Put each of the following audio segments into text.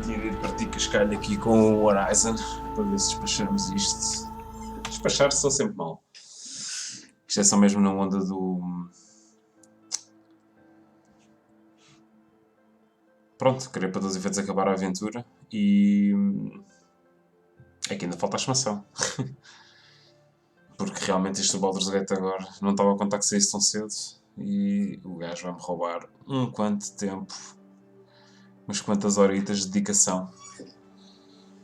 sentido ir partir cascalho aqui com o Horizon para ver se despachamos isto. Despachar-se são sempre mal. Isto é só mesmo na onda do. Pronto, querer para todos os efeitos acabar a aventura e. É que ainda falta a expansão. Porque realmente este Baldur's Gate agora não estava a contar que saísse tão cedo e o gajo vai-me roubar um quanto tempo, umas quantas horitas de dedicação.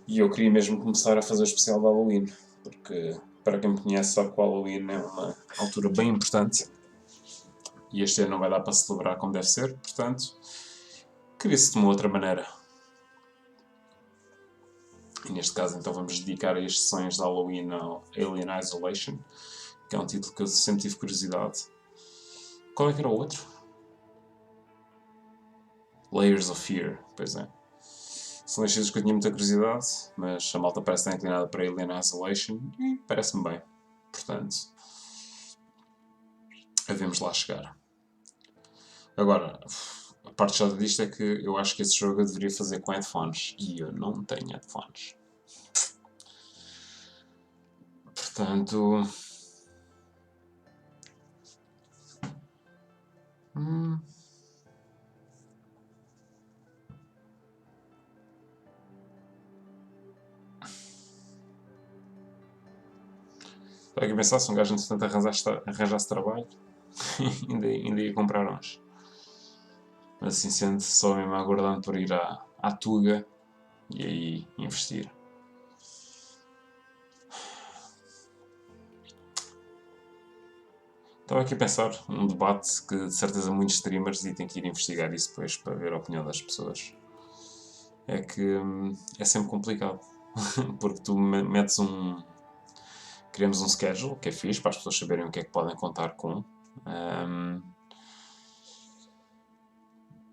E eu queria mesmo começar a fazer o especial de Halloween, porque para quem me conhece sabe que o Halloween é uma altura bem importante e este ano não vai dar para celebrar como deve ser, portanto queria-se de uma outra maneira. E neste caso então vamos dedicar a estes sonhos de Halloween ao Alien Isolation, que é um título que eu sempre tive curiosidade. Qual é que era o outro? Layers of Fear, pois é. São dois títulos que eu tinha muita curiosidade, mas a malta parece estar inclinada para Alien Isolation e parece-me bem. Portanto, havemos lá chegar. Agora, a parte chata disto é que eu acho que esse jogo eu deveria fazer com headphones e eu não tenho headphones. Portanto... Estava aqui a pensar, se um gajo entretanto arranjasse trabalho, ainda ia comprar uns. Mas assim sendo, só mesmo aguardando por ir à Tuga e aí investir. Estava aqui a pensar, um debate que de certeza muitos streamers e tem que ir investigar isso depois para ver a opinião das pessoas. É que é sempre complicado. Porque tu metes criamos um schedule, que é fixe, para as pessoas saberem o que é que podem contar com.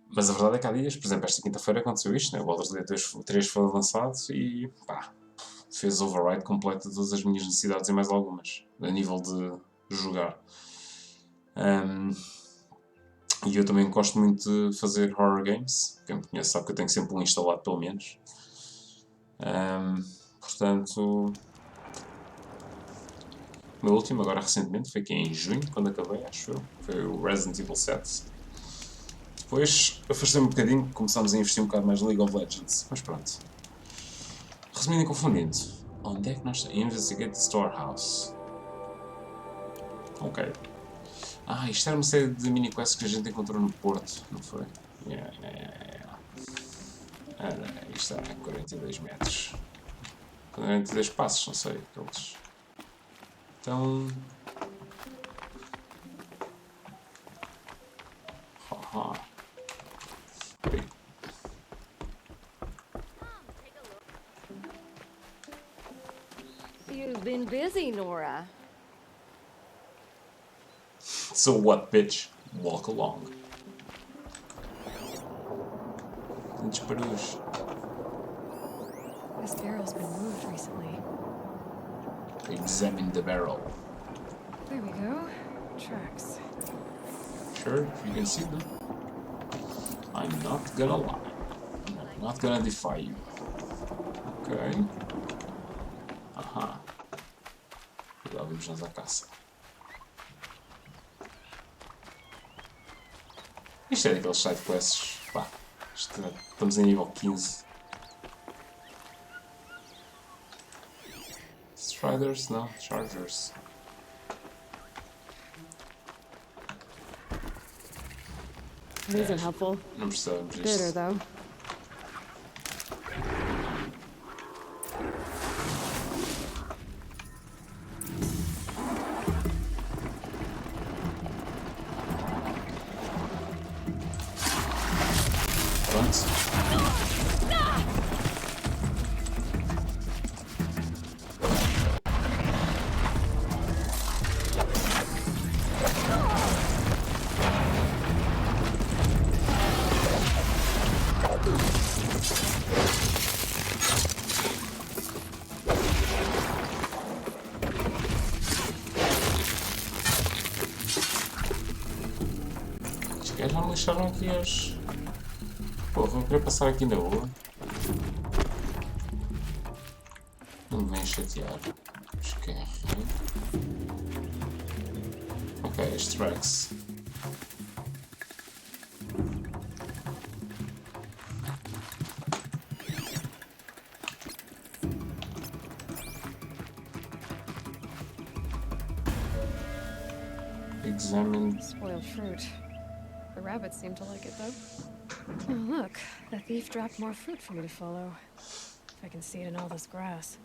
Mas a verdade é que há dias, por exemplo, esta quinta-feira aconteceu isto, né? O Baldur's Gate 3 foi lançado e pá, fez override completo de todas as minhas necessidades e mais algumas, a nível de jogar. E eu também gosto muito de fazer horror games. Quem me conhece sabe que eu tenho sempre um instalado pelo menos. Portanto, o meu último, agora recentemente, foi aqui em junho, quando acabei, acho eu. Foi o Resident Evil 7. Depois afastei-me um bocadinho, começámos a investir um bocado mais no League of Legends. Mas pronto. Resumindo e confundindo, onde é que nós estamos? Investigate the Storehouse. Ok. Isto era uma série de mini-quests que a gente encontrou no Porto, não foi? Yeah. Isto é 42 metros. 42 passos, não sei. Aqueles. Então. You've been busy, Nora. So what, bitch? Walk along. Tantos barulhos. This barrel's been moved recently. Examine the barrel. There we go. Tracks. Sure, you can see them. I'm not gonna lie. I'm not gonna defy you. Ok. Aham. E lá vamos nós à caça. Isto é daqueles sidequests. Pá, estamos em nível 15. Striders? Não, Chargers. It isn't helpful. Não precisamos disto. Bitter, though. Pronto. Estes gajos já me lixaram aqui as... Porra, eu queria passar aqui na boa. Não me vem chatear. Esquerra. Ok, este Rex. Examine. Spoiled fruit. The rabbits seem to like it, though. Oh, look. The thief dropped more fruit for me to follow. If I can see it in all this grass.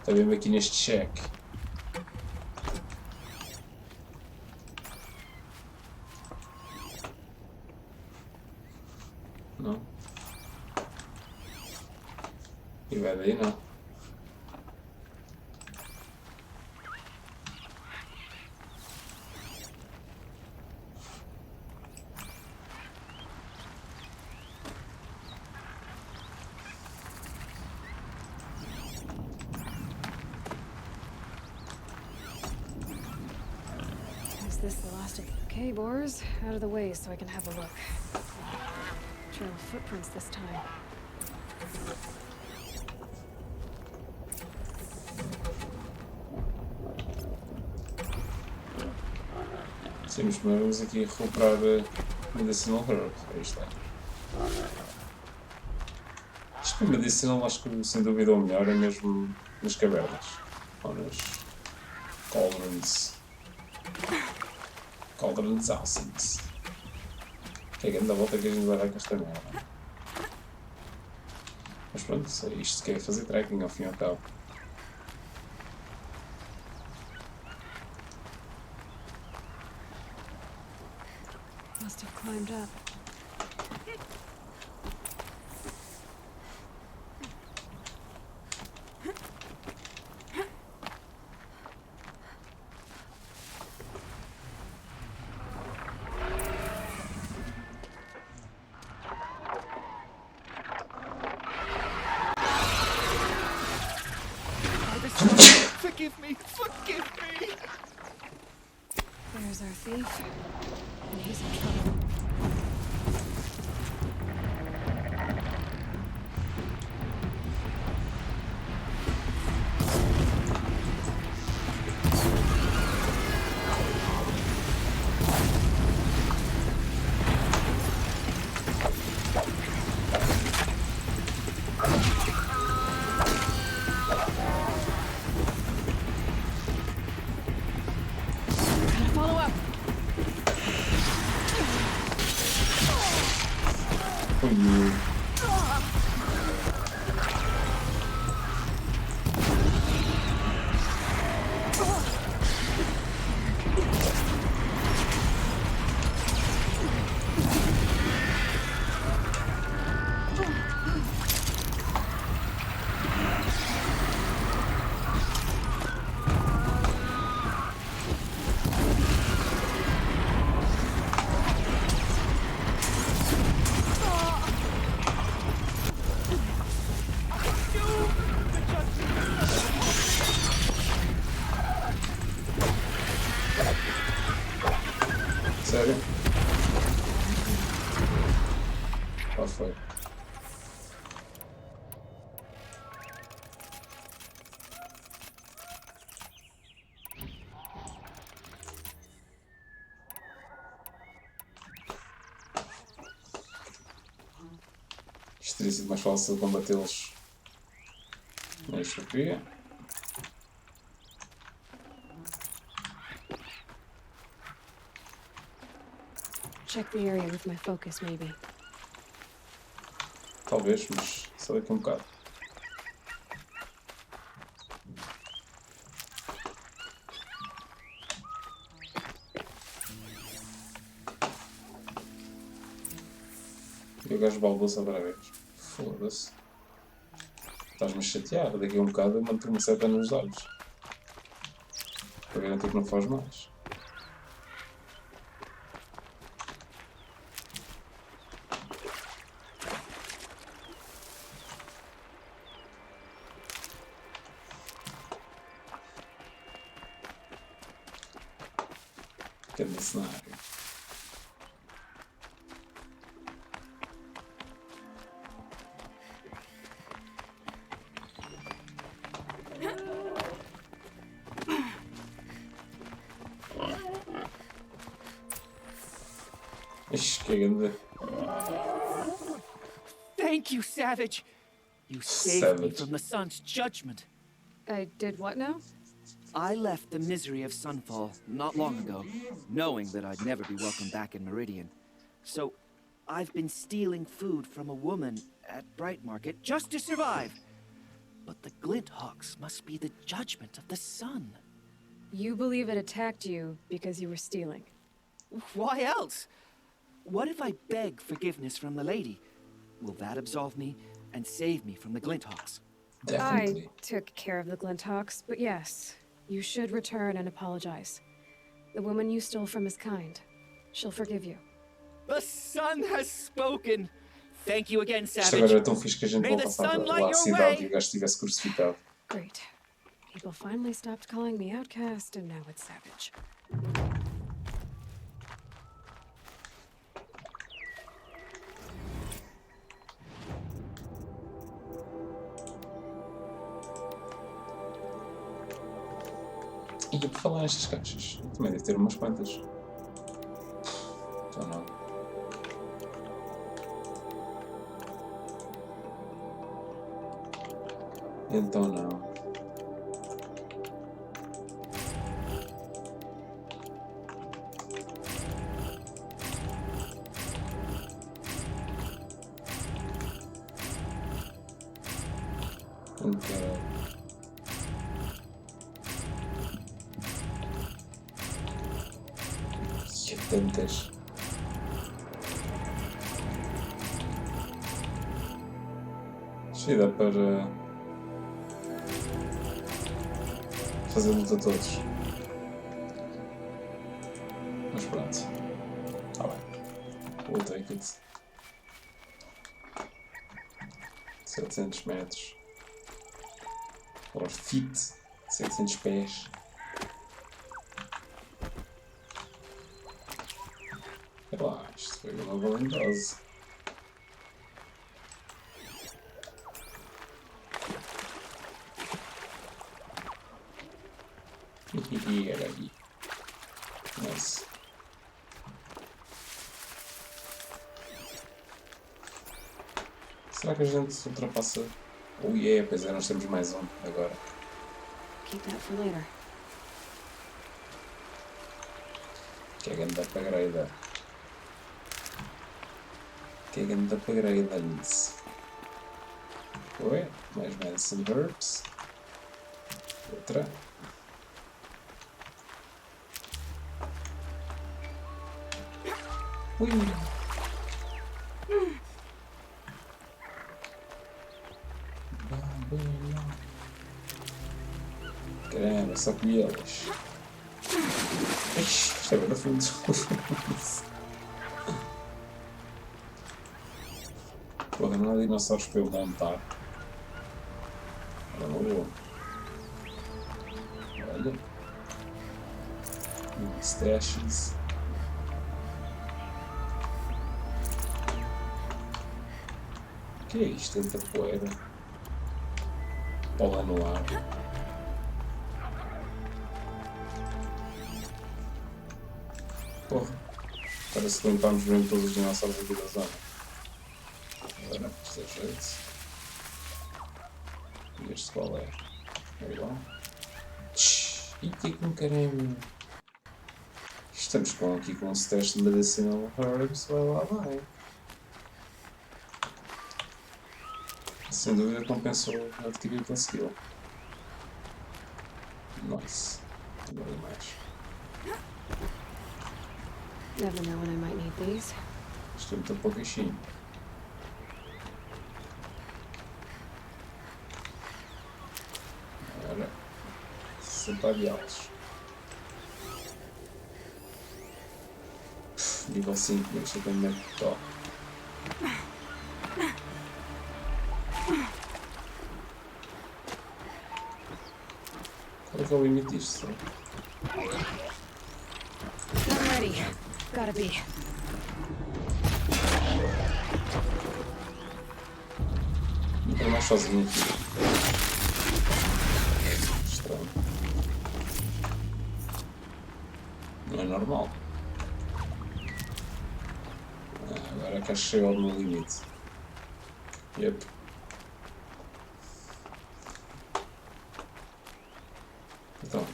Está mesmo aqui neste cheque. Não? E vai daí não. Is this the last of the bouquet boars? Out of the way so I can have a look. Trail of footprints this time. Sim, mas primeiro vamos aqui recuperar Medicinal Herb. Aí está. Isto para Medicinal acho que sem dúvida o melhor é mesmo nas cavernas. Ou nas Cauldrons. Cauldrons Assassins. Que é grande a volta que a gente vai dar com esta merda. Mas pronto, é isto que é fazer trekking ao fim e ao cabo. Must have climbed up. Forgive me! Forgive me! There's our thief. And he's in trouble. Gotta follow up. Oh, you. Sério? Qual foi? Isto teria sido mais fácil combatê-los na dystopia. Check the area with my focus, maybe. Talvez, mas só daqui a um bocado. o gajo balbou-se outra vez. Foda-se. Estás-me a chatear. Daqui a um bocado eu mando-te uma seta nos olhos. Para garantir que não faz mais. Grande cenário. Ixi, que grande. Thank you, Savage. You saved me Savage. from the sun's judgment. I did what now? I left the misery of Sunfall not long ago, knowing that I'd never be welcome back in Meridian. So, I've been stealing food from a woman at Bright Market just to survive. But the Glint Hawks must be the judgment of the sun. You believe it attacked you because you were stealing. Why else? What if I beg forgiveness from the lady? Will that absolve me and save me from the Glint Hawks? Definitely. I took care of the Glinthawks, but yes, you should return and apologize. The woman you stole from is kind. She'll forgive you. The sun has spoken. Thank you again, Isto agora Savage. era tão fixe que a gente May the voltasse lá sun light à your cidade way. e o gajo estivesse crucificado. Great. People finally stopped calling me outcast, and now it's Savage. E por falar nestas caixas, eu também devo ter umas quantas. Então não. Então não. Caralho. Que tantas. Isto dá para fazer luta a todos. Mas pronto. Tá bem. Vou take it. 700 metros. Or feet. 700 pés. Sei lá, isto foi uma valentose. Era ali. Nice. Será que a gente ultrapassa? Oh yeah, pois é, nós temos mais um agora. Keep that for later. Que é grande para greida. Que é grande para greida, Alice. Oi, mais medicine herbs. Outra. Ui. Caramba, só colhi elas. Ixi, isto é bem fundo. Porra, não há dinossauros para eu montar. Olha, não vou. Olha. Stashes. O que é isto? Tanta poeira. Bola no ar. Porra. Parece que limpámos mesmo todos os dinossauros aqui da zona. Agora, isto é jeito. E este qual é? É igual? E que com caramba. Estamos aqui com um stash de medicinal herbs. Vai lá, vai. Sem dúvida compensou adquirir aquele skill. Nice. Não vou mais. Never know when I might need these. Isto é muito pouquinho. tentar guiá-los. Nível 5, não sei como é que está. Qual é que é o limite disto? I'm ready. Gotta be. Não estou mais sozinho aqui. Estranho. Não é normal. Agora é que chegou ao meu limite. Yep. Então.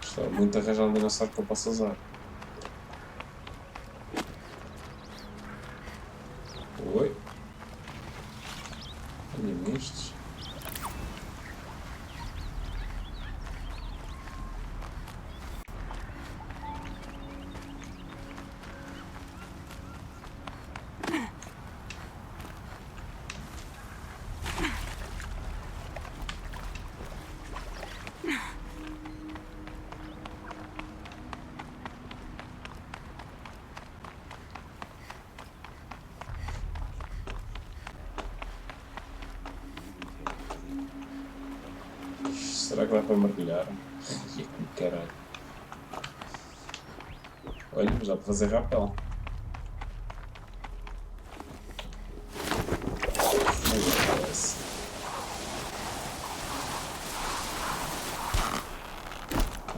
Estou muito a arranjar um dinossauro que eu possa usar. Oi? Olhem estes. Será que dá para mergulhar? Ai, que caralho. Olha, já para fazer rapel. Ai, parece.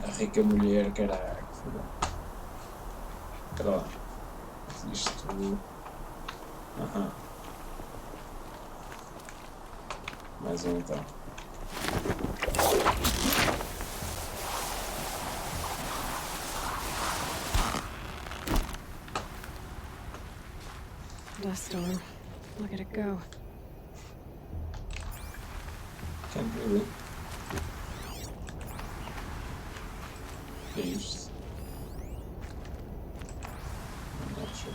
A rica mulher, caralho. Espera lá. Isto. Aham. Mais um então. Dust storm. Look at it go. Can't really. Que é isto? I'm not sure.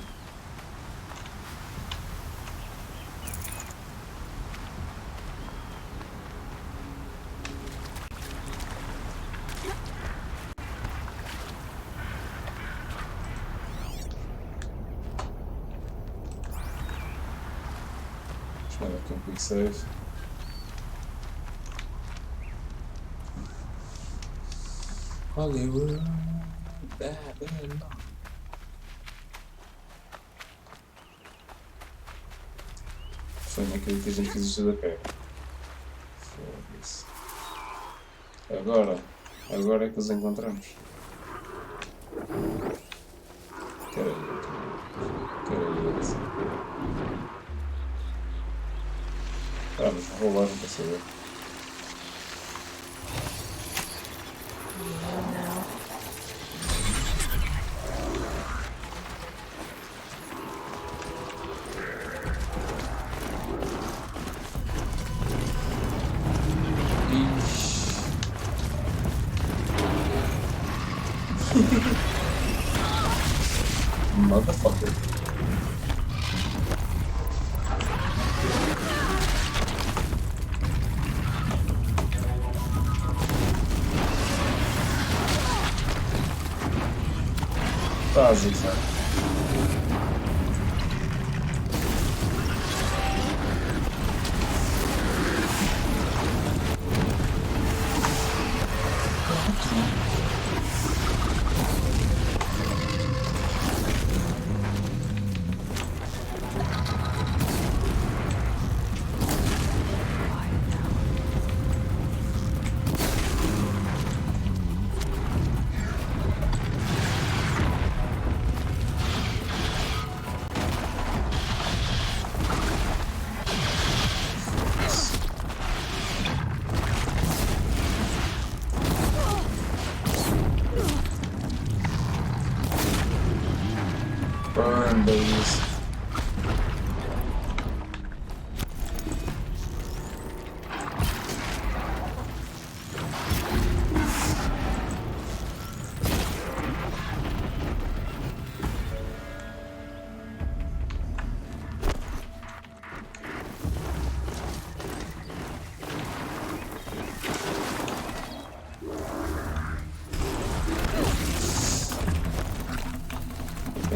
Deixa eu ver aqui um quick save. Hollywood, Babylon. Foi naquilo que a gente fez isto da pé. Foda-se. Agora é que os encontramos. Caralho. Vamos roubar, não quer saber. Motherfucker. Tá, Zé. Burn, babies.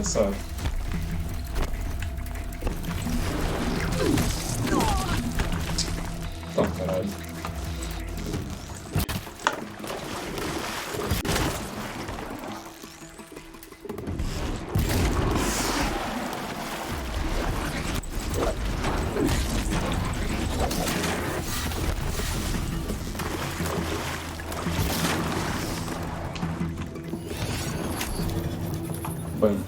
pensar. Então, caralho. Bem.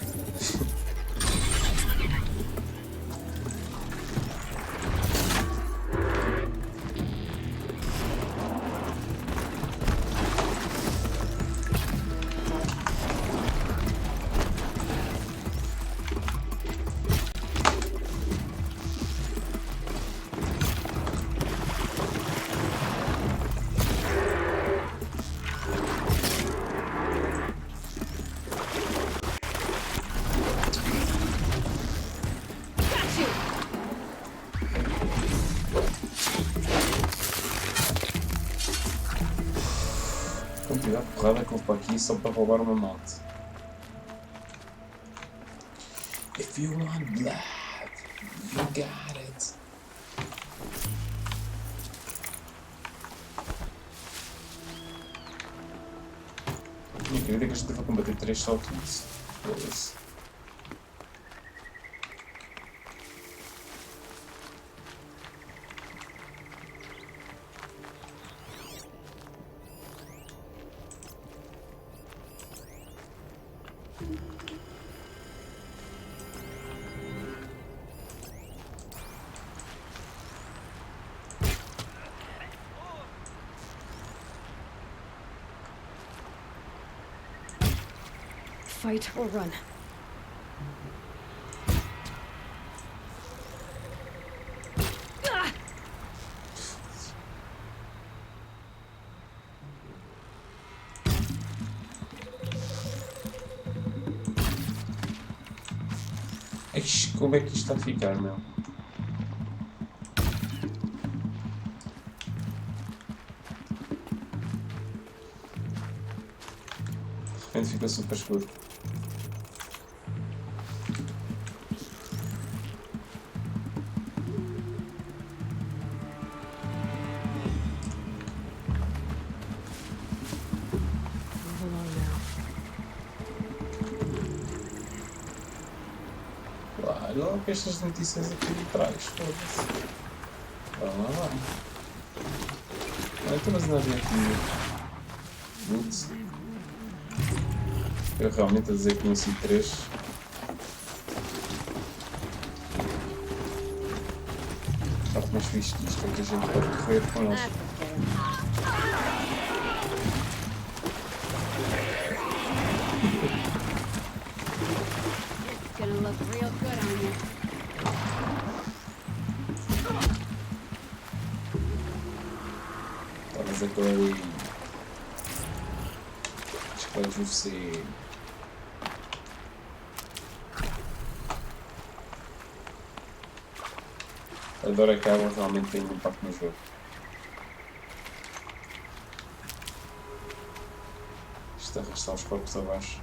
Quantidade de porrada que houve para aqui só para roubar uma moto. If you want blood, you got it. Não acredito que a gente teve a combater 3 saltos. Foda-se. Fight or run. Eish, como é que isto está a ficar, meu? De repente fica super escuro. Move along now. Olha lá que estas notícias aqui de trás, foda-se. Vamos lá. Olha, então, mas não havia aqui. Putz. Eu realmente a dizer que conheci 3. Parte mais fixe que isto é que a gente pode correr com eles. It's gonna look real good on you. Talvez aquele ali. Acho que vai você. Adoro a que a água realmente tem um impacto no jogo. Isto arrastar os corpos abaixo.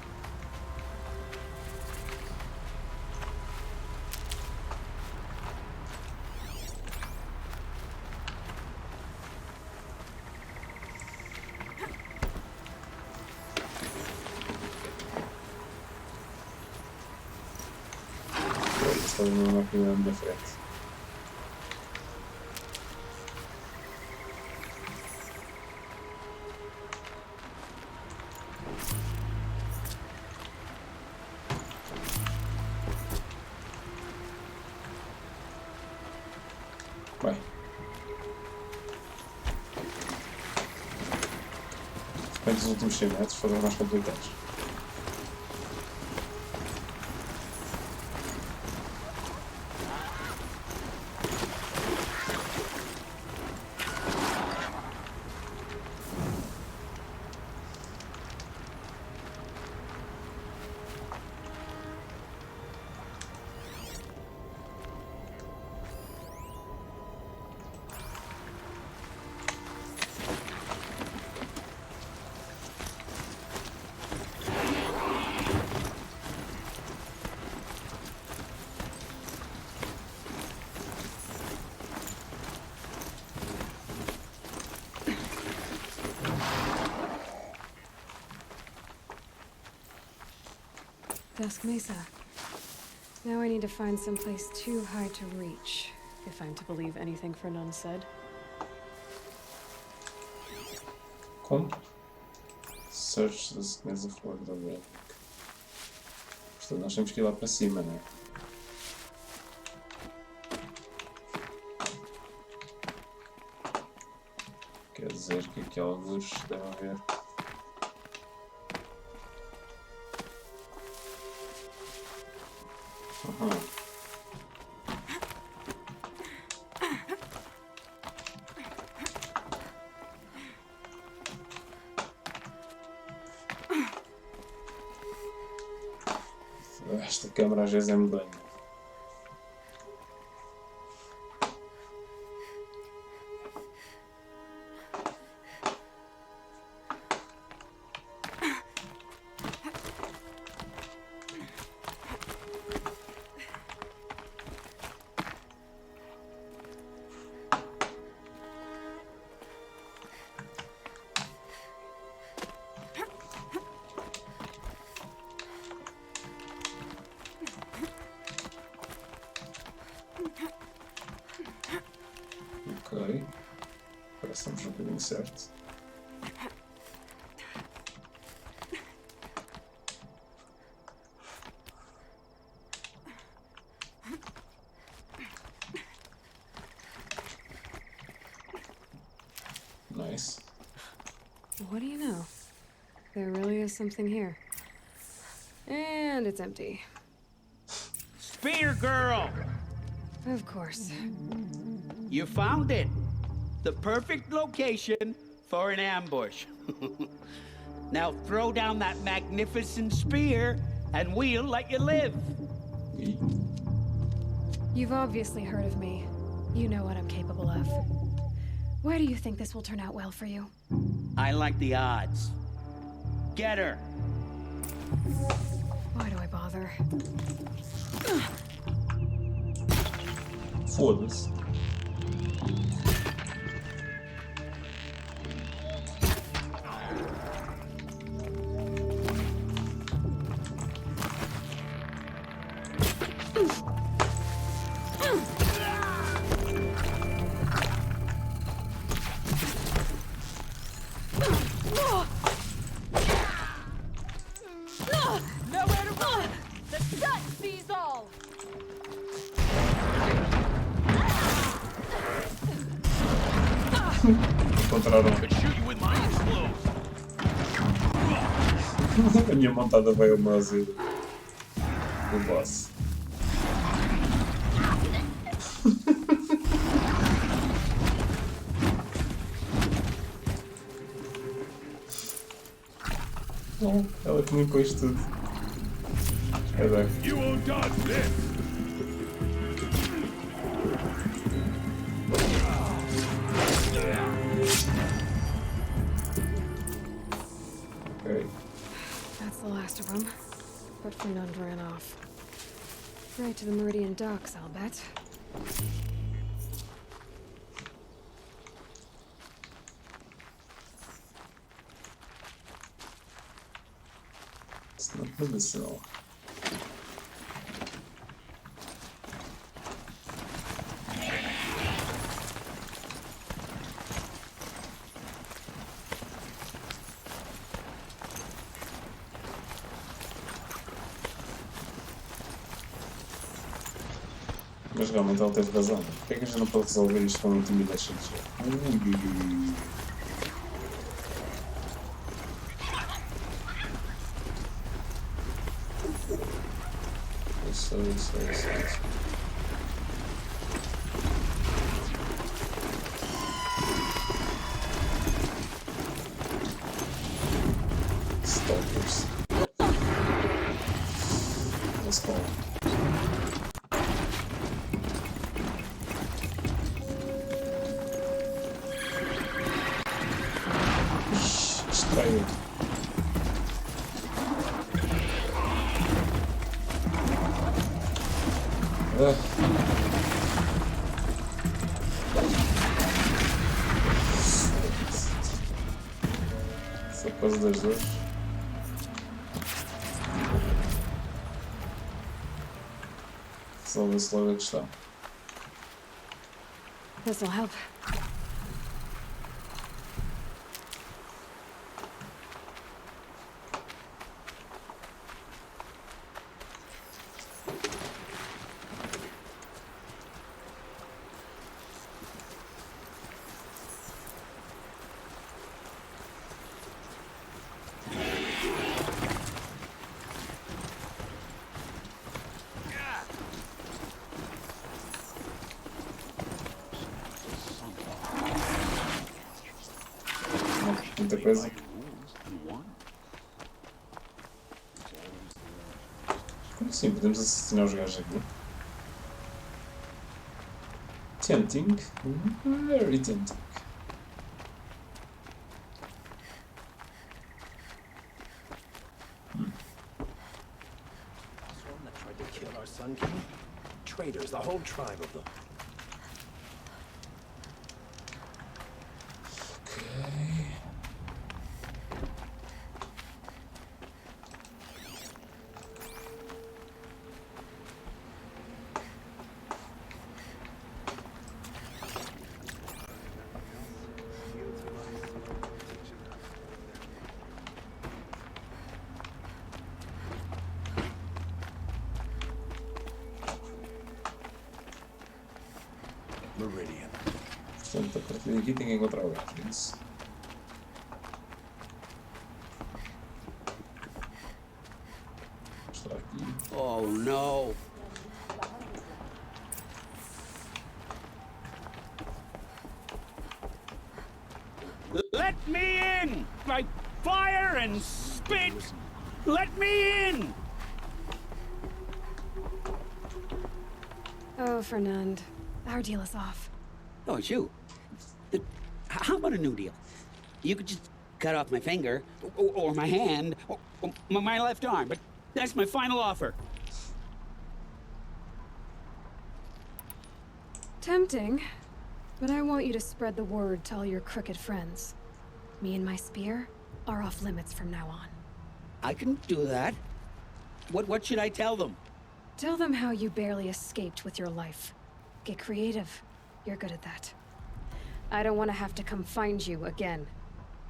Está uma máquina na minha frente. Vai. De repente os últimos 100 metros foram mais complicados. Dusk Mesa. Now I need to find someplace too high to reach, if I'm to believe anything Fernand said. Como? Search the Mesa for the relic. Portanto, nós temos que ir lá para cima, não é? Quer dizer que aqui alguns devem haver. Aham. Esta câmera às vezes é medonha. Ok. Parece que estamos no caminho certo. Nice. What do you know? There really is something here. And it's empty. Spear girl! Of course. You found it. The perfect location for an ambush. Now throw down that magnificent spear and we'll let you live. You've obviously heard of me. You know what I'm capable of. Why do you think this will turn out well for you? I like the odds. Get her. Why do I bother? Foda-se. Nowhere to run! The gut sees all! Encontraram. A minha montada vai ao mouse do boss. Bom, ela comunicou isto tudo. É bem. You won't dodge this! Ok. That's the last of them. But Fernand ran off. Right to the Meridian docks, I'll bet. It's not medicinal. Mas realmente ela teve razão. Por que é que a gente não pode resolver isto com intimidation? Isso. Stalkers. Let's go. Estranho. Essa coisa das duas. Resolve-se logo a questão. This'll help. Muita coisa. Como assim? Podemos assassinar os gajos aqui? Tempting. Very tempting. This one that tried to kill our Sun King? Traitors, the whole tribe of them. Okay. Meridian. Portanto, a partir daqui tem que encontrar o gajo, é isso? Mostrar aqui. Oh no. Let me in! By fire and spit! Let me in! Oh, Fernand. Our deal is off. Oh, it's you. How about a new deal? You could just cut off my finger, or my hand, or my left arm, but that's my final offer. Tempting, but I want you to spread the word to all your crooked friends. Me and my spear are off limits from now on. I can do that. What should I tell them? Tell them how you barely escaped with your life. Get creative. You're good at that. I don't want to have to come find you again.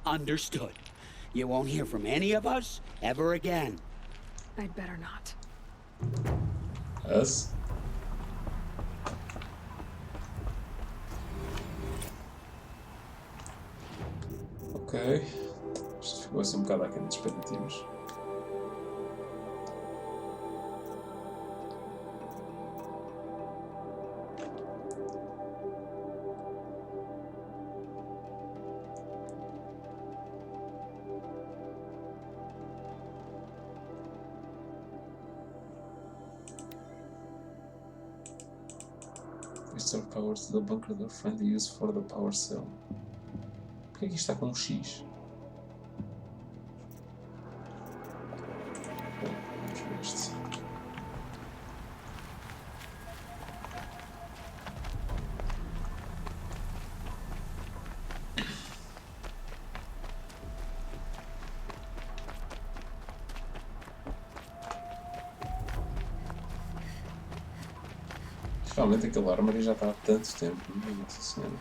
Understood. You won't hear from any of us ever again. I'd better not. Yes. Ok. Isto ficou assim um bocado aquém das expectativas. Restore power to the bunker door friendly use for the power cell. Porquê que isto está com um X? Bom, vamos ver este. Realmente aquele armory já está há tanto tempo, nossa senhora.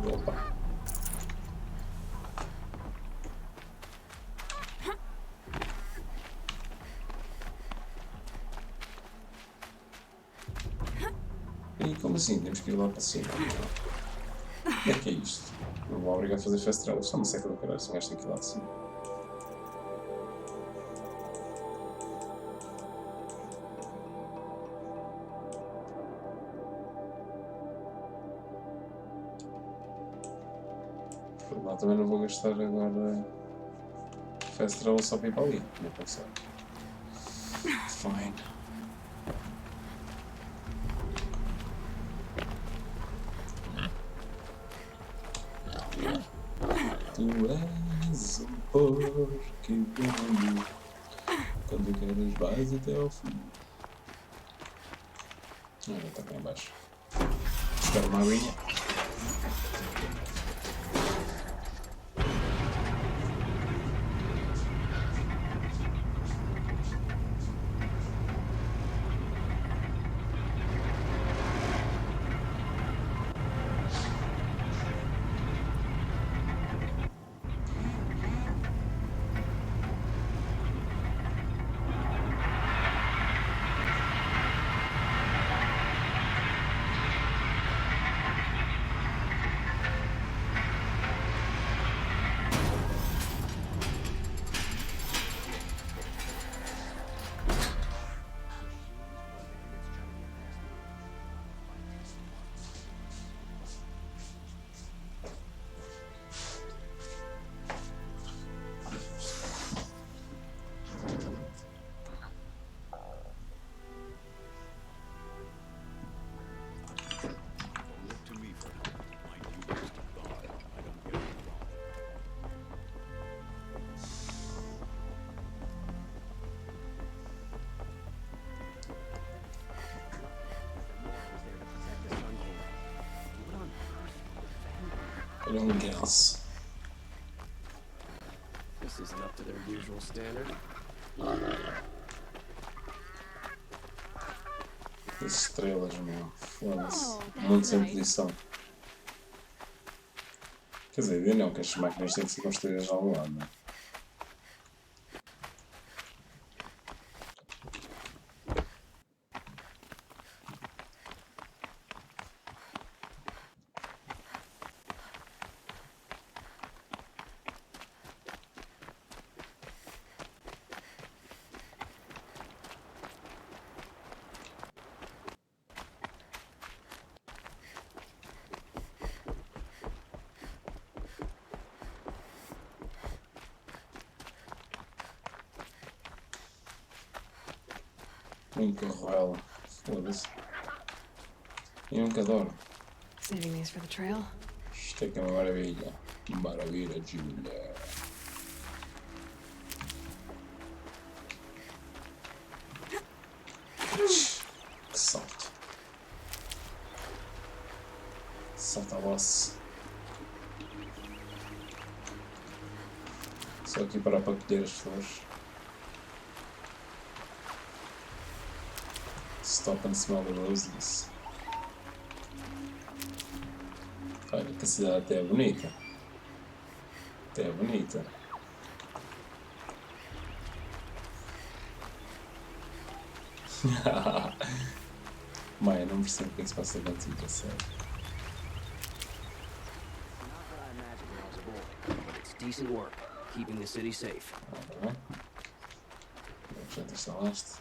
Opa. E como assim? Temos que ir lá para cima. O que é isto? Não vou obrigar a fazer fast travel, só uma seca do caralho, se um gajo tem que ir lá de cima. Lá também não vou gastar agora fast travel só para ir para ali, não pensar. Fine. Tu és um porquinho, quando queres vais até ao fim. Ah, já está cá em baixo. Buscar uma aguinha. Era um ganso. This isn't up to their usual standard. As estrelas, meu. Foda-se. Oh, Um monte that's sem nice. posição. Quer dizer, eu não, que estas máquinas têm que ser construídas de algum lado, não é? Nunca roela. Foda-se. Eu nunca adoro. Saving these for the trail. Isto é que é uma maravilha. Maravilha, Julia. Que salto. Salta a boss. Só aqui para colher as flores. Stop and smell the roses. Olha que a cidade até é bonita. Até é bonita. Maia, não percebo o que é que se passa contigo, a sério. Not what I imagined when I was a boy, but it's decent work, keeping the city safe. Ora bem. Já te instalaste.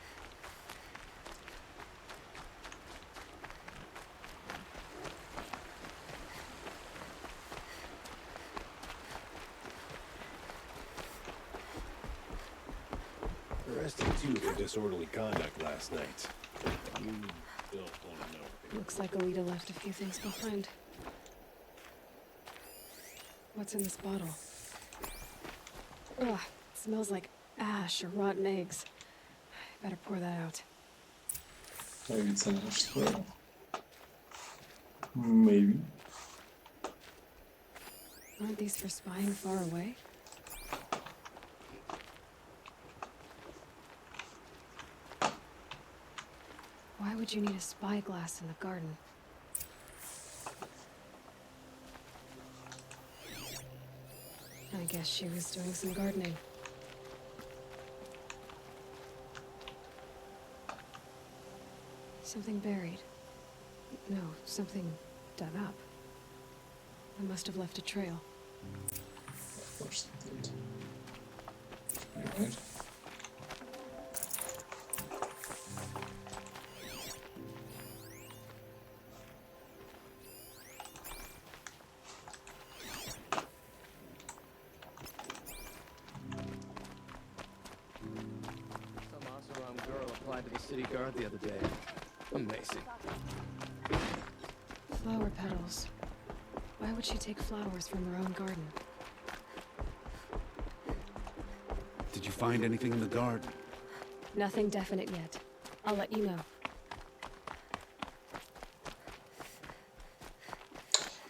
Arrested two for disorderly conduct last night. You don't want to know. Looks like Alita left a few things behind. What's in this bottle? Ugh, it smells like ash or rotten eggs. Better pour that out. Maybe it's an ash throw. Maybe. Aren't these for spying far away? Why would you need a spyglass in the garden? I guess she was doing some gardening. Something buried. No, something dug up. I must have left a trail. Of course it did. Alright. Some Asaram girl applied to the city guard the other day. Amazing. Flower petals. Why would she take flowers from her own garden? Did you find anything in the garden? Nothing definite yet. I'll let you know.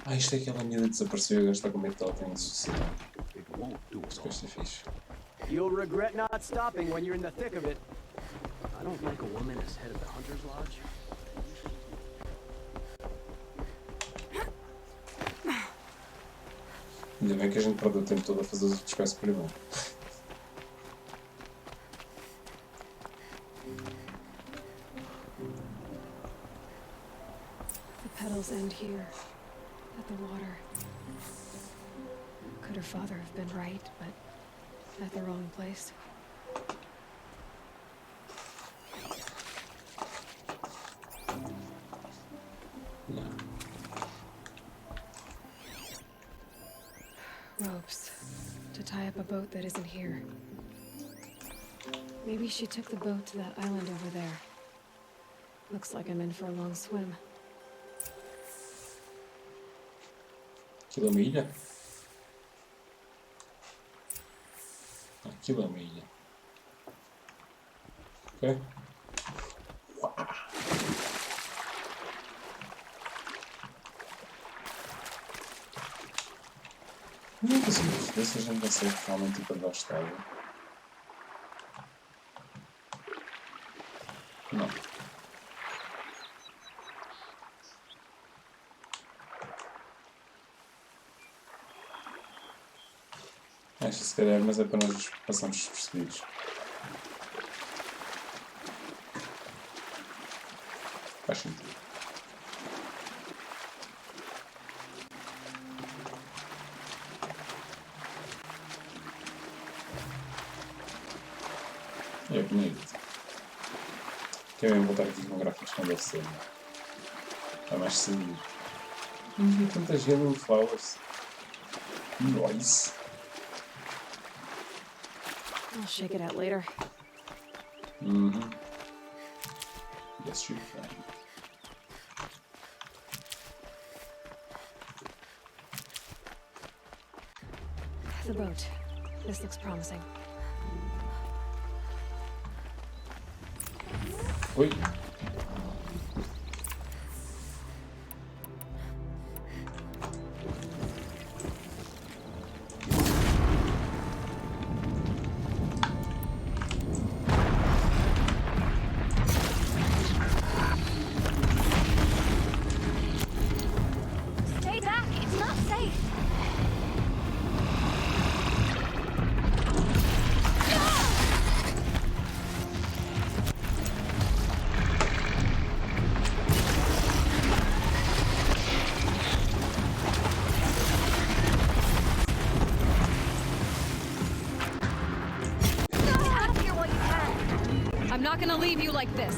Ah, isto é aquela miúda que desapareceu e agora está com medo de ela ter ressuscitado. It won't do Acho it que all. isto é fixe. You'll regret not stopping when you're in the thick of it. I don't like a woman as head of the Hunter's Lodge. Ainda bem que a gente perdeu o tempo todo a fazer os outros peças primeiro. The petals end here, at the water. Could her father have been right, but at the wrong place? Não. Ropes. To tie up a boat that isn't here. Maybe she took the boat to that island over there. Looks like I'm in for a long swim. Aquilo é uma ilha? Aquilo é uma ilha. Ok? Eu não consigo perceber se a gente consegue realmente ir para debaixo de água. Não. Acho que se calhar, mas é para nós passarmos despercebidos. Faz sentido. É bonito. Querem voltar aqui com gráficos que não deve ser. É mais seguido. Tantas Yellow Flowers. Nice. I'll shake it out later. Yes, you can. The boat. This looks promising. Oi. Stay back. It's not safe. Get out of here while you can. I'm not gonna leave you like this.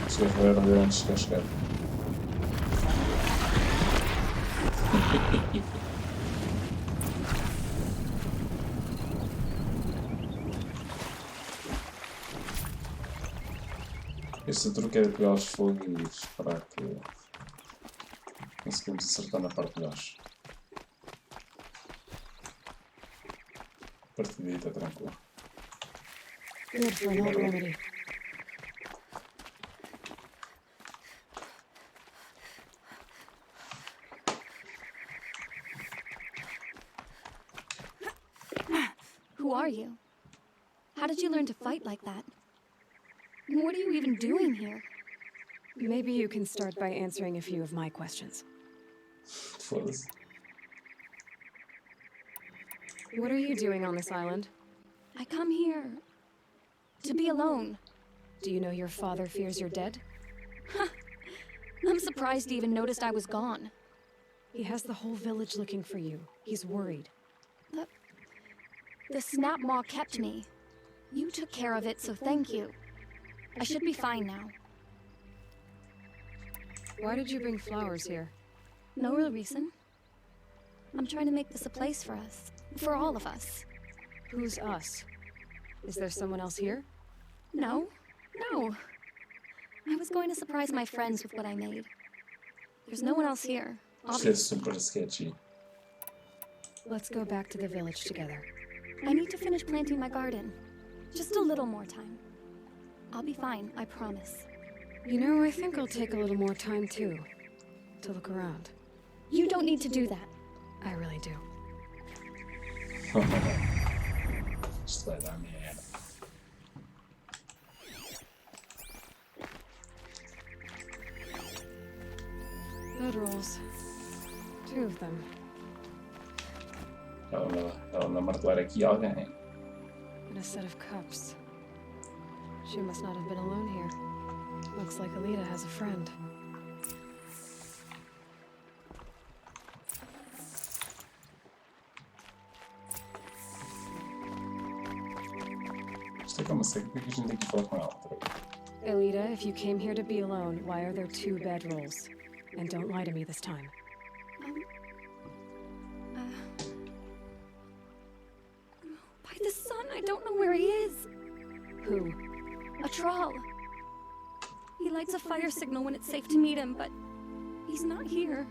Se eu ver antes de eu chegar. Este truque é de pegar os fogos e esperar que conseguimos acertar na parte de baixo. Partidita, tranquilo. Good for an old remedy. Who are you? How did you learn to fight like that? And what are you even doing here? Maybe you can start by answering a few of my questions. Foda-se. What are you doing on this island? I come here to be alone. Do you know your father fears you're dead? I'm surprised he even noticed I was gone. He has the whole village looking for you. He's worried. The snap maw kept me. You took care of it, so thank you. I should be fine now. Why did you bring flowers here? No real reason. I'm trying to make this a place for us. For all of us. Who's us? Is there someone else here? No. No. I was going to surprise my friends with what I made. There's no one else here. Isto é super sketchy. Let's go back to the village together. I need to finish planting my garden. Just a little more time. I'll be fine, I promise. You know, I think I'll take a little more time too. To look around. You don't need to do that. I really do. Isto vai dar merda. Bedrolls. 2 of them. Ela anda a martelar aqui alguém. And a set of cups. She must not have been alone here. Looks like Alita has a friend. Isto é como sei, porque é que a gente tem que falar com ela? Alita, if you came here to be alone, why are there 2 bedrolls? And don't lie to me this time. By the sun, I don't know where he is. Who? A troll. He lights a fire signal when it's safe to meet him, but he's not here.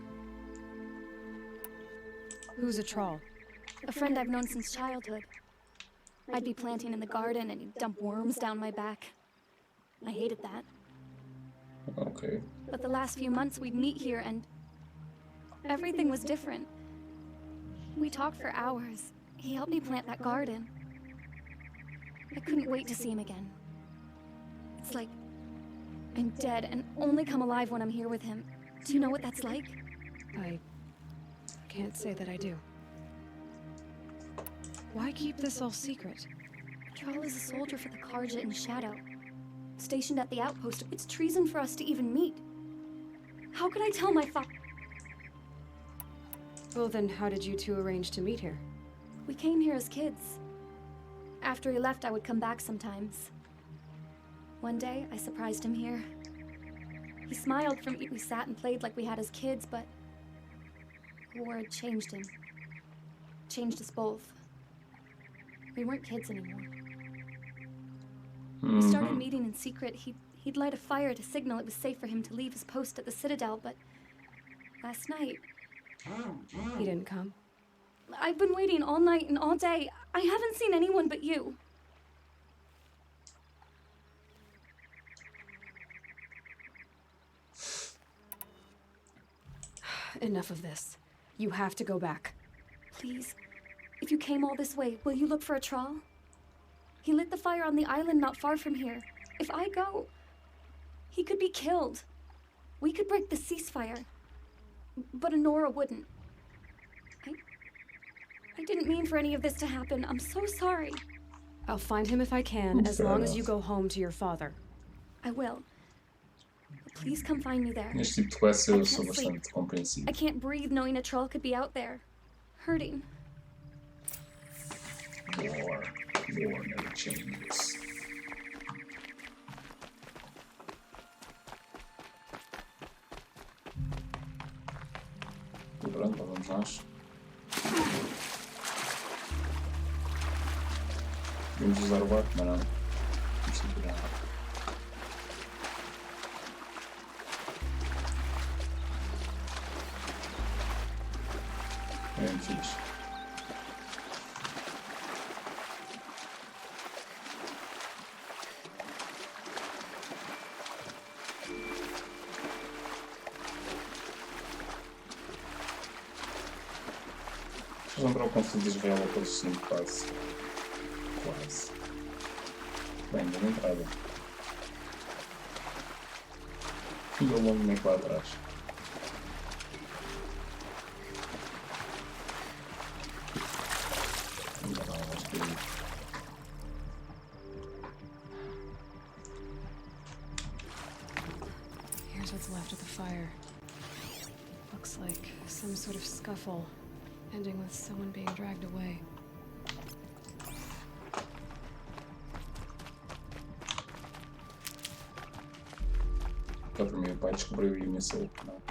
Who's a troll? A friend I've known since childhood. I'd be planting in the garden and he'd dump worms down my back. I hated that. Ok. But the last few months we'd meet here and everything was different. We talked for hours. He helped me plant that garden. I couldn't wait to see him again. It's like I'm dead and only come alive when I'm here with him. Do you know what that's like? I can't say that I do. Why keep this all secret? Jarl is a soldier for the Karja in Shadow. Stationed at the outpost. It's treason for us to even meet. How could I tell my father? Well, then how did you two arrange to meet here? We came here as kids. After he left, I would come back sometimes. One day, I surprised him here. He smiled from me. We sat and played like we had as kids, but the war had changed him. Changed us both. We weren't kids anymore. We started meeting in secret. He'd light a fire to signal it was safe for him to leave his post at the Citadel, but last night, He didn't come. I've been waiting all night and all day. I haven't seen anyone but you. Enough of this. You have to go back. Please, if you came all this way, will you look for a trawl? He lit the fire on the island not far from here. If I go, he could be killed. We could break the ceasefire, but Honora wouldn't. I didn't mean for any of this to happen. I'm so sorry. I'll find him if I can, as Fair long as enough. you go home to your father. I will. But please come find me there. Neste tipo de quest eu I sou can't sleep. bastante compreensivo. I can't breathe knowing a troll could be out there, hurting. War never changes. E pronto, vamos nós. Vamos usar o barco, mas não. Vamos segurar. É bem fixe. Vamos lembrar o conflito de Israel ao Palestina, quase. Quase. Bem, boa entrada. E eu logo nem lá atrás. Ainda não, acho que Here's what's left of the fire. Looks like some sort of scuffle, ending with someone being dragged away. cá para mim o pai descobriu imenso. Não.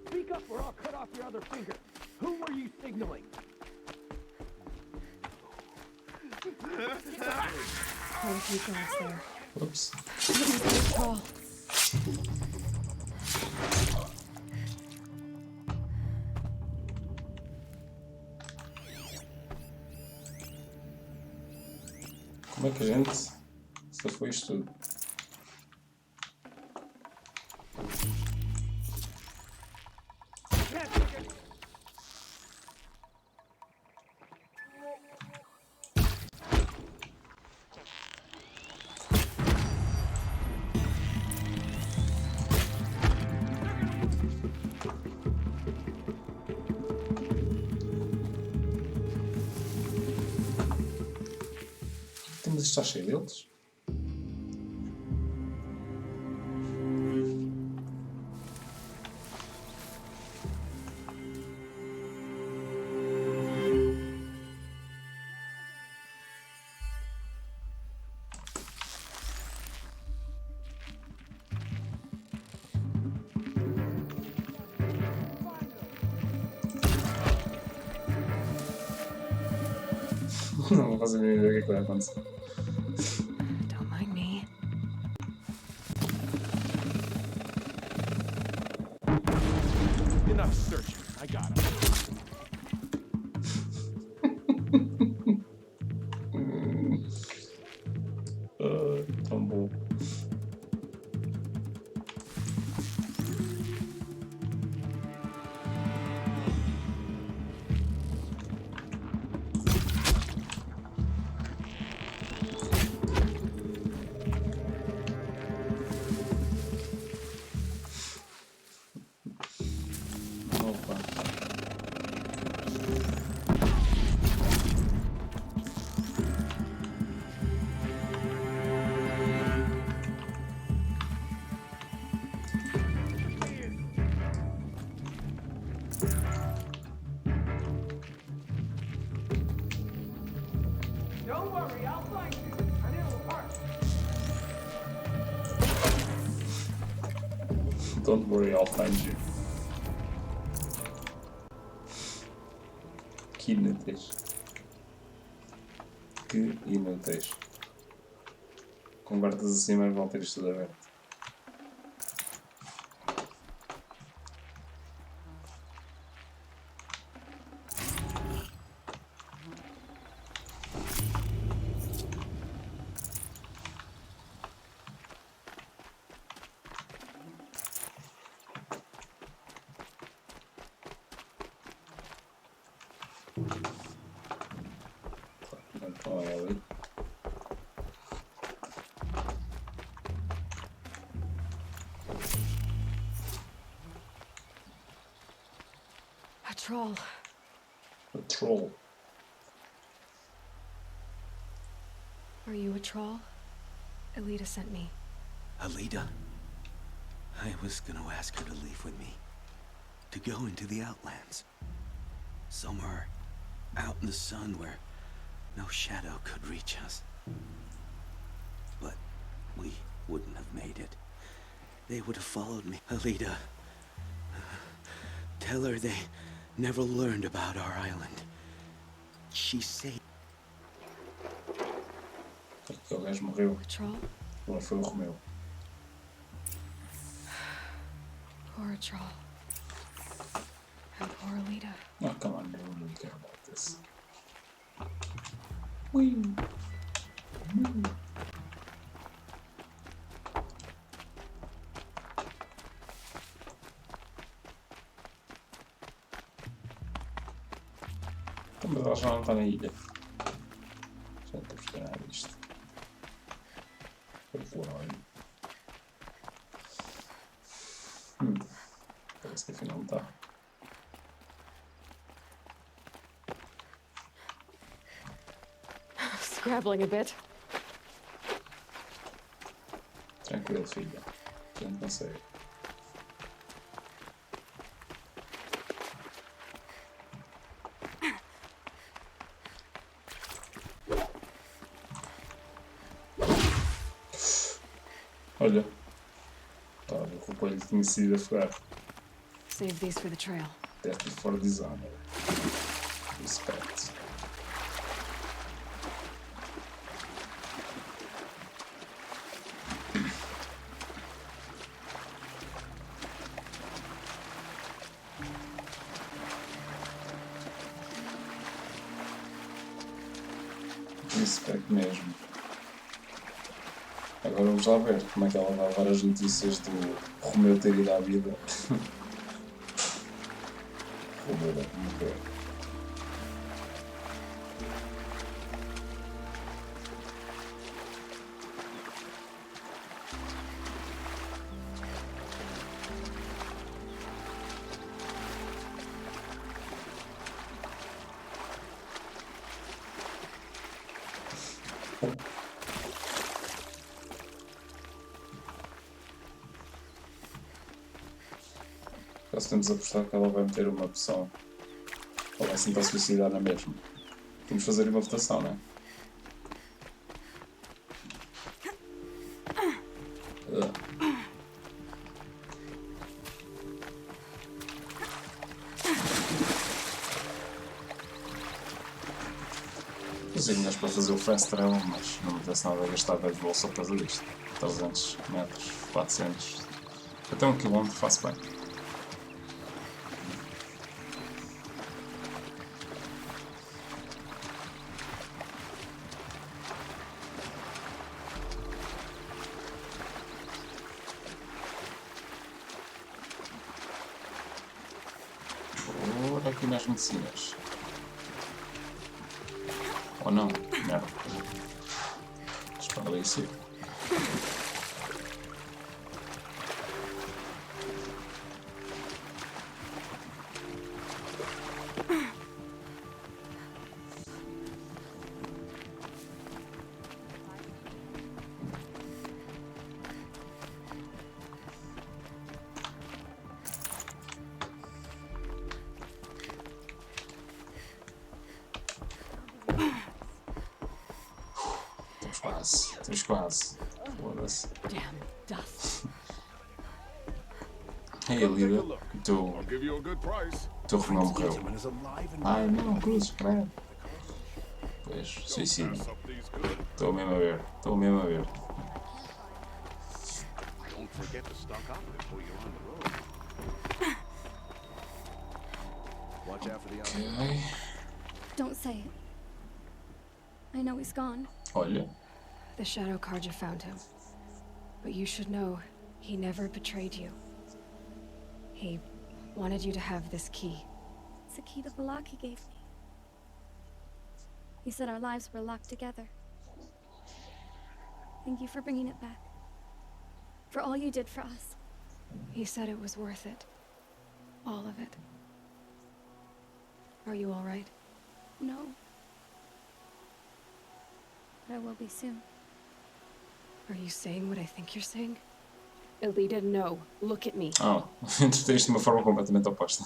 Speak up or I'll cut off your other finger. Who were you signaling? Quite a few guards there. Oops. Good call. Como é que a gente se foi isto tudo? Temos de estar cheio deles? Não vou fazer a mínima ideia do que é que vai acontecer. Don't mind me. Don't worry, I'll find you, and it'll hurt. Don't worry, I'll find you. Que inúteis. Que inúteis. Com guardas assim, mas vão ter isto tudo aberto. Então é ali. A troll. A troll. Are you a troll? Elita sent me. Alita? I was gonna ask her to leave with me. To go into the Outlands. Somewhere out in the sun where no shadow could reach us. But we wouldn't have made it. They would have followed me. Alita, tell her they never learned about our island. She's safe. Aquele gajo morreu. A troll? Agora foi o Romeu. Poor troll. And poor Elita. Oh, come on, I don't really care about this. Whee! Então, mas ela já não está na ilha. Já não estou a nada disto. Folclore. Parece que afinal não está. Scrabbling a bit. Tranquilo, filha. A gente consegue. Olha. Estava com o coelho tinha sido afogado. Save these for the trail. Death before dishonor. Respect. Respect mesmo. Agora vamos lá ver como é que ela vai levar as notícias do Romeu ter ido à vida. Romeu deve morrer. Nós temos a apostar que ela vai meter uma opção. Ela vai se tentar suicidar na mesma. Vamos fazer uma votação, não é? Coisinhas para fazer o fast travel, mas não me desse nada a gastar 10 bolsas só para fazer isto. 300 metros, 400, até 1 km faço bem. Ora, aqui nas medicinas. Ou não? Merda. Desperdício. quase. Estamos quase. Foda-se. Damn dust. Ei, Come take a Lida. look. O teu I'll give you a good price. irmão morreu. Gentleman is alive and Ai não, Cruz, credo. Pois, suicídio. pass up these goods. Estou mesmo a ver. Estou mesmo a ver. Don't forget to stock up before you're on the road. Watch out for the Ok. Don't say it. I know he's gone. Olha. The Shadow Karja found him. But you should know, he never betrayed you. He wanted you to have this key. It's a key to the lock he gave me. He said our lives were locked together. Thank you for bringing it back. For all you did for us. He said it was worth it. All of it. Are you all right? No. But I will be soon. Are you saying what I think you're saying? Elita, no. Look at me. Oh, entreteste de uma forma completamente oposta.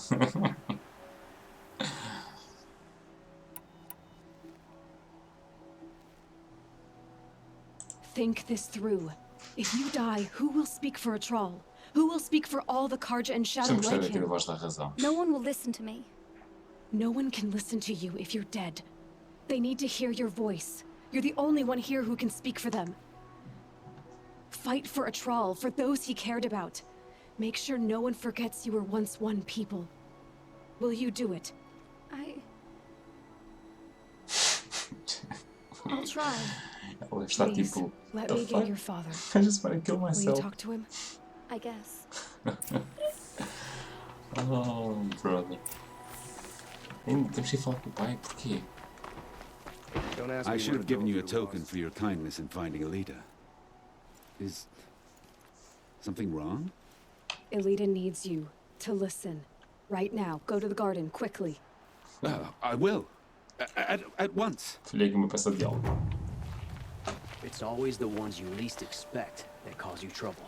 Think this through. If you die, who will speak for a troll? Who will speak for all the Karja and Shadow Sempre gostei like daqui da him? voz da razão. No one will listen to me. No one can listen to you if you're dead. They need to hear your voice. You're the only one here who can speak for them. Fight for a troll, for those he cared about. Make sure no one forgets you were once one people. Will you do it? I'll try. Ela está Please, tipo. let "The me fuck? get your father. I just want to kill Will you myself. talk to him? I guess. Oh, brother. Ainda temos que ir falar com o pai, porquê? Don't ask I me should where have to given go you a if you're token lost. for your kindness in finding Alita. Is something wrong? Elita needs you to listen. Right now, go to the garden, quickly. I will. At once. Falhei aqui uma peça de diálogo. It's always the ones you least expect that cause you trouble.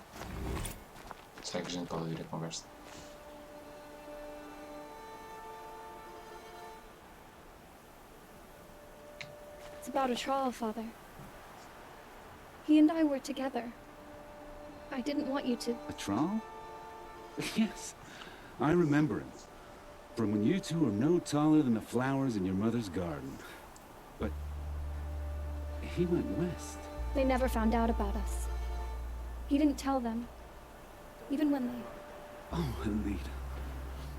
Será que a gente pode ouvir a conversa? It's about a troll, Father. He and I were together. I didn't want you to. A troll? Yes, I remember him. From when you two were no taller than the flowers in your mother's garden. But he went west. They never found out about us. He didn't tell them. Even when they... Oh, Alita.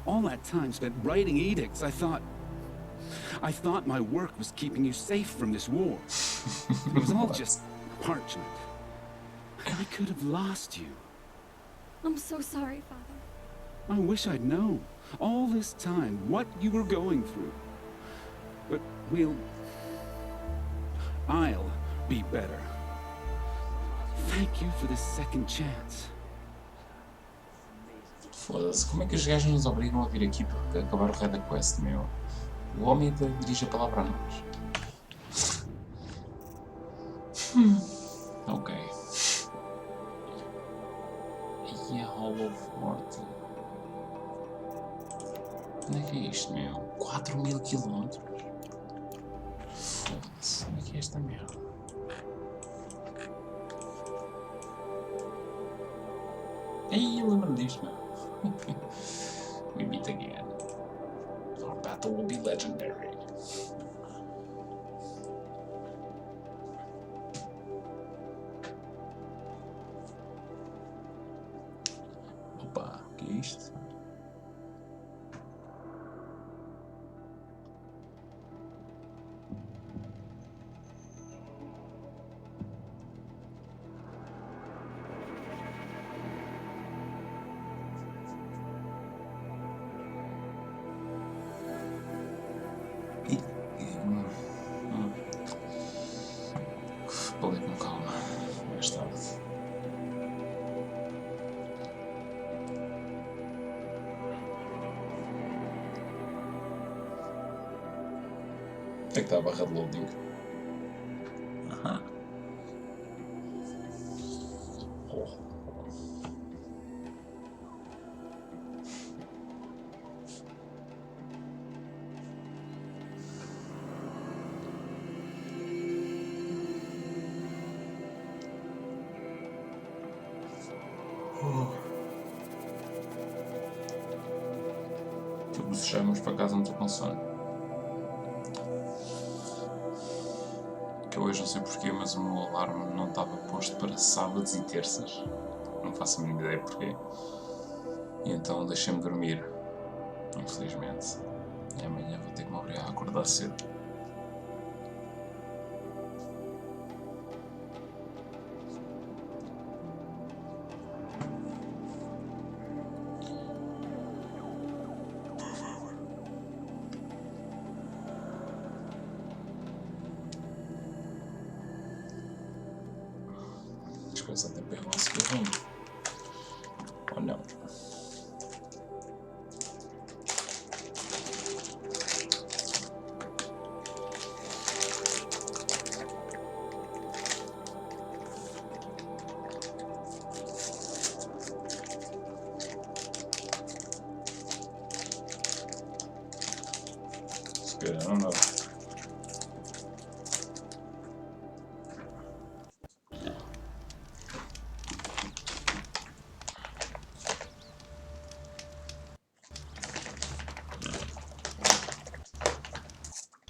All that time spent writing edicts, I thought my work was keeping you safe from this war. It was all just parchment. I could have lost you. I'm so sorry, Father. I wish I'd known all this time what you were going through. But I'll be better. Thank you for this second chance. Foda-se, como é que os gajos nos obrigam a vir aqui para acabar o Red Quest, meu? O homem até dirige a palavra a nós. Ok. E a Hollow Fort? Onde é que é isto, meu? 4000 km? Foda-se, onde é que é esta merda? Ei, eu lembro-me disto, meu. We meet again. Our battle will be legendary. Opa, o que é isto? Vou ler com calma, mais tarde. É que está a barra de loading. Aham. Oh. fechar, mas por acaso não estou com sono. Que eu hoje não sei porquê, mas o meu alarme não estava posto para sábados e terças. Não faço a mínima ideia porquê. E então deixei-me dormir, infelizmente. E amanhã vou ter que me obrigar a acordar cedo. As coisas até pegam a seguir. Ou não? Se calhar não dá.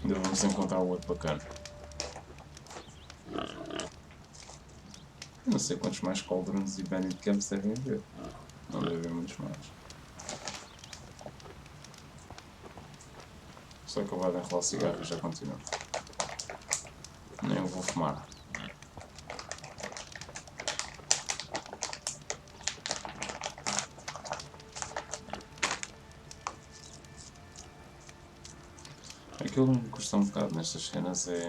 Ainda vamos encontrar o outro bacana. Não sei quantos mais cauldrons e bandit camps devem haver. Não deve haver muitos mais. Só que eu vou enrolar cigarro e já continua. Nem eu vou fumar. Aquilo que me custa um bocado nestas cenas é.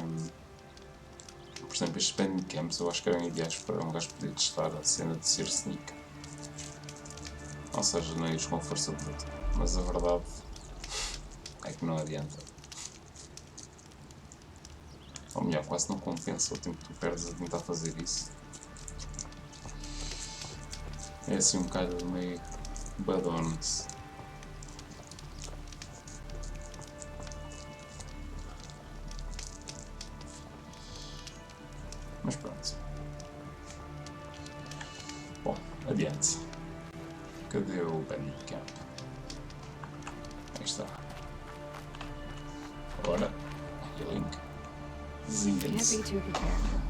Por exemplo, estes bandit camps eu acho que eram ideais para um gajo poder testar a cena de ser sneak. Ou seja, não ires com força bruta. Mas a verdade é que não adianta. Ou melhor, quase não compensa o tempo que tu perdes a tentar fazer isso. É assim um bocado meio badons. Mas pronto. Bom, adiante. Cadê o bandit camp? Aí está. Agora, healing. Can't Zingans. be too prepared.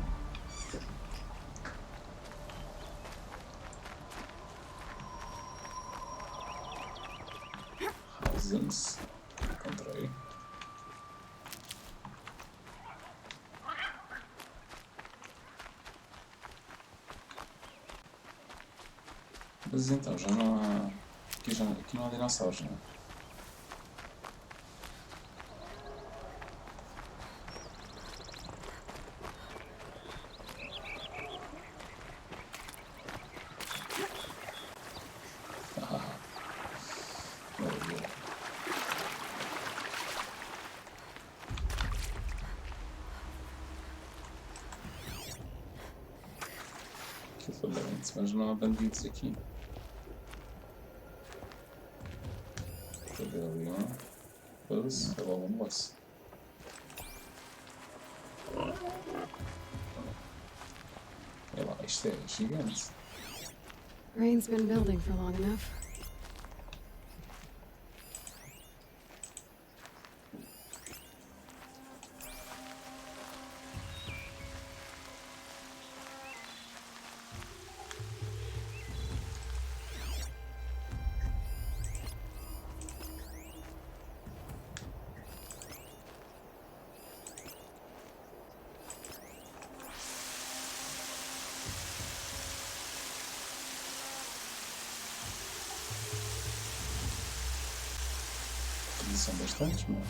Zins. Encontrei. Mas então, já não há. Aqui não há dinossauros, não é? Maravilha. Que foi labirinto, mas não há bandidos aqui. Cadê ali um? Pois, é logo um boss. É lá, isto é gigante. Rain's been building for long enough. E são bastantes, não é?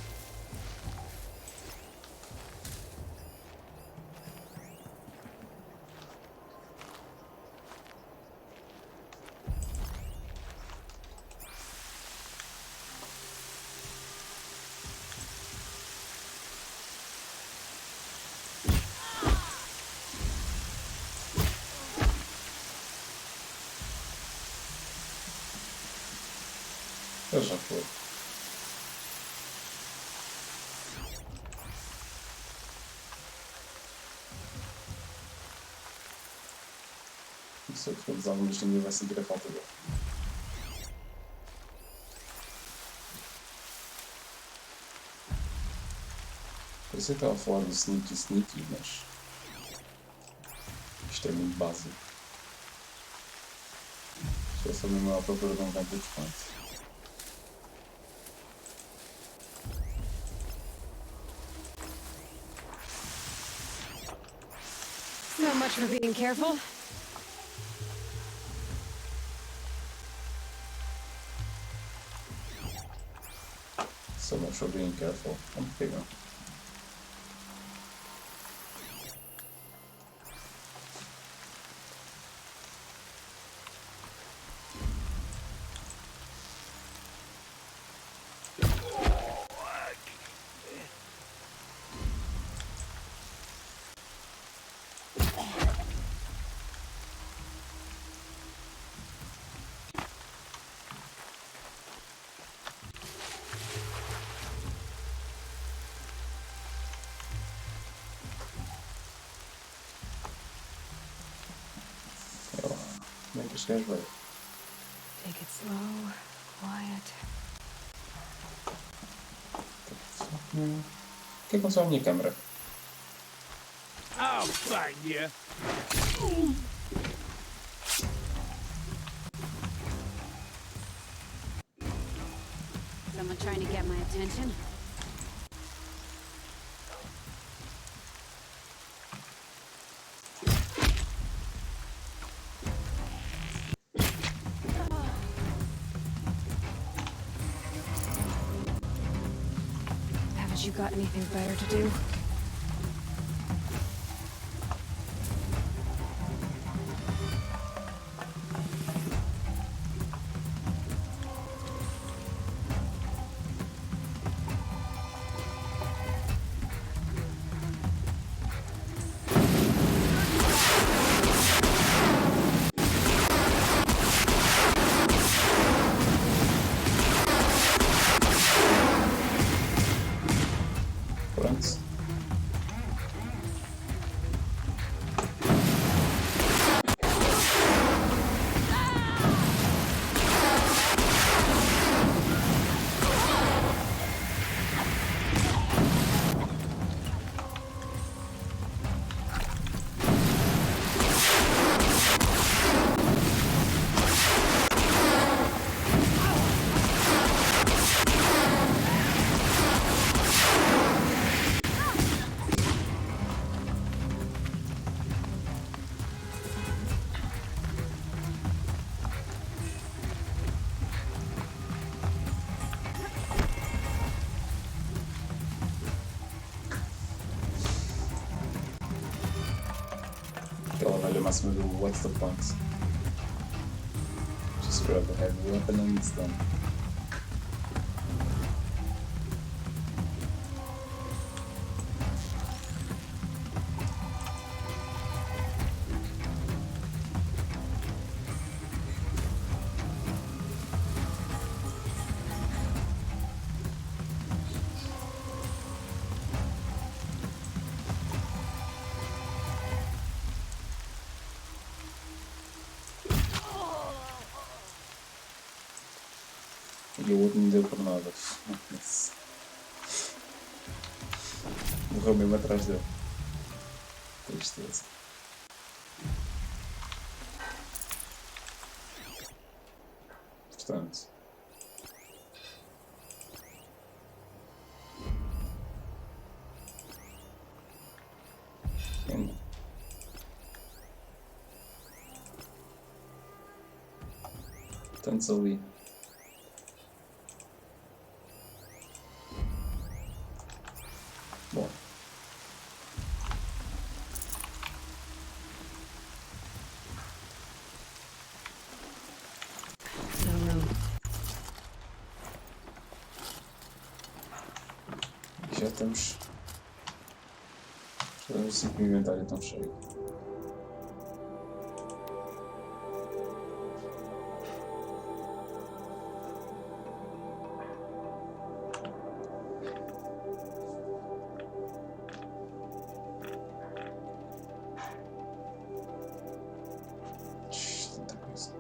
Eu já foi. Se eu for usar algumas ainda vai sentir a falta dele. Eu sei que estava a falar do Sneaky Sneaky, mas isto é muito básico. Isto é só mesmo à procura de um vantage point. So much for being careful. So much for being careful. Vamos pegar. Como é que este gajo vai? Take it slow, quiet. O que é que aconteceu à minha câmera? I'll find you. Someone trying to get my attention? Haven't you got anything better to do? Pronto. Aquela velha máxima do What's the point? Just grab a heavy weapon and it's done. E o outro não deu por nada. Morreu mesmo atrás dele. Tristeza. Portanto. Ainda. Tantos ali. Bom. No room. Já estamos. Já estamos assim com o inventário tão cheio. Tanta coisa.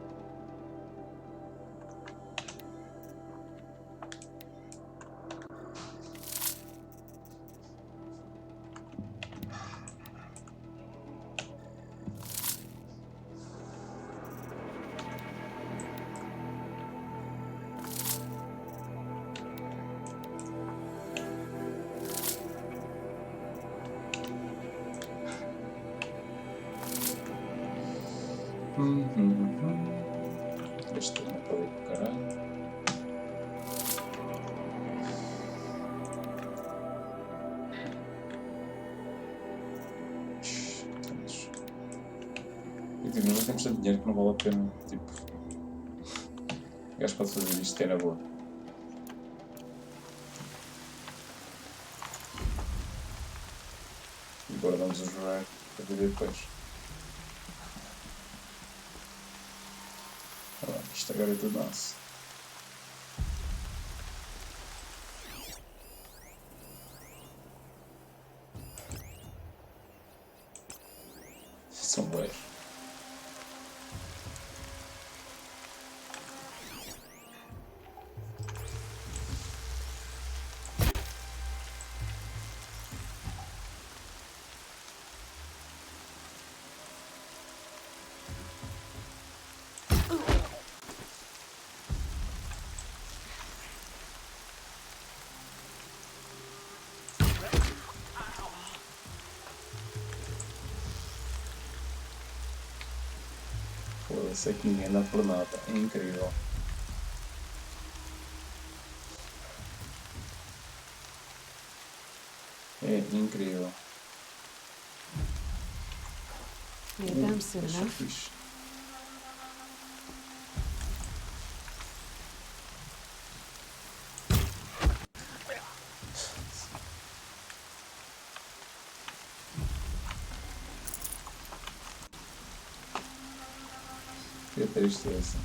Este não pode ir para caralho. E tipo, nós temos tanto dinheiro que não vale a pena. Tipo, o gajo pode fazer isto que é na boa. E guardamos o jogar para ver depois. Olha lá, isto agora é tudo nosso. São boas. Foda-se, aqui ninguém dá por nada. É incrível. É incrível. Made them soon Achei enough. fixe. Que tristeza.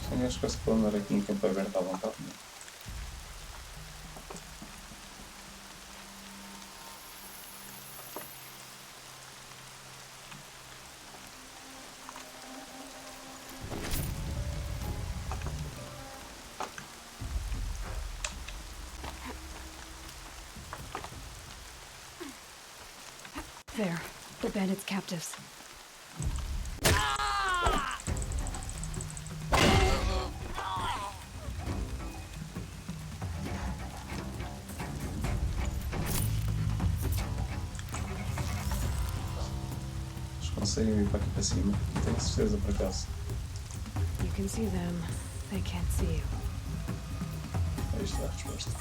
São gajos que eu se pode andar aqui em campo aberto à vontade, não é? There, the bandits' captives. Eles conseguem vir para aqui para cima. Não tenho certeza por acaso. You can see them. They can't see you. Aí está a resposta.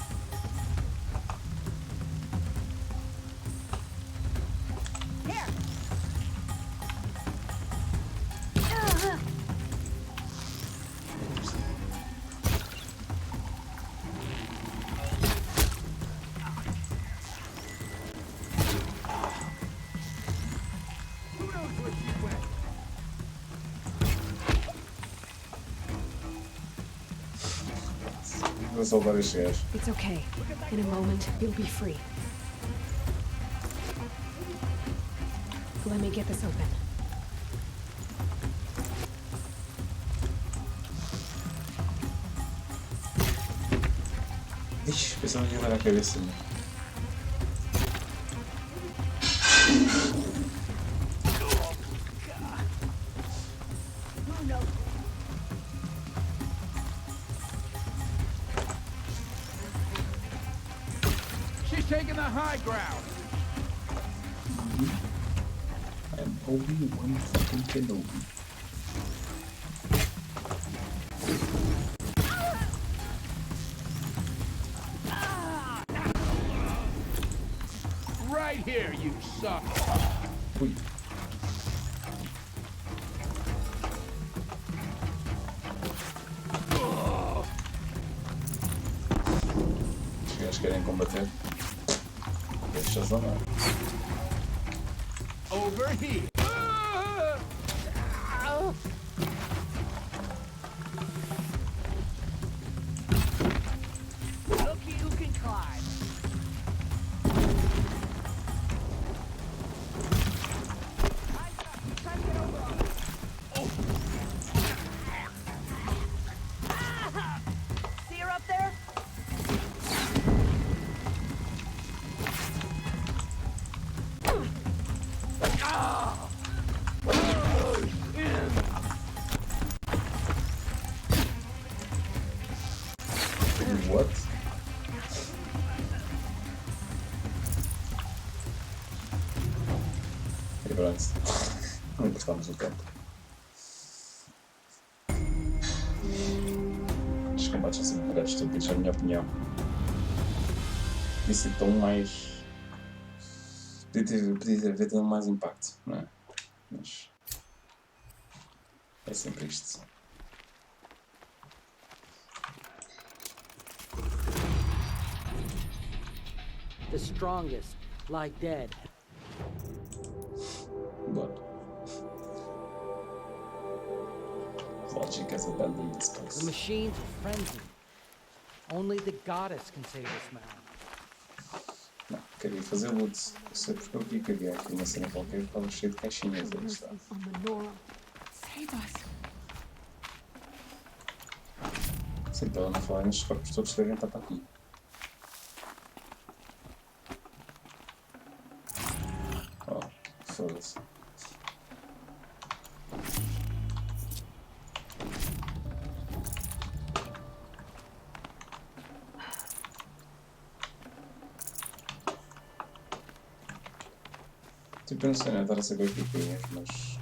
Vou salvar estes gajos. It's okay. In a moment, you'll be free. Let me get this open. Ixi, pensava que ia dar a cabeça. Né? She's taking the high ground. I'm Obi-Wan fucking Kenobi. Right here, you suck. Ui. Os gajos querem combater. Deixa-os andar. Over here. Looky who can climb. See her up there? Pronto. Não importamos o campo. Os combates são sempre um bocado estúpidos, é a minha opinião. Podia ser tão mais. Podia haver tão mais impacto, não é? Mas. É sempre isto. The strongest lie dead. Bora. Logic has abandoned this The place. machines are frenzied. Only the goddess can save us now. Não, queria fazer loot. Não sei porque eu queria cagar aqui uma cena qualquer que estava cheia de caixinhas. Aí está. On the Nora. Save us. Sim, para não falar nestes corpos todos devem estar para aqui. Oh, foda-se. Tipo, eu não sei, não é dar a saber o que é, mas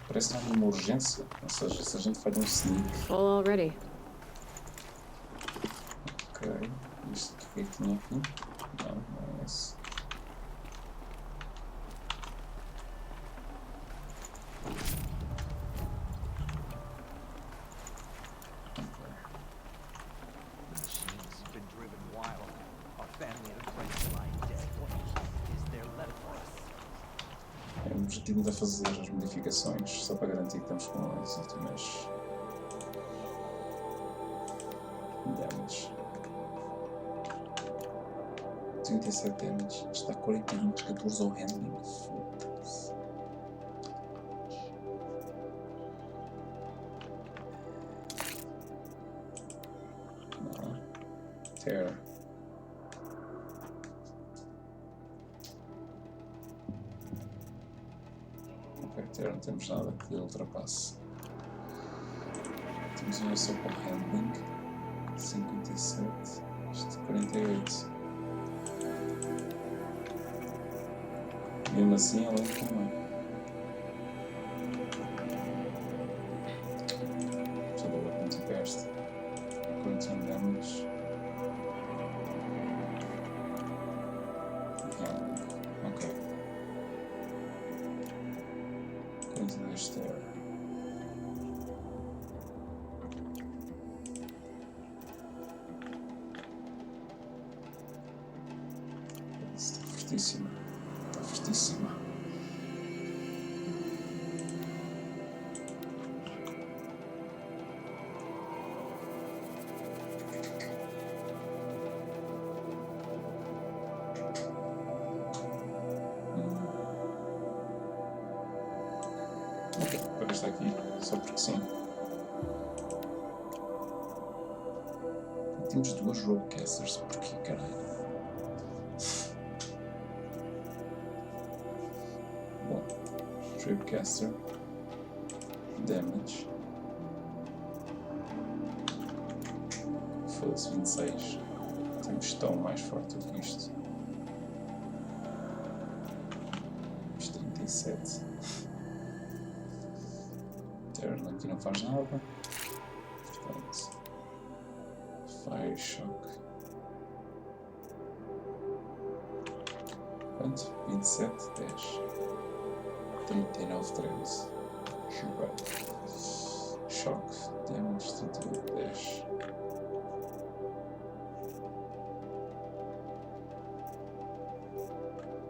parece que há uma urgência. Ou seja, se a gente faz um sneak. Full already. Ok. Isto aqui, o que é que tinha aqui? Não, não é esse. The machine's been driven wild. Our family and friends lie dead. What is there left for us? É um objetivo de fazer as modificações só para garantir que estamos com as últimas damage. 37 damage. Está 41, 14 ao handling. Foda-se. Não. Terror. Ok, Terror não temos nada que ultrapasse. Temos uma só com handling. 57. Isto 48. Mesmo assim, ela é como é. Já vou ver quanto é este. 41 damage. Ok. 42 terra. Está fortíssima. Está fortíssima. Ok, para estar aqui, só porque sim. Temos duas roadcasters, porquê caralho? Bom, Tripcaster, damage, foda-se 26, temos tão mais forte do que isto. Isto 37. Terror aqui não faz nada. Portanto, Fire Shock. Quanto? 27, 10. 39, 13. Jogado. Shock. Damage 38, 10.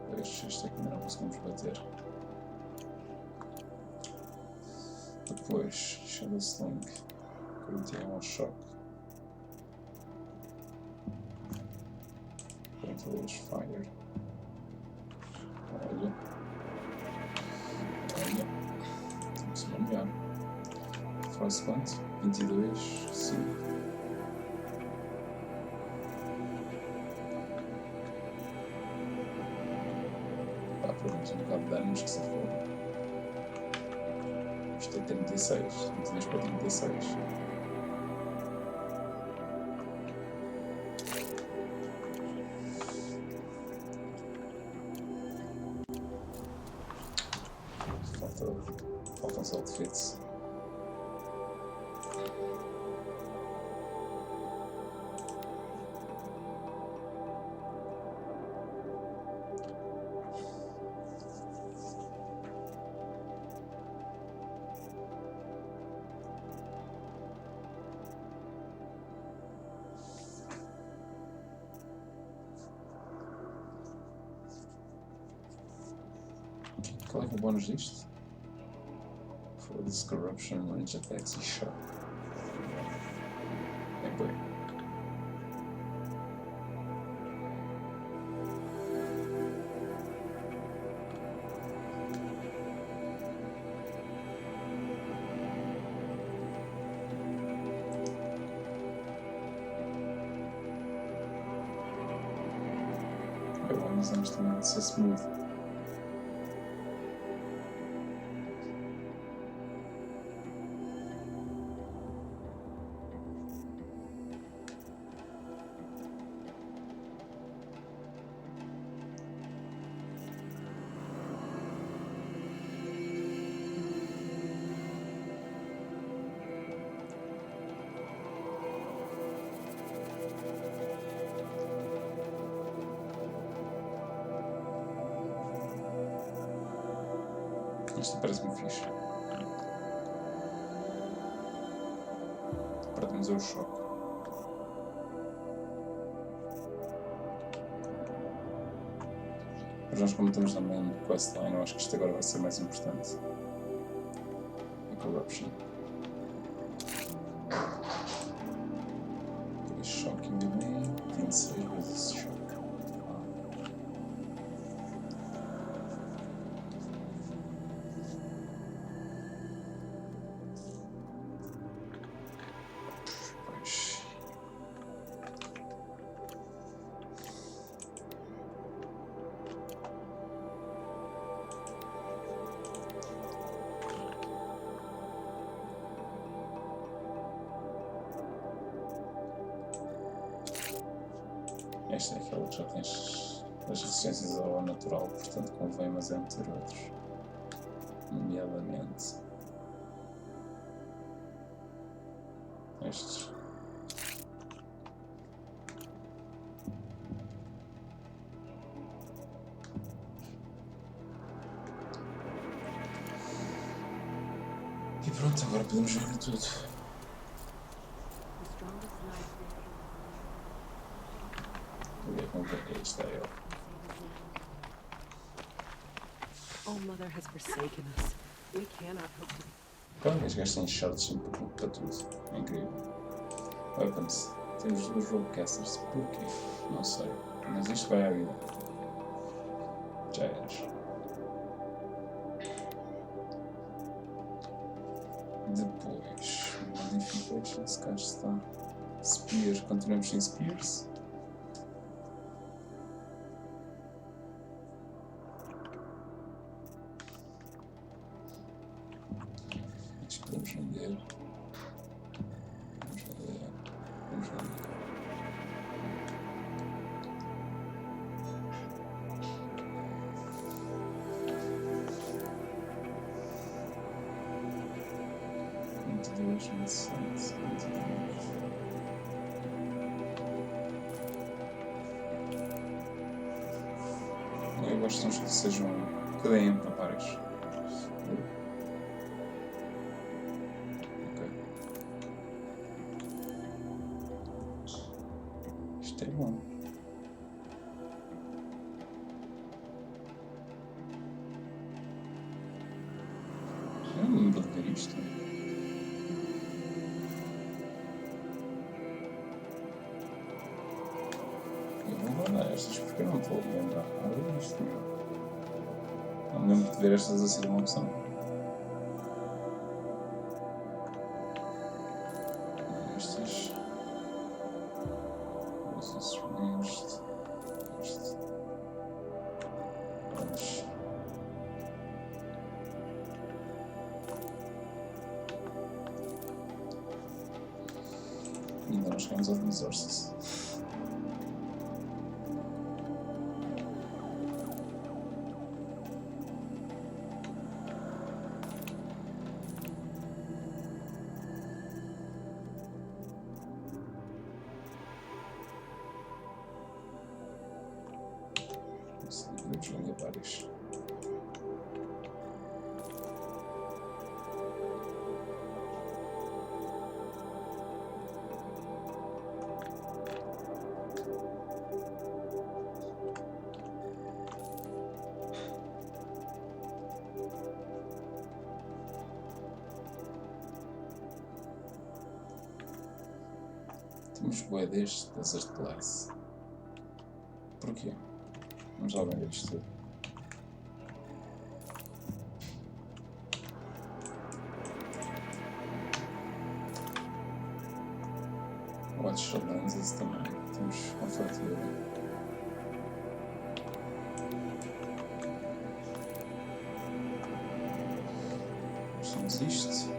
Pois, este aqui ainda não conseguimos bater. Depois, Shadow Sling. 41 ao Shock. 42 Fire. Olha. Olha. Temos uma melhor. Frostplant. 22. 5. Pá, perdemos um bocado de danos que se for. Isto é 36. 22 para 36. Faltam os outfits. Qual é que é o bónus disto? Foda-se, corruption, range attacks e shock. É bem. Eu vou usar isto também de ser smooth. Isto parece-me fixe. Perdemos o choque. Mas nós, como estamos na main questline, eu acho que isto agora vai ser mais importante. A corruption. Choque em bebê. 26 vezes choque. Esta é aquela que já tens as resistências ao natural, portanto convém, mas é meter outros. Nomeadamente estes. E pronto, agora podemos jogar tudo. Está eu. Oh, Mother has forsaken us. We cannot hope to. Claro, os gajos têm shorts sempre para tudo. É incrível. Weapons. Temos os rollcasters. Porquê? Não sei. Mas isto vai à vida. Já eras. Depois. Modifications. Cá está. Spear. Continuamos sem Spears. Podemos vender. Vamos vender. Vamos vender. Eu gosto de que sejam. Que deem para vários. Isto é bom. Eu não me lembro de ver isto. Eu vou guardar estas porque eu não estou a lembrar nada disto. Não me lembro de ver estas a ser uma opção. Estas. Ainda não chegamos aos resources. Podemos ler vários. Temos bué deste Desert Place. Porquê? Vamos lá ver isto tudo. Watch Lenses também. Temos com fatura. Temos isto.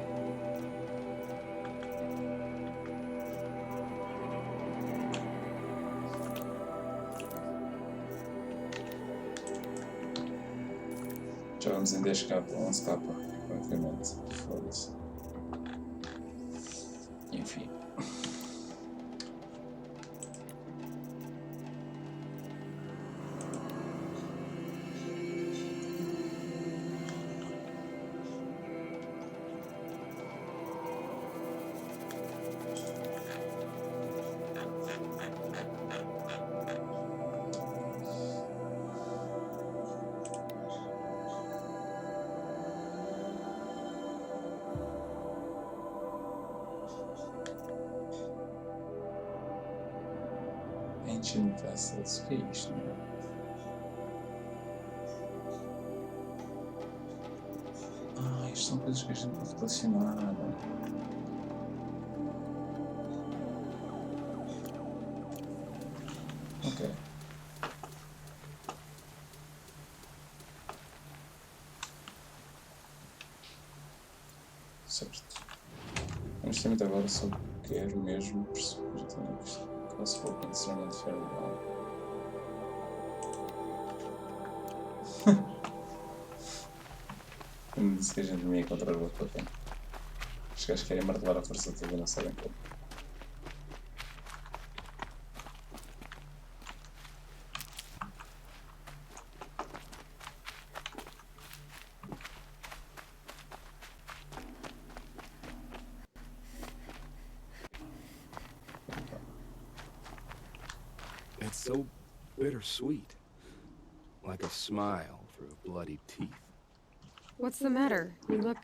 Já vamos em 10k, 11k, praticamente. Foda-se. Enfim. Ancient Vessels, o que é isto? Isto são coisas que a gente pode colecionar. Ok. Certo. Honestamente agora só quero mesmo perceber isto. Possible concerning farewell. Como disse que a gente não ia encontrar o outro bem. Os gajos querem martelar a força toda e não sabem como. It's so bittersweet. Like a smile through bloody teeth. What's the matter? You look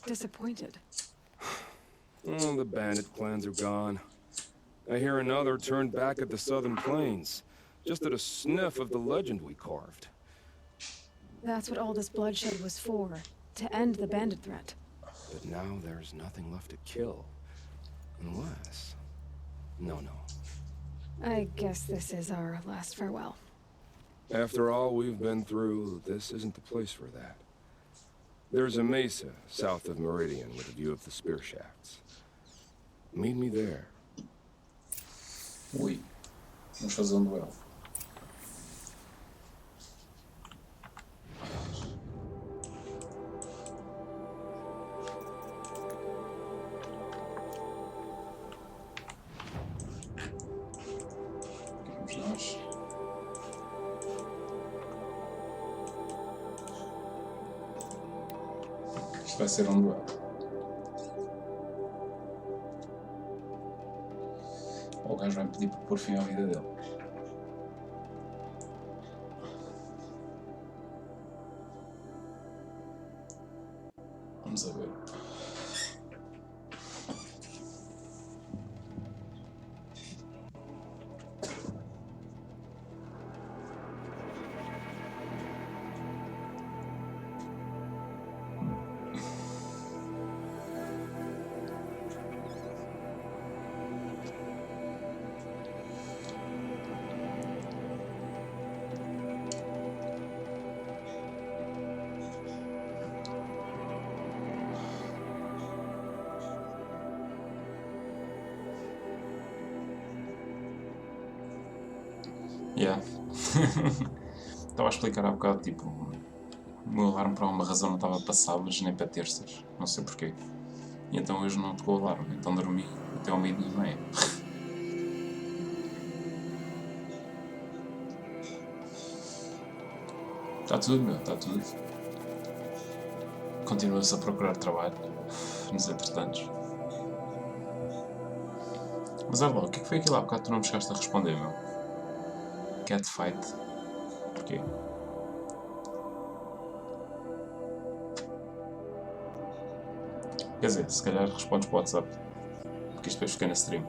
disappointed. Oh, the bandit clans are gone. I hear another turned back at the southern plains, just at a sniff of the legend we carved. That's what all this bloodshed was for, to end the bandit threat. But now there's nothing left to kill. Unless... No. I guess this is our last farewell. After all we've been through, this isn't the place for that. There's a mesa south of Meridian with a view of the spear shafts. Meet me there. Ui, vamos fazer duelo. Vamos nós. Isto vai ser duelo. O gajo vai pedir para pôr fim à vida dele. Vamos a ver. Yeah. Estava a explicar há bocado, tipo, o meu alarme por alguma razão não estava para sábados nem para terças, não sei porquê. E então hoje não tocou o alarme, então dormi até ao meio-dia e meia. Está tudo, meu, está tudo. Continua-se a procurar trabalho nos entretantos. Mas olha lá, o que é que foi aquilo há bocado que tu não me chegaste a responder, meu? Catfight. Porquê? Quer dizer, se calhar respondes para o WhatsApp. Porque isto depois fica na stream.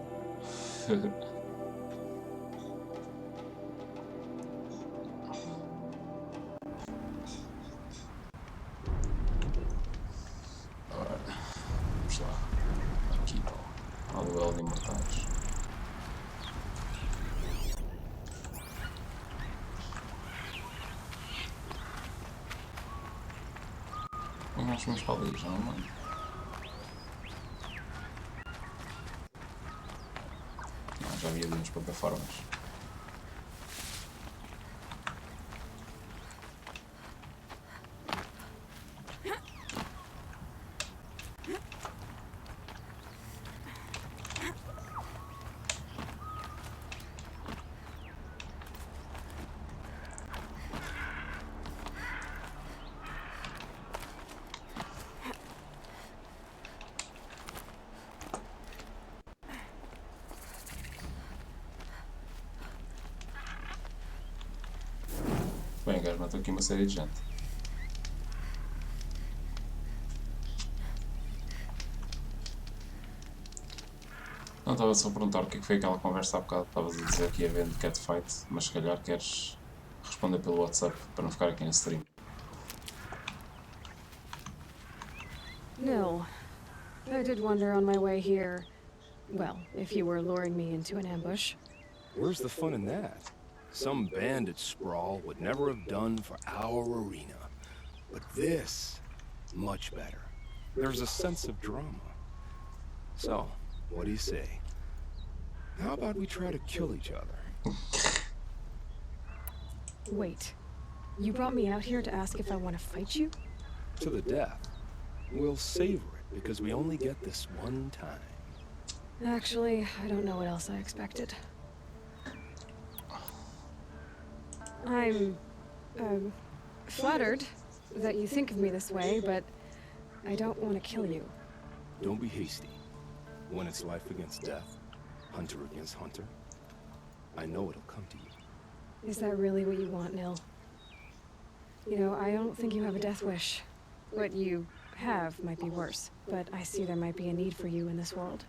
Ora, vamos lá. Aqui, ao duelo de imortais. E nós vamos para ali, já não mano. Não, já havia ali nas plataformas. Bem, gajo, matou aqui uma série de gente. Não, estava só a perguntar o que é que foi aquela conversa há bocado. Estavas a dizer que ia vendo catfight, mas se calhar queres responder pelo WhatsApp para não ficar aqui na stream. No. I did wonder on my way here. Well, if you were luring me into an ambush. Where's the fun in that? Some bandit sprawl would never have done for our arena. But this, much better. There's a sense of drama. So, what do you say? How about we try to kill each other? Wait. You brought me out here to ask if I want to fight you? To the death. We'll savor it because we only get this one time. Actually, I don't know what else I expected. I'm, flattered that you think of me this way, but I don't want to kill you. Don't be hasty. When it's life against death, hunter against hunter, I know it'll come to you. Is that really what you want, Nil? You know, I don't think you have a death wish. What you have might be worse, but I see there might be a need for you in this world.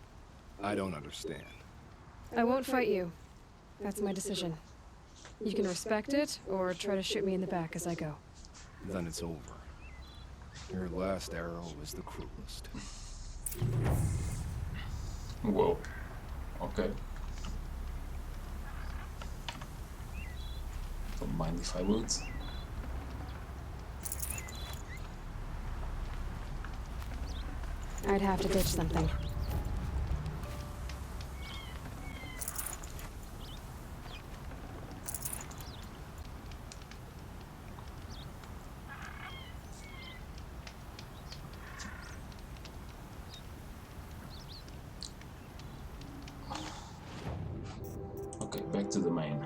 I don't understand. I won't fight you. That's my decision. You can respect it, or try to shoot me in the back as I go. Then it's over. Your last arrow was the cruelest. Whoa. Okay. Don't mind if I would. I'd have to ditch something. Okay, back to the main.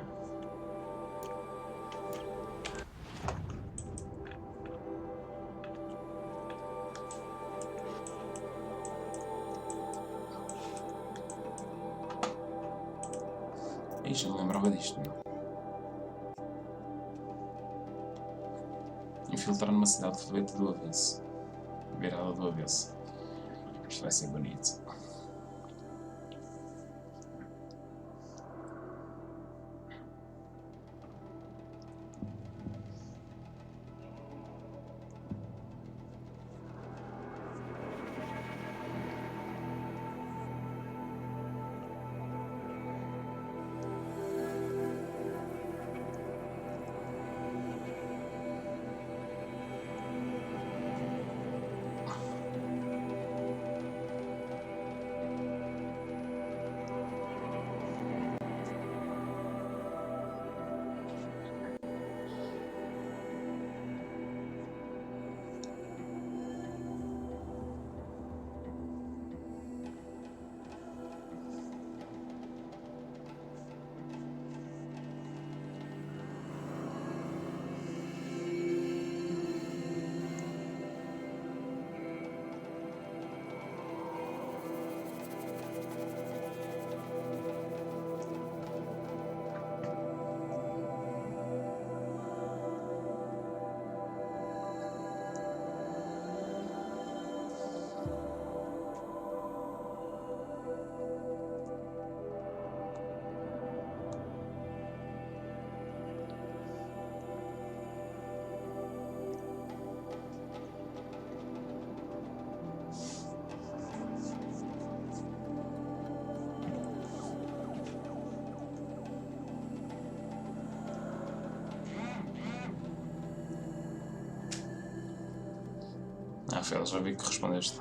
Ixi, eu não lembrava disto, meu. Infiltrar numa cidade de foguete do avesso. Virada do avesso. Isto vai ser bonito. Ah, Fel, já vi que respondeste.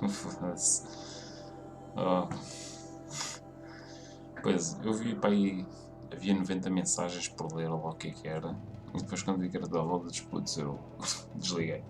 Foda-se. Oh. Pois, eu vi para aí. Havia 90 mensagens por ler ou lá o que era. E depois, quando vi que era download dos putos, eu desliguei.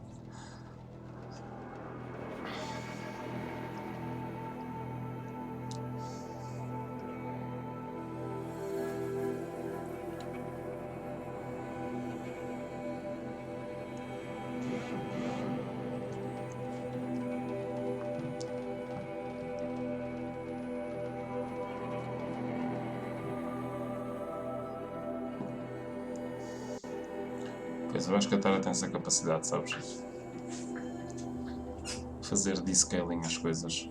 Pois, eu acho que a Tara tem essa capacidade, sabes? Fazer descaling as coisas.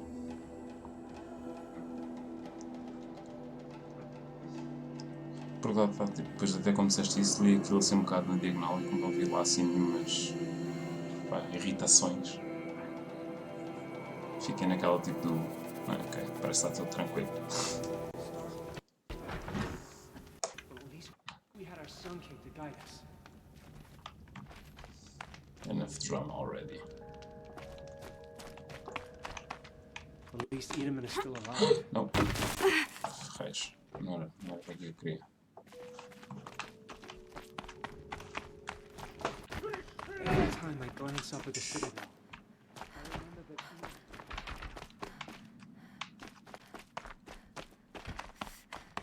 Por lá, pá, tipo, depois até como disseste isso, li aquilo assim um bocado na diagonal e como não vi lá assim nenhumas irritações. Fiquei naquela tipo do... ok, parece que está tudo tranquilo. Enough drama already. At least Edelman is still alive. Não. Ferreiros. Não era para que eu queria. Every time I glance up at the citadel, I remember that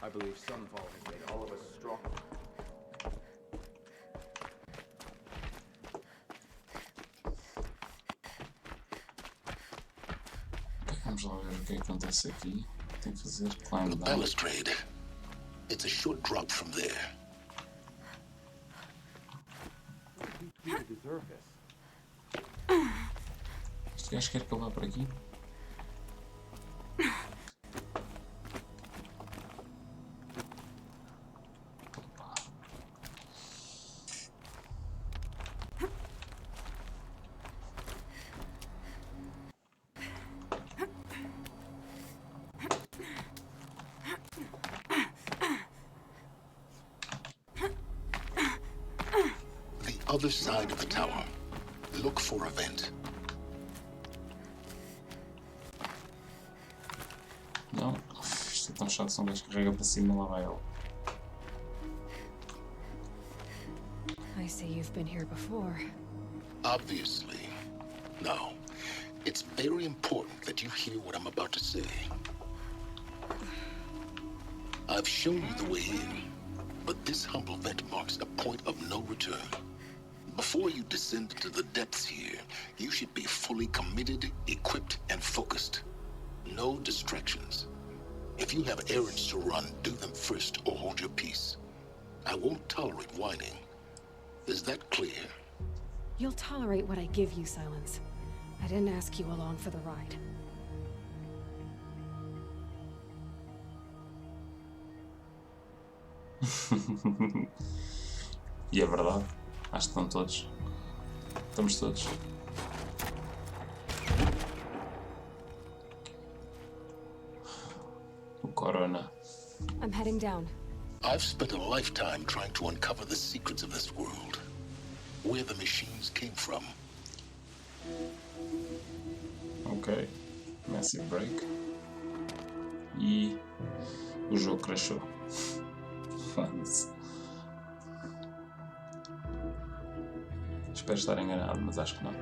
I believe Sunfall has made all of us stronger. Vamos lá ver o que acontece aqui. Tem que fazer climb The down. balustrade. It's a short drop from there. Este gajo quer que eu vá por aqui? Other side of the tower. Look for a vent. Não. Isto é tão chato, se um gajo carrega para cima e lá vai ele. I see you've been here before. Obviously. Now, it's very important that you hear what I'm about to say. I've shown you the way in, but this humble vent marks a point of no return. Before you descend into the depths here, you should be fully committed, equipped, and focused. No distractions. If you have errands to run, do them first or hold your peace. I won't tolerate whining. Is that clear? You'll tolerate what I give you, Silence. I didn't ask you along for the ride. E é verdade. Acho que estão todos. Estamos todos. O Corona. I'm heading down. I've spent a lifetime trying to uncover the secrets of this world. Where the machines came from. Ok. Massive break. E o jogo crashou. Foda-se. Espero estar enganado, mas acho que não.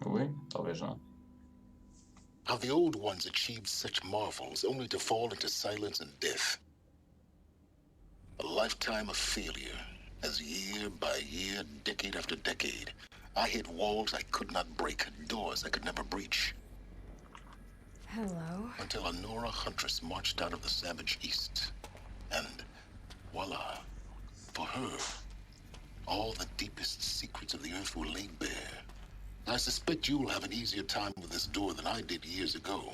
Oi? Talvez não. How the old ones achieved such marvels only to fall into silence and death. A lifetime of failure, as year by year, decade after decade, I hit walls I could not break, doors I could never breach. Hello. Until a Nora huntress marched out of the savage east. And Valhalla. For her, all the deepest secrets of the Earth were laid bare. I suspect you'll have an easier time with this door than I did years ago.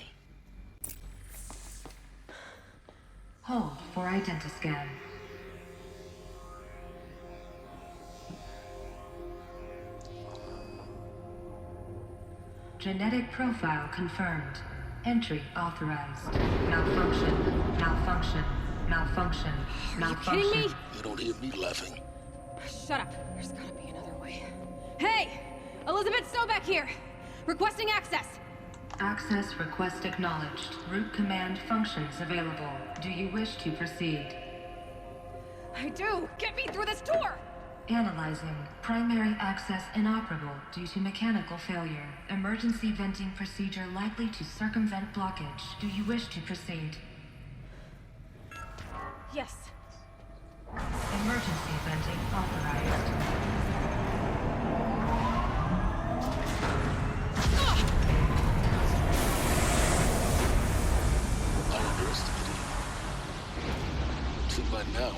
Hold for identiscan. Genetic profile confirmed. Entry authorized. Malfunction. Malfunction. Malfunction. Malfunction. Are you kidding me? You don't hear me laughing. Shut up. There's gotta be another way. Hey! Elizabeth Sobeck here! Requesting access! Access request acknowledged. Root command functions available. Do you wish to proceed? I do! Get me through this door! Analyzing. Primary access inoperable due to mechanical failure. Emergency venting procedure likely to circumvent blockage. Do you wish to proceed? Yes. Emergency venting authorized. So by now,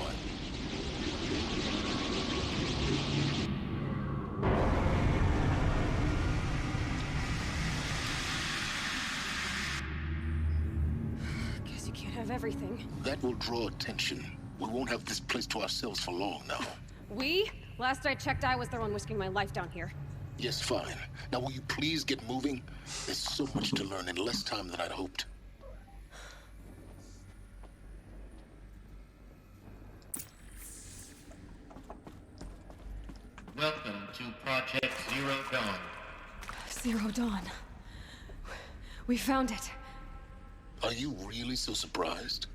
Guess you can't have everything. that will draw attention. We won't have this place to ourselves for long now. We? Last I checked, I was the one risking my life down here. Yes, fine. Now will you please get moving? There's so much to learn in less time than I'd hoped. Welcome to Project Zero Dawn. Zero Dawn. We found it. Are you really so surprised?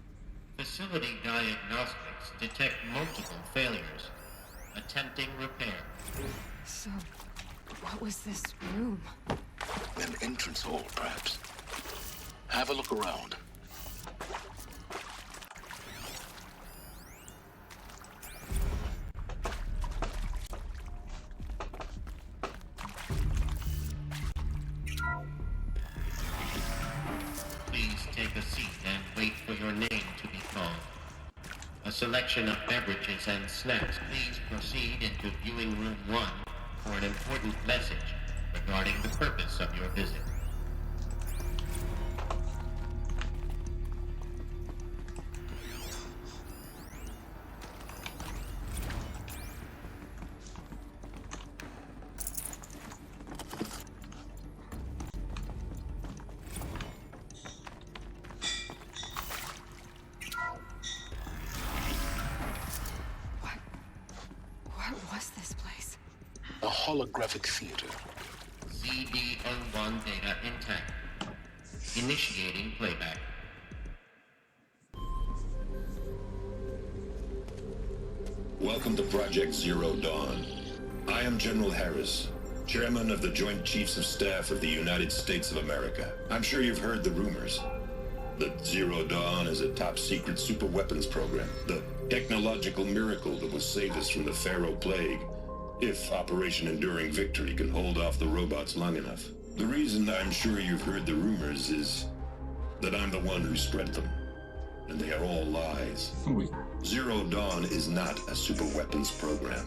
Facility diagnostics detect multiple failures. Attempting repair. So, what was this room? An entrance hall, perhaps. Have a look around. Please take a seat and wait for your name to be called. A selection of beverages and snacks. Please proceed into viewing room 1 for an important message regarding the purpose of your visit. What was this place? A holographic theater. CD01 data intact. Initiating playback. Welcome to Project Zero Dawn. I am General Harris, Chairman of the Joint Chiefs of Staff of the United States of America. I'm sure you've heard the rumors. That Zero Dawn is a top-secret super-weapons program. The technological miracle that will save us from the Pharaoh Plague, if Operation Enduring Victory can hold off the robots long enough. The reason I'm sure you've heard the rumors is that I'm the one who spread them. And they are all lies. Zero Dawn is not a super-weapons program.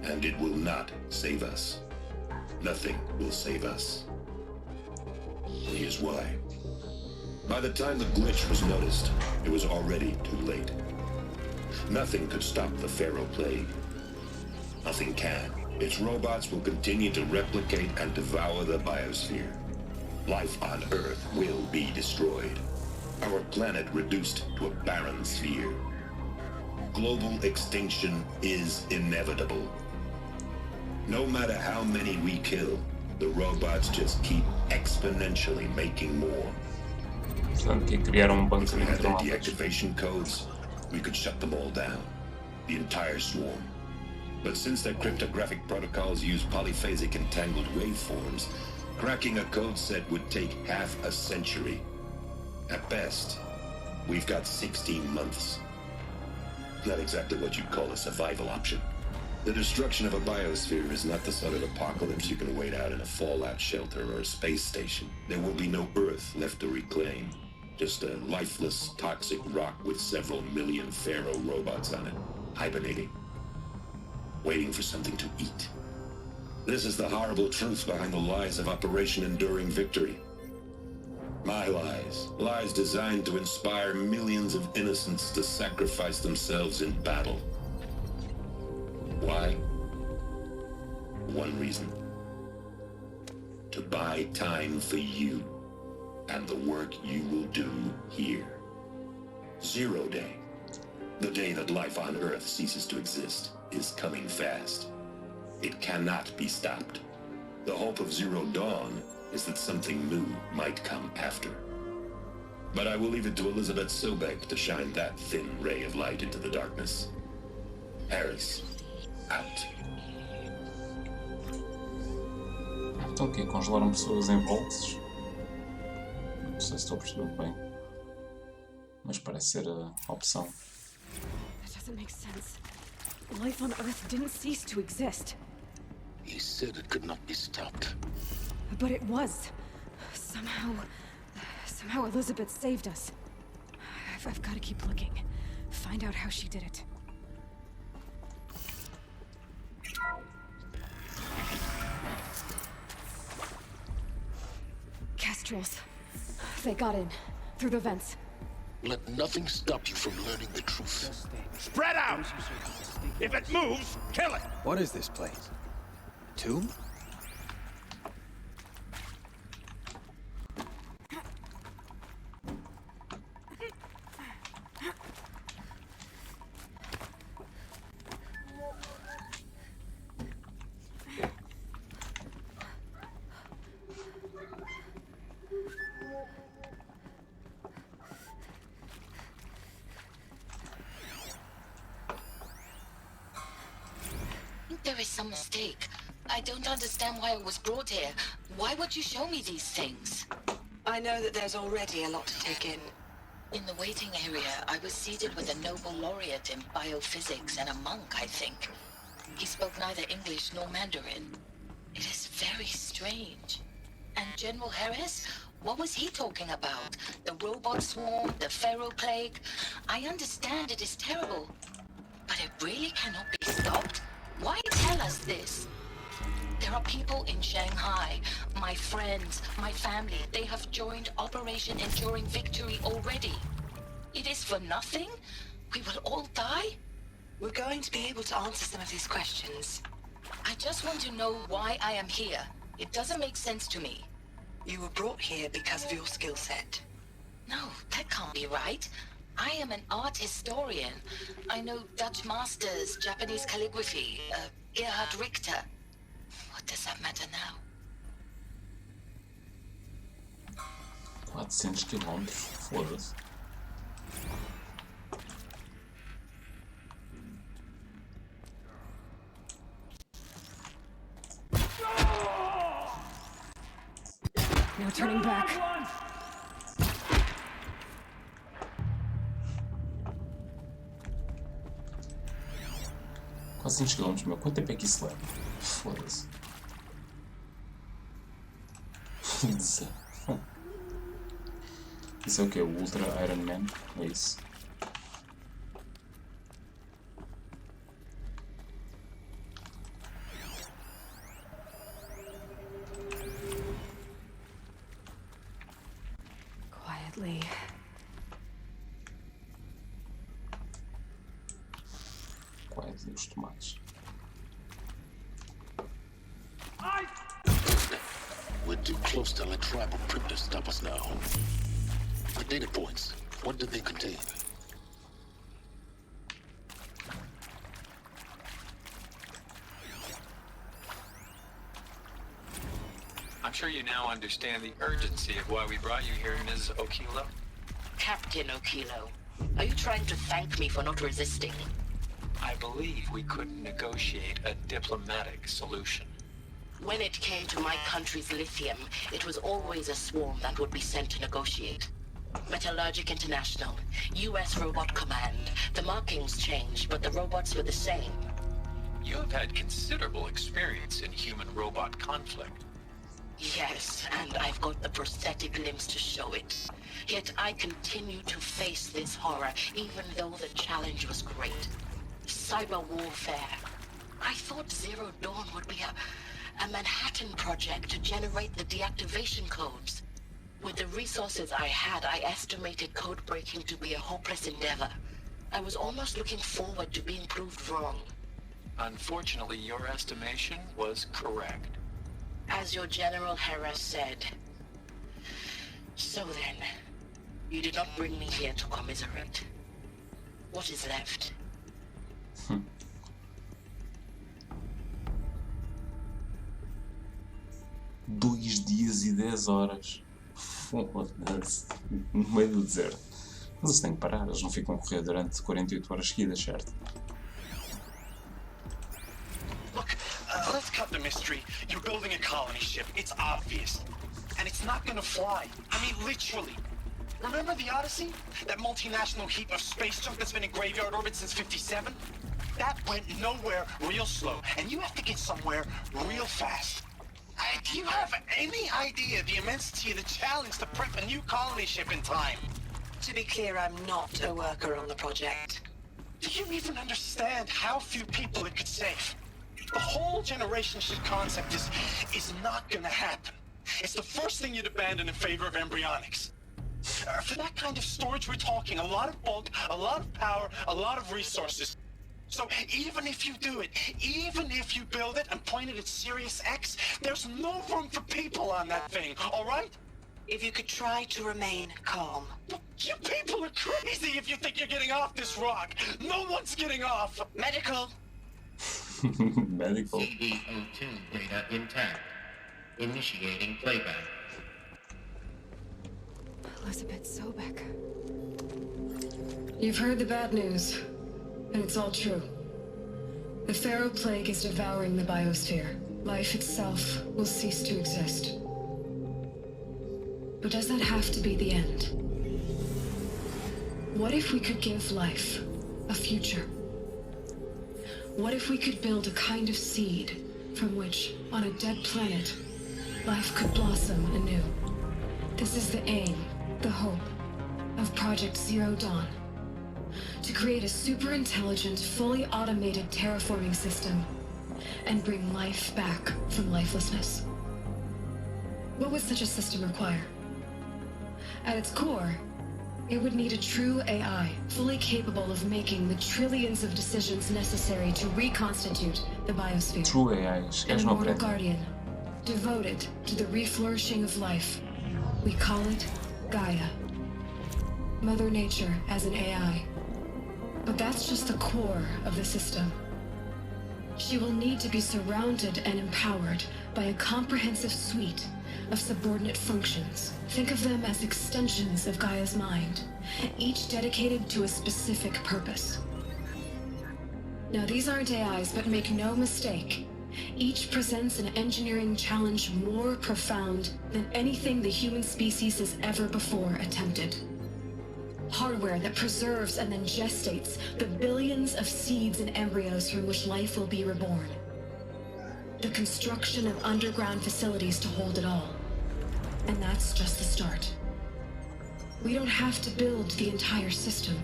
And it will not save us. Nothing will save us. Here's why. By the time the glitch was noticed, it was already too late. Nothing could stop the Pharaoh Plague. Nothing can. Its robots will continue to replicate and devour the biosphere. Life on Earth will be destroyed. Our planet reduced to a barren sphere. Global extinction is inevitable. No matter how many we kill, the robots just keep exponentially making more. Que criaram If we had their deactivation codes, we could shut them all down. The entire swarm. But since their cryptographic protocols use polyphasic entangled waveforms, cracking a code set would take half a century. At best, we've got 16 months. Not exactly what you'd call a survival option. The destruction of a biosphere is not the sort of apocalypse you can wait out in a fallout shelter or a space station. There will be no Earth left to reclaim. Just a lifeless, toxic rock with several million Pharaoh robots on it, hibernating, waiting for something to eat. This is the horrible truth behind the lies of Operation Enduring Victory. My lies. Lies designed to inspire millions of innocents to sacrifice themselves in battle. Why? One reason. To buy time for you and the work you will do here. 0 Day. The day that life on Earth ceases to exist is coming fast. It cannot be stopped. The hope of Zero Dawn is that something new might come after. But I will leave it to Elizabeth Sobek to shine that thin ray of light into the darkness. Harris, out. Então o quê? Congelaram pessoas em volts? Não sei se estou a perceber bem. Mas parece ser a opção. That doesn't make sense. Life on Earth didn't cease to exist. He said it could not be stopped. But it was. Somehow Elizabeth saved us. I've got to keep looking. Find out how she did it. Kestrels. They got in. Through the vents. Let nothing stop you from learning the truth. Spread out! If it moves, kill it! What is this place? Tomb? There is some mistake. I don't understand why I was brought here. Why would you show me these things? I know that there's already a lot to take in. In the waiting area, I was seated with a Nobel laureate in biophysics and a monk, I think. He spoke neither English nor Mandarin. It is very strange. And General Harris? What was he talking about? The robot swarm, the Pharaoh plague? I understand it is terrible. But it really cannot be stopped? Why tell us this? There are people in Shanghai, my friends, my family. They have joined Operation Enduring Victory already. It is for nothing? We will all die? We're going to be able to answer some of these questions. I just want to know why I am here. It doesn't make sense to me. You were brought here because of your skill set. No, that can't be right. I am an art historian. I know Dutch masters, Japanese calligraphy, Gerhard Richter. What does that matter now? 400 quilômetros, foda-se. No turning back. 400 km, meu. Quanto tempo é que isso leva? Foda-se. Isso é o que? O Ultra Iron Man? É isso? Quietly. Quietly os tomates. We're too close to let tribal primitives stop us now. The data points, what did they contain? I'm sure you now understand the urgency of why we brought you here, Ms. Okilo. Captain Okilo, are you trying to thank me for not resisting? I believe we could negotiate a diplomatic solution. When it came to my country's lithium, it was always a swarm that would be sent to negotiate. Metallurgic International, US Robot Command. The markings changed, but the robots were the same. You have had considerable experience in human-robot conflict. Yes, and I've got the prosthetic limbs to show it. Yet I continue to face this horror, even though the challenge was great. Cyber warfare. I thought Zero Dawn would be a Manhattan project to generate the deactivation codes. With the resources I had, I estimated code breaking to be a hopeless endeavor. I was almost looking forward to being proved wrong. Unfortunately, your estimation was correct. As your General Harris said. So then, you did not bring me here to commiserate. What is left? 2 dias e 10 horas. Foda-se. No meio do deserto. Mas eles têm que parar, eles não ficam a correr durante 48 horas seguidas, certo? Let's cut the mystery. You're building a colony ship. It's obvious. And it's not gonna fly. I mean, literally. Remember the Odyssey? That multinational heap of space junk that's been in graveyard orbit since 57? That went nowhere real slow. And you have to get somewhere real fast. Do you have any idea the immensity of the challenge to prep a new colony ship in time? To be clear, I'm not a worker on the project. Do you even understand how few people it could save? The whole generation ship concept is not gonna happen. It's the first thing you'd abandon in favor of embryonics. For that kind of storage, we're talking a lot of bulk, a lot of power, a lot of resources. So even if you do it, even if you build it and point it at Sirius X, there's no room for people on that thing, all right? If you could try to remain calm. You people are crazy if you think you're getting off this rock. No one's getting off. Medical. Medical. CD02 data intact. Initiating playback. Elizabeth Sobek. You've heard the bad news, and it's all true. The Pharaoh Plague is devouring the biosphere. Life itself will cease to exist. But does that have to be the end? What if we could give life a future? What if we could build a kind of seed from which, on a dead planet, life could blossom anew? This is the aim, the hope, of Project Zero Dawn. To create a super-intelligent, fully automated terraforming system and bring life back from lifelessness. What would such a system require? At its core, it would need a true AI, fully capable of making the trillions of decisions necessary to reconstitute the biosphere. True AI, An immortal guardian, devoted to the reflourishing of life. We call it Gaia. Mother Nature as an AI. But that's just the core of the system. She will need to be surrounded and empowered by a comprehensive suite of subordinate functions. Think of them as extensions of Gaia's mind, each dedicated to a specific purpose. Now, these aren't AIs, but make no mistake, each presents an engineering challenge more profound than anything the human species has ever before attempted. Hardware that preserves and then gestates the billions of seeds and embryos from which life will be reborn. The construction of underground facilities to hold it all. And that's just the start. We don't have to build the entire system.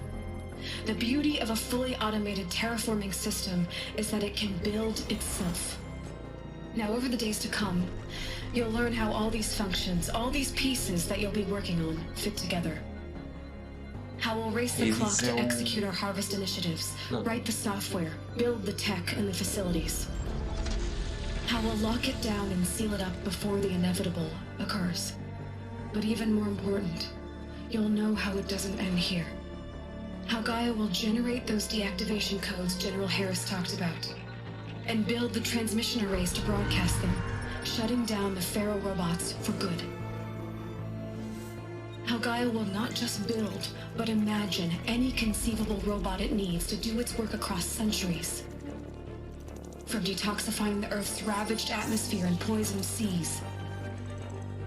The beauty of a fully automated terraforming system is that it can build itself. Now, over the days to come, you'll learn how all these functions, all these pieces that you'll be working on, fit together. How we'll race the clock to execute our harvest initiatives, write the software, build the tech and the facilities. How we'll lock it down and seal it up before the inevitable occurs. But even more important, you'll know how it doesn't end here. How Gaia will generate those deactivation codes General Harris talked about, and build the transmission arrays to broadcast them, shutting down the Pharaoh robots for good. How Gaia will not just build, but imagine any conceivable robot it needs to do its work across centuries. From detoxifying the Earth's ravaged atmosphere and poisoned seas,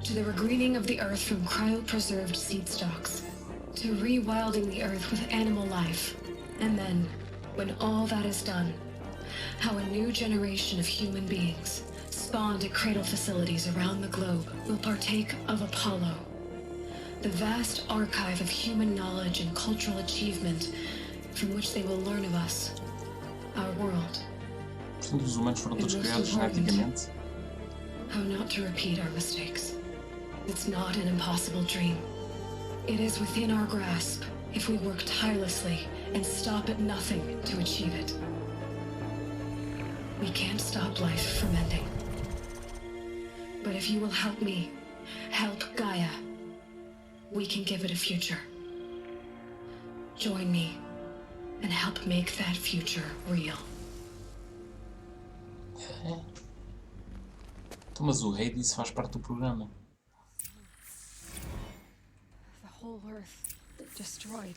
to the regreening of the Earth from cryopreserved seed stalks, to rewilding the Earth with animal life. And then, when all that is done, how a new generation of human beings, spawned at cradle facilities around the globe will partake of Apollo, the vast archive of human knowledge and cultural achievement from which they will learn of us, our world. Portanto, os humanos foram And todos most criados important, geneticamente. how not to repeat our mistakes. It's not an impossible dream. It is within our grasp if we work tirelessly and stop at nothing to achieve it. We can't stop life from ending. But if you will help me, help Gaia, we can give it a future. Join me and help make that future real. Então, mas o Hades faz parte do programa. The whole Earth destroyed,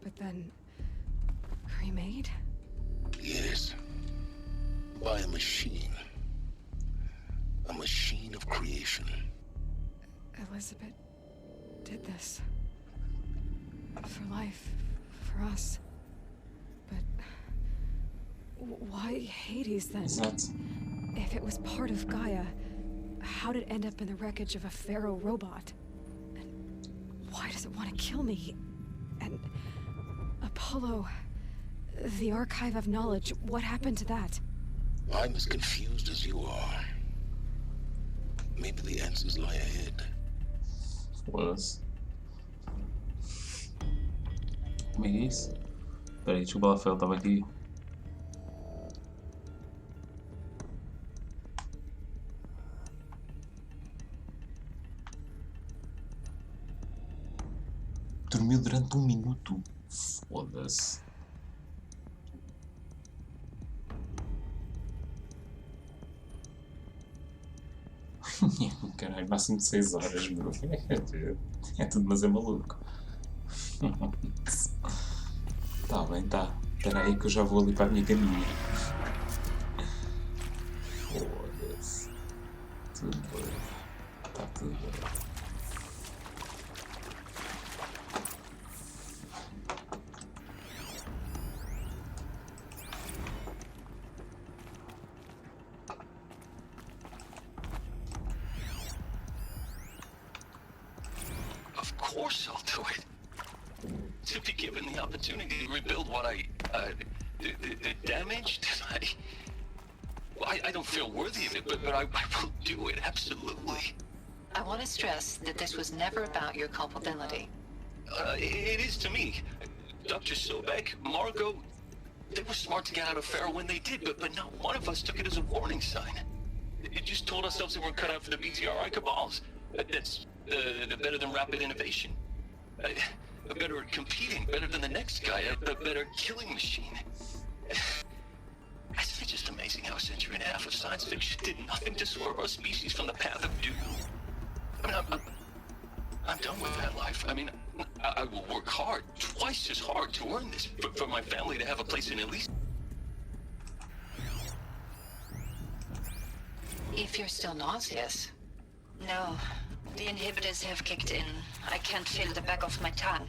but then remade? Yes. By a machine. A machine of creation. Elizabeth did this. For life, for us. But why Hades then? Exato. If it was part of Gaia, how did it end up in the wreckage of a pharaoh robot? And why does it want to kill me? And Apollo, the archive of knowledge, what happened to that? I'm as confused as you are. Maybe the answers lie ahead. Foda-se. Como é que é isso? Espera aí, desculpa lá, Fel, estava aqui. Dormiu durante 1 minuto. Foda-se. Caralho, máximo de 6 horas, meu. É tudo, mas é maluco. Tá bem, tá. Espera aí que eu já vou ali para a minha caminha. Foda-se. Tudo bem. Tá tudo bem. Of course I'll do it. To be given the opportunity to rebuild what I damaged, I don't feel worthy of it, but I will do it, absolutely. I want to stress that this was never about your culpability. It is to me. Dr. Sobek, Margot, they were smart to get out of Pharaoh when they did, but not one of us took it as a warning sign. It just told ourselves that we're cut out for the BTRI cabals. That's better than rapid innovation. Better at competing, better than the next guy, a better killing machine. Isn't it just amazing how a century and a half of science fiction did nothing to swerve our species from the path of doom? I mean, I'm done with that life. I mean, I will work hard, twice as hard to earn this, for my family to have a place in at least. If you're still nauseous. No, the inhibitors have kicked in. I can't feel the back of my tongue.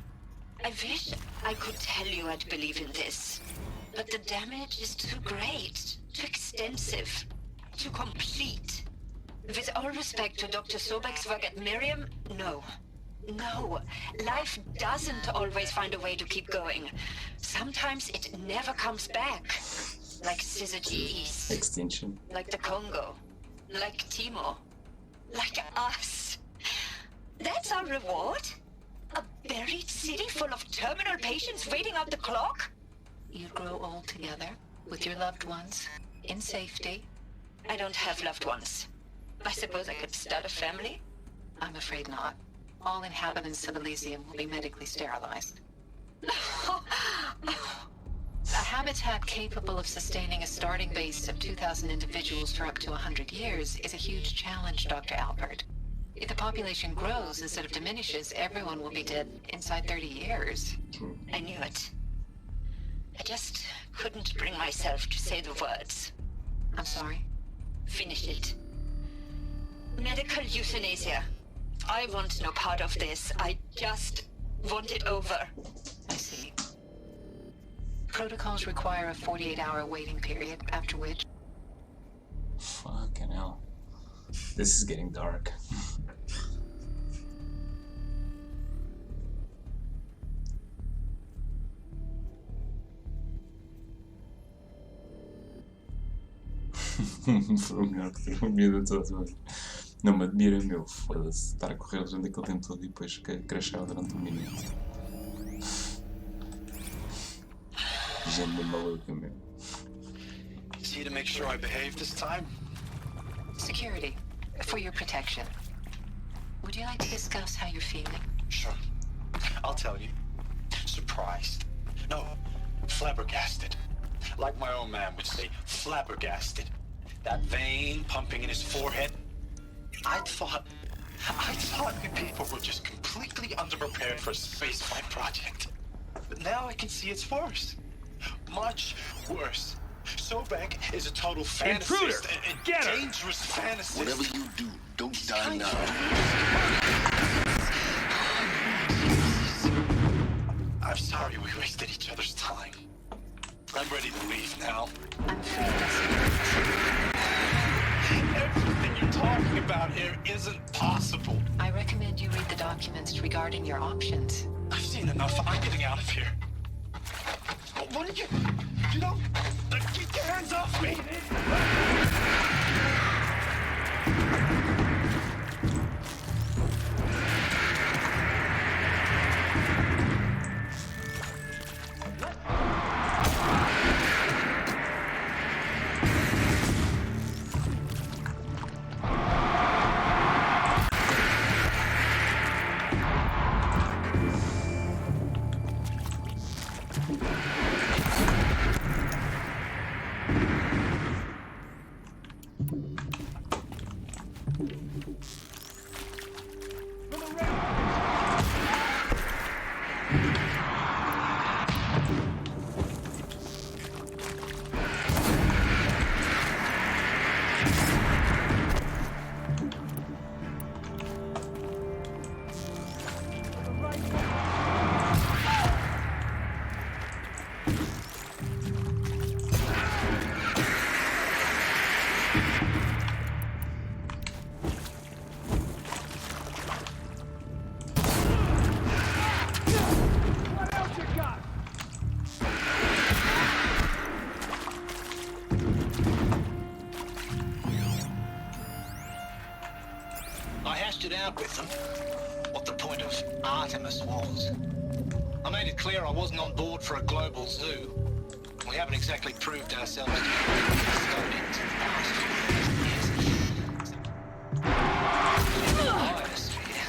I wish I could tell you I'd believe in this. But the damage is too great, too extensive, too complete. With all respect to Dr. Sobek's work at Miriam, no. No, life doesn't always find a way to keep going. Sometimes it never comes back. Like Syzygy East. Extinction. Like the Congo. Like Timor. Like us. That's our reward? A buried city full of terminal patients waiting out the clock? You grow old together, with your loved ones, in safety. I don't have loved ones. I suppose I could start a family? I'm afraid not. All inhabitants of Elysium will be medically sterilized. A habitat capable of sustaining a starting base of 2,000 individuals for up to 100 years is a huge challenge, Dr. Albert. If the population grows instead of diminishes, everyone will be dead inside 30 years. I knew it. I just couldn't bring myself to say the words. I'm sorry? Finish it. Medical euthanasia. I want no part of this. I just want it over. I see. Protocols require a 48-hour waiting period, after which... Fucking This is getting dark. Foi o melhor que tenho medo de todos. Não me admira, meu. Foda-se. Estar a correr durante aquele tempo todo e depois crashar durante 1 minuto. Gente maluca, meu. Is he to make sure I behave this time? Security, for your protection. Would you like to discuss how you're feeling? Sure. I'll tell you. Surprised. No, flabbergasted. Like my own man would say, flabbergasted. That vein pumping in his forehead. I thought you people were just completely underprepared for a spaceflight project. But now I can see it's worse. Much worse. Sobek is a total fantasist. Get her! Dangerous fantasist. Whatever you do, don't die now. I'm sorry we wasted each other's time. I'm ready to leave now. Everything you're talking about here isn't possible. I recommend you read the documents regarding your options. I've seen enough. I'm getting out of here. What did you... You don't... Keep your hands off me! Out with them what the point of Artemis was. I made it clear I wasn't on board for a global zoo. We haven't exactly proved ourselves to be custodians in the past few years. The biosphere.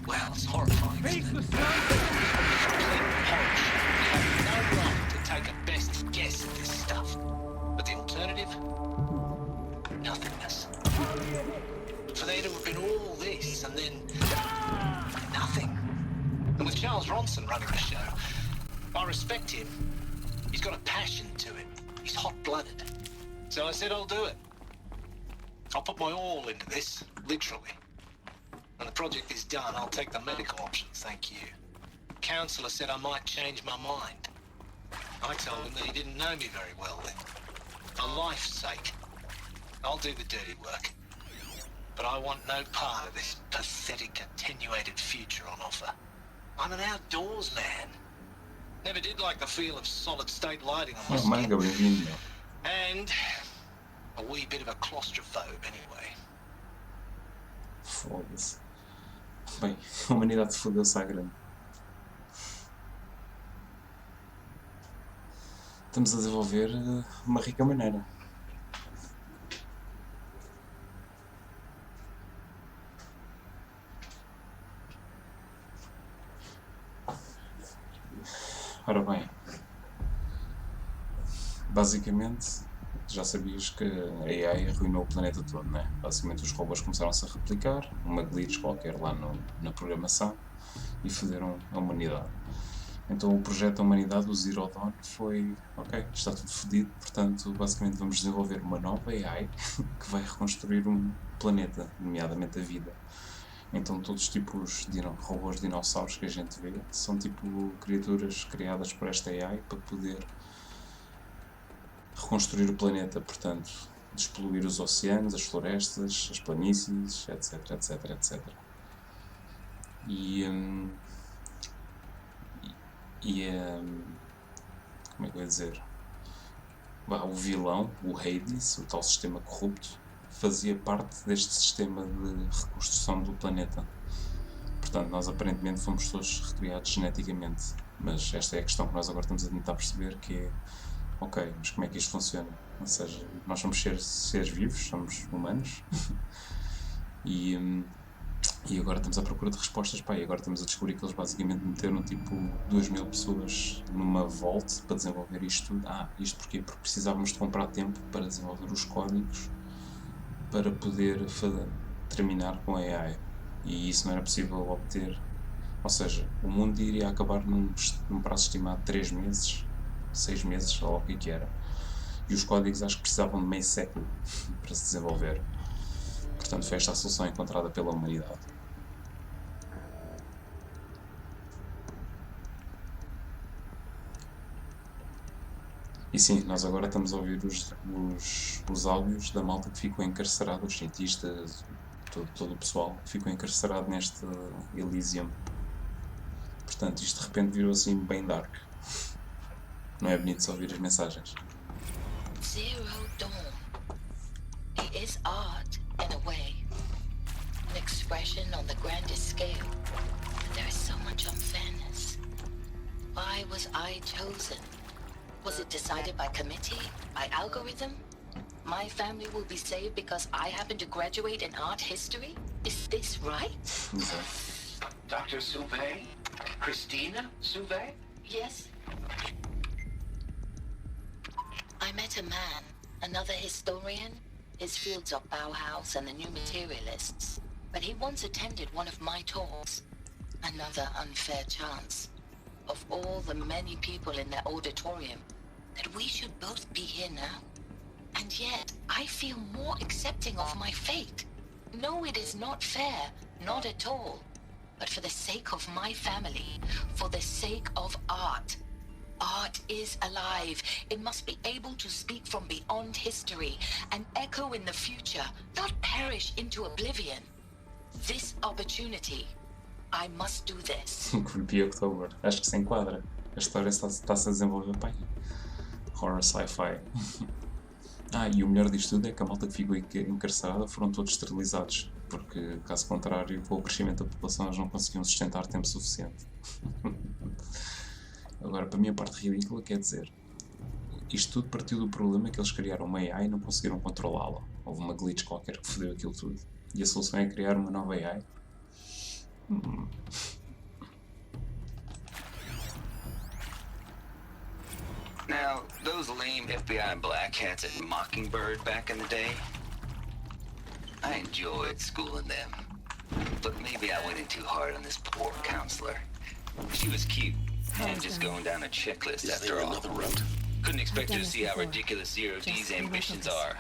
Well, it's horrifying. Complete horror. We have no right to take a best guess at this stuff. But the alternative? Nothingness. For there to have been all this and then nothing. And with Charles Ronson running the show, I respect him. He's got a passion to it. He's hot-blooded. So I said I'll do it. I'll put my all into this, literally. When the project is done, I'll take the medical option, thank you. Counselor said I might change my mind. I told him that he didn't know me very well then. For life's sake, I'll do the dirty work. But I want no part of this pathetic, attenuated future on offer. I'm an outdoors man. Never did like the feel of solid-state lighting on my skin. And a wee bit of a claustrophobe, anyway. Foda-se. Bem, a humanidade fodeu-se à grande. Estamos a desenvolver de uma rica maneira. Ora bem, basicamente já sabias que a AI arruinou o planeta todo, não é? Basicamente os robôs começaram-se a replicar, uma glitch qualquer lá na programação e foderam a humanidade. Então o projeto da humanidade, o Zero Dawn, foi ok, está tudo fodido, portanto basicamente vamos desenvolver uma nova AI que vai reconstruir um planeta, nomeadamente a vida. Então todos os tipos de robôs dinossauros que a gente vê são tipo criaturas criadas por esta AI para poder reconstruir o planeta. Portanto, de poluir os oceanos, as florestas, as planícies, etc, etc, etc. E, como é que eu ia dizer? O vilão, o Hades, o tal sistema corrupto, fazia parte deste sistema de reconstrução do planeta. Portanto, nós aparentemente fomos todos recriados geneticamente. Mas esta é a questão que nós agora estamos a tentar perceber, que é, ok, mas como é que isto funciona? Ou seja, nós somos seres vivos, somos humanos, e, e agora estamos à procura de respostas, pá, e agora estamos a descobrir que eles basicamente meteram tipo 2000 pessoas numa vault para desenvolver isto tudo. Isto porquê? Porque precisávamos de comprar tempo para desenvolver os códigos para poder terminar com a AI. E isso não era possível obter. Ou seja, o mundo iria acabar num prazo estimado de 3 meses, 6 meses, ou o que era. E os códigos acho que precisavam de meio século para se desenvolver. Portanto, foi esta a solução encontrada pela humanidade. E sim, nós agora estamos a ouvir os áudios da malta que ficou encarcerada, os cientistas, todo o pessoal que ficou encarcerado neste Elysium. Portanto, isto de repente virou assim bem dark. Não é bonito só ouvir as mensagens. Zero Dawn. It is art, in a way. An expression on the grandest scale. But there is so much unfairness. Why was I chosen? Was it decided by committee? By algorithm? My family will be saved because I happen to graduate in art history? Is this right? Dr. Sauvé? Christina Sauvé? Yes. I met a man, another historian. His fields are Bauhaus and the New Materialists. But he once attended one of my talks. Another unfair chance. Of all the many people in that auditorium, that we should both be here now. And yet, I feel more accepting of my fate. No, it is not fair, not at all. But for the sake of my family, for the sake of art. Art is alive. It must be able to speak from beyond history and echo in the future, not perish into oblivion. This opportunity, I must do this. Creepy October. Acho que se enquadra. A história está-se a desenvolver bem. Horror sci-fi. E o melhor disto tudo é que a malta que ficou encarcerada foram todos esterilizados, porque, caso contrário, com o crescimento da população, eles não conseguiam sustentar tempo suficiente. Agora, para mim, a parte ridícula quer dizer, isto tudo partiu do problema que eles criaram uma AI e não conseguiram controlá-la. Houve uma glitch qualquer que fodeu aquilo tudo. E a solução é criar uma nova AI. Now, those lame FBI black hats at Mockingbird back in the day, I enjoyed schooling them. But maybe I went in too hard on this poor counselor. She was cute, and just going down a checklist after all. Couldn't expect her to see how ridiculous Zero D's ambitions are.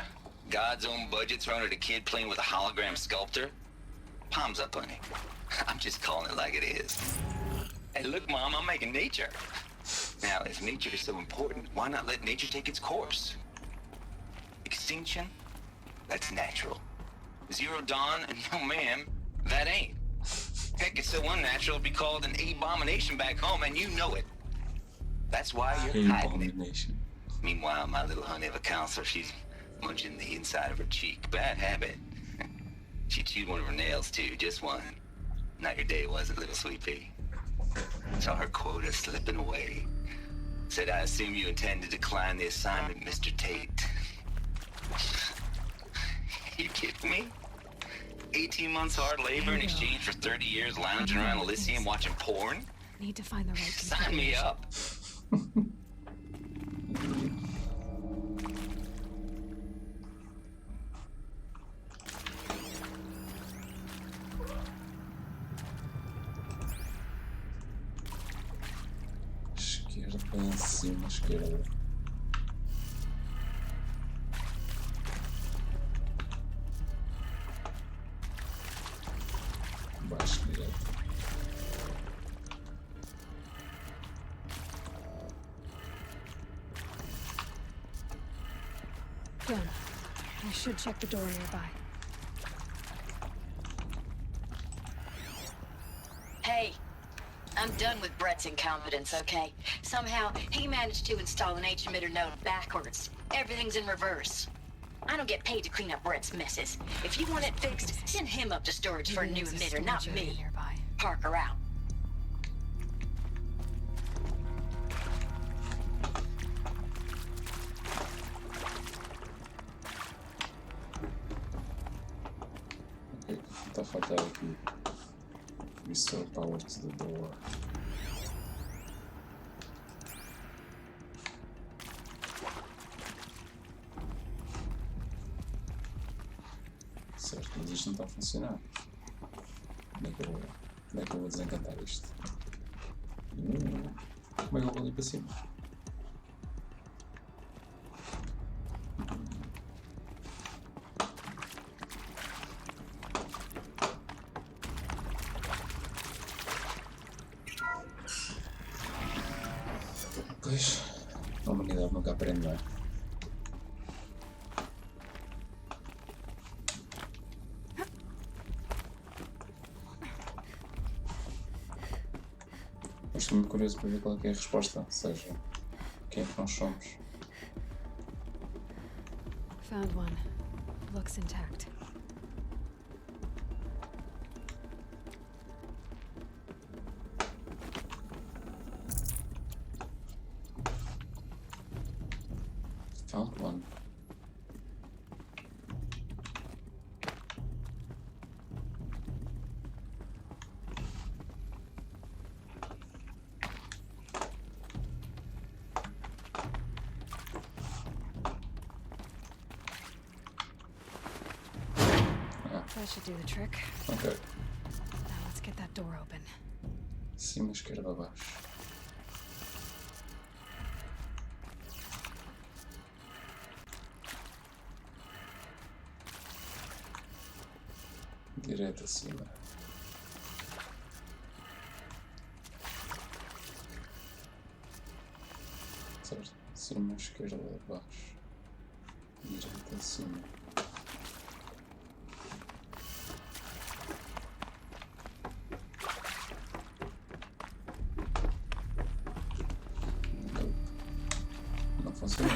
God's own budget thrown at a kid playing with a hologram sculptor? Palms up, honey. I'm just calling it like it is. Hey, look, Mom, I'm making nature. Now, if nature is so important, why not let nature take its course? Extinction? That's natural. Zero Dawn? No, ma'am, that ain't. Heck, it's so unnatural to be called an abomination back home, and you know it. That's why you're hiding it. Meanwhile, my little honey of a counselor, she's munching the inside of her cheek. Bad habit. She chewed one of her nails, too, just one. Not your day, was it, little sweet pea? Saw her quota slipping away. Said, I assume you intend to decline the assignment, Mr. Tate. You kidding me? 18 months hard labor in exchange for 30 years lounging around Elysium watching porn? Need to find the right Sign me up. Esquerda em cima, esquerda. Baixo, direito. Done. I should check the door nearby. Hey, I'm done with Brett's incompetence, okay? Somehow, he managed to install an H-emitter node backwards. Everything's in reverse. I don't get paid to clean up Brett's messes. If you want it fixed, send him up to storage for a new emitter, not me. Parker out. Ok, está a faltar aqui. Restore power to the door. Certo, mas isto não está a funcionar. Como é que eu vou desencantar isto? Como é que eu vou ali para cima? Pois, a humanidade nunca aprende, não é? Estou muito curioso para ver qual é que é a resposta, ou seja, quem é que nós somos. Found one. Looks intact. Found one. That should do the trick. Ok. Now let's get that door open. Cima, esquerda, abaixo. Direita, acima. Certo. Cima, esquerda, abaixo. Direita, acima. Não funciona.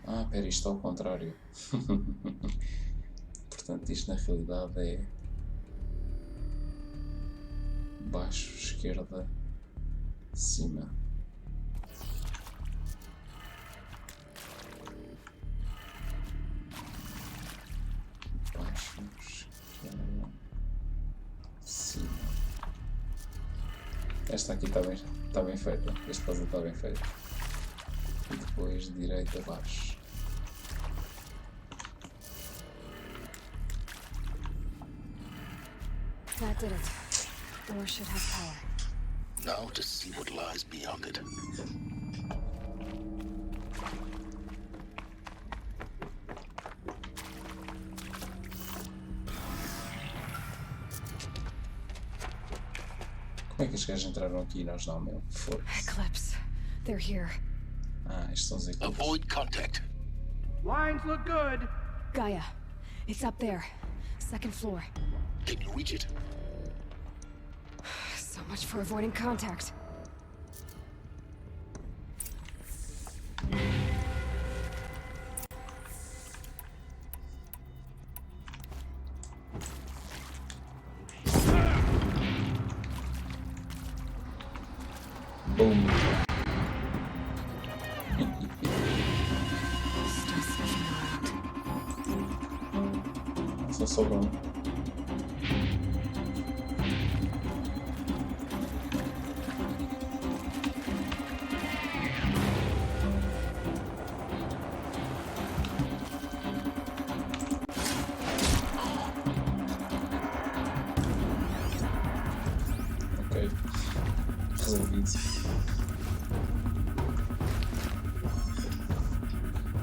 Ah, pera, isto é ao contrário. Portanto, isto na realidade é baixo, esquerda, cima. Baixo, esquerda, cima. Esta aqui está bem feita. Este puzzle está bem feito. E depois direita, baixo. That did it. Door should have power. Now to see what lies beyond it. Como é que os gajos entraram aqui e nós não, meu? Foda-se. Eclipse. They're here. Ah, estes são os eclipses. Avoid contact. Lines look good. Gaia. It's up there. Second floor. Can you reach it? So much for avoiding contact. Boom. Still sniffing around. Só sobrou um. Ok. Resolvido.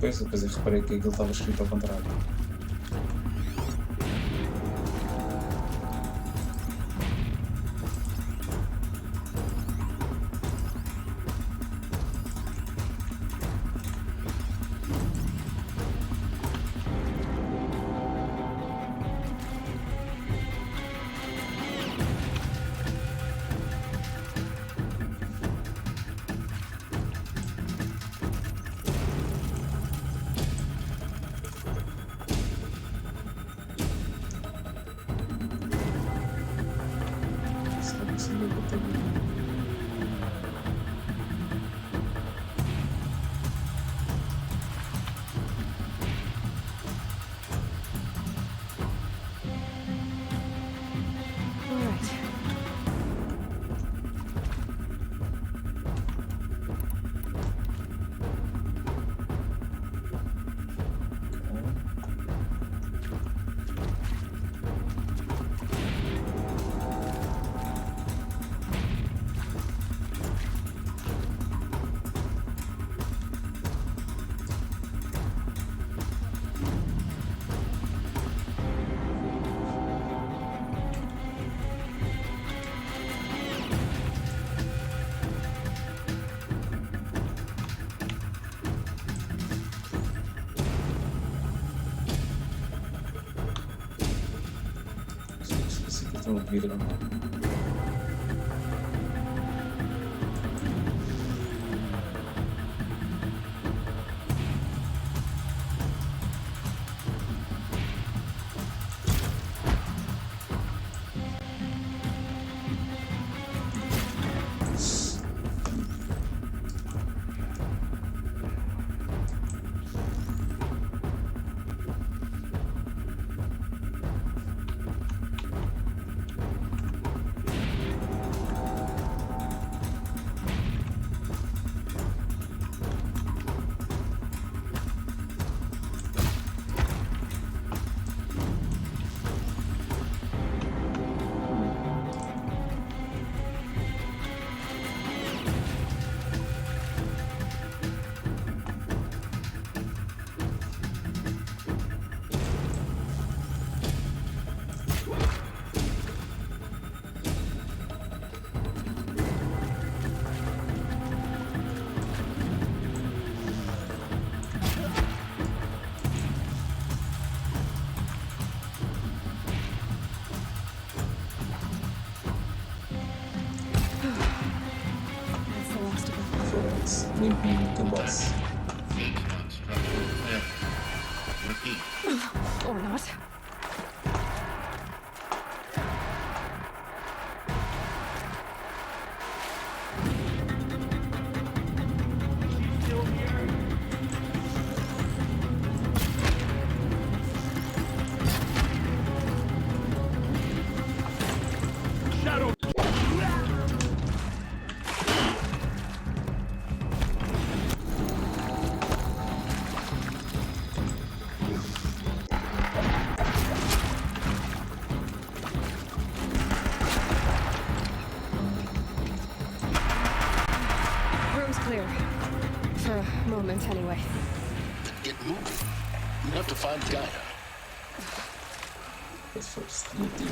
Depois eu reparei que aquilo estava escrito ao contrário. Não viram. Limpinho, que boss. Or not. Room's clear. For a moment, anyway. Get moving. We have to find Gaia. But first, looting.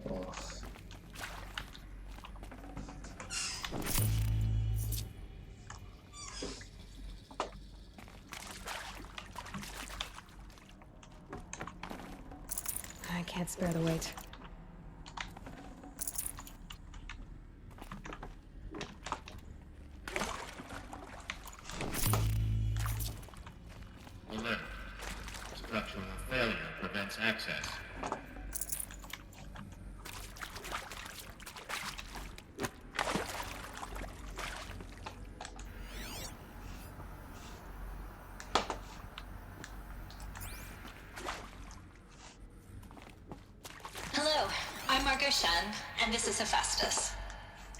Oh. I can't spare the weight. Alert. Structural failure prevents access. Hello, I'm Margot Shen, and this is Hephaestus.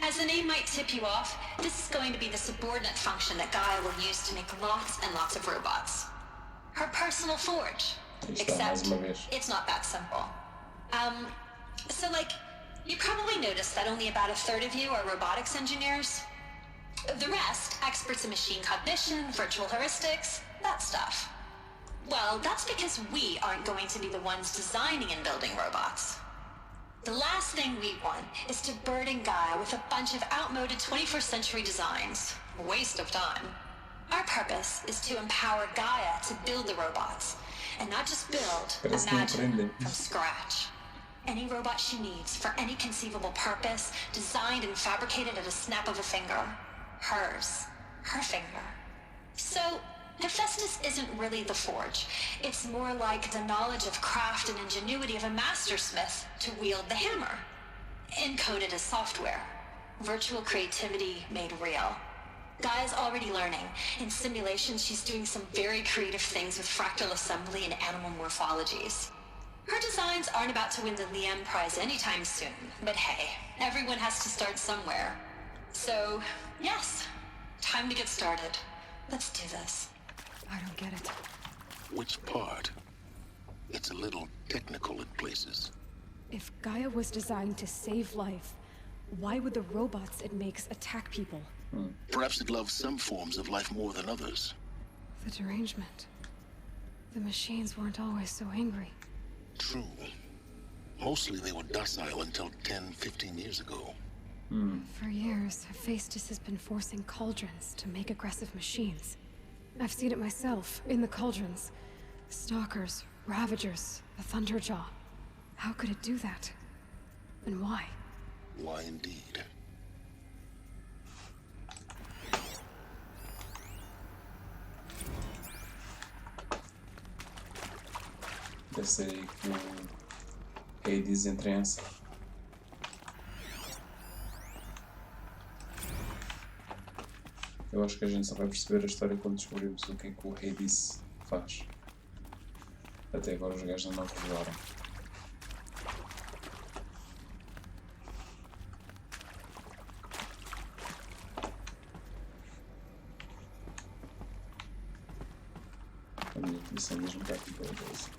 As the name might tip you off, this is going to be the subordinate function that Gaia will use to make lots and lots of robots. Her personal forge. Except, it's not that simple. So you probably noticed that only about a third of you are robotics engineers. The rest, experts in machine cognition, virtual heuristics, that stuff. Well, that's because we aren't going to be the ones designing and building robots. The last thing we want is to burden Gaia with a bunch of outmoded 21st century designs. A waste of time. Our purpose is to empower Gaia to build the robots. And not just build, imagine from scratch. Any robot she needs for any conceivable purpose, designed and fabricated at a snap of a finger. Hers. Her finger. So, Hephaestus isn't really the forge. It's more like the knowledge of craft and ingenuity of a mastersmith to wield the hammer. Encoded as software. Virtual creativity made real. Gaia's already learning. In simulations, she's doing some very creative things with fractal assembly and animal morphologies. Her designs aren't about to win the Liam Prize anytime soon, but hey, everyone has to start somewhere. So, yes, time to get started. Let's do this. I don't get it. Which part? It's a little technical in places. If Gaia was designed to save life, why would the robots it makes attack people? Perhaps it loves some forms of life more than others. The derangement. The machines weren't always so angry. True. Mostly they were docile until 10, 15 years ago. For years, Hephaestus has been forcing cauldrons to make aggressive machines. I've seen it myself, in the cauldrons. Stalkers, Ravagers, the Thunderjaw. How could it do that? And why? Why indeed? Deve ser aí que o Hades entra em ação. Eu acho que a gente só vai perceber a história quando descobrirmos o que é que o Hades faz. Até agora os gajos não revelaram. A minha missão mesmo está aqui pela coisa.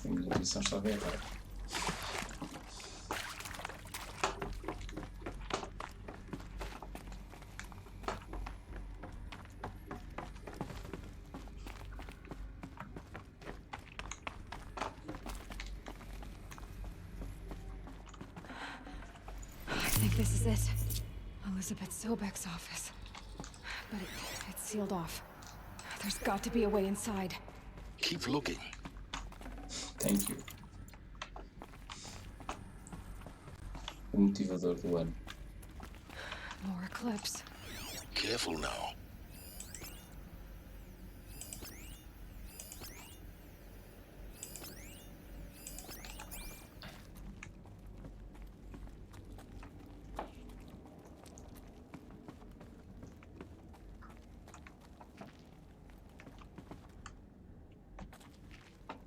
A minha missão estava errada. I think this is it. Elizabeth Sobek's office. But it's sealed off. There's got to be a way inside. Keep looking. Thank you. O motivador do ano. More eclipse. Careful now.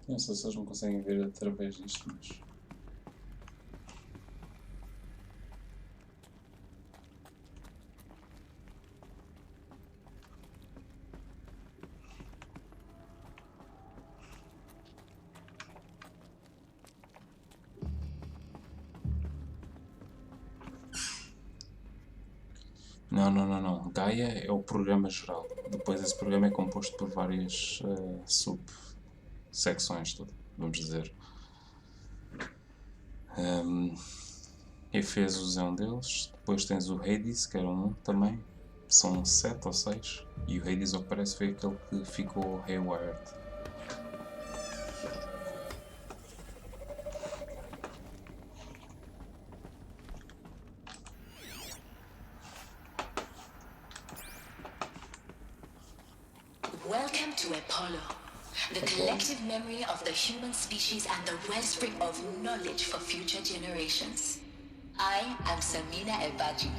Não sei se eles não conseguem ver através disto, mas... Não. Gaia é o programa geral. Depois esse programa é composto por várias subsecções, vamos dizer. Efesos é um deles. Depois tens o Hades, que era um também. São 7 ou 6. E o Hades, ao que parece, foi aquele que ficou haywire. Welcome to Apollo, the collective memory of the human species and the wellspring of knowledge for future generations. I am Samina Elbaji.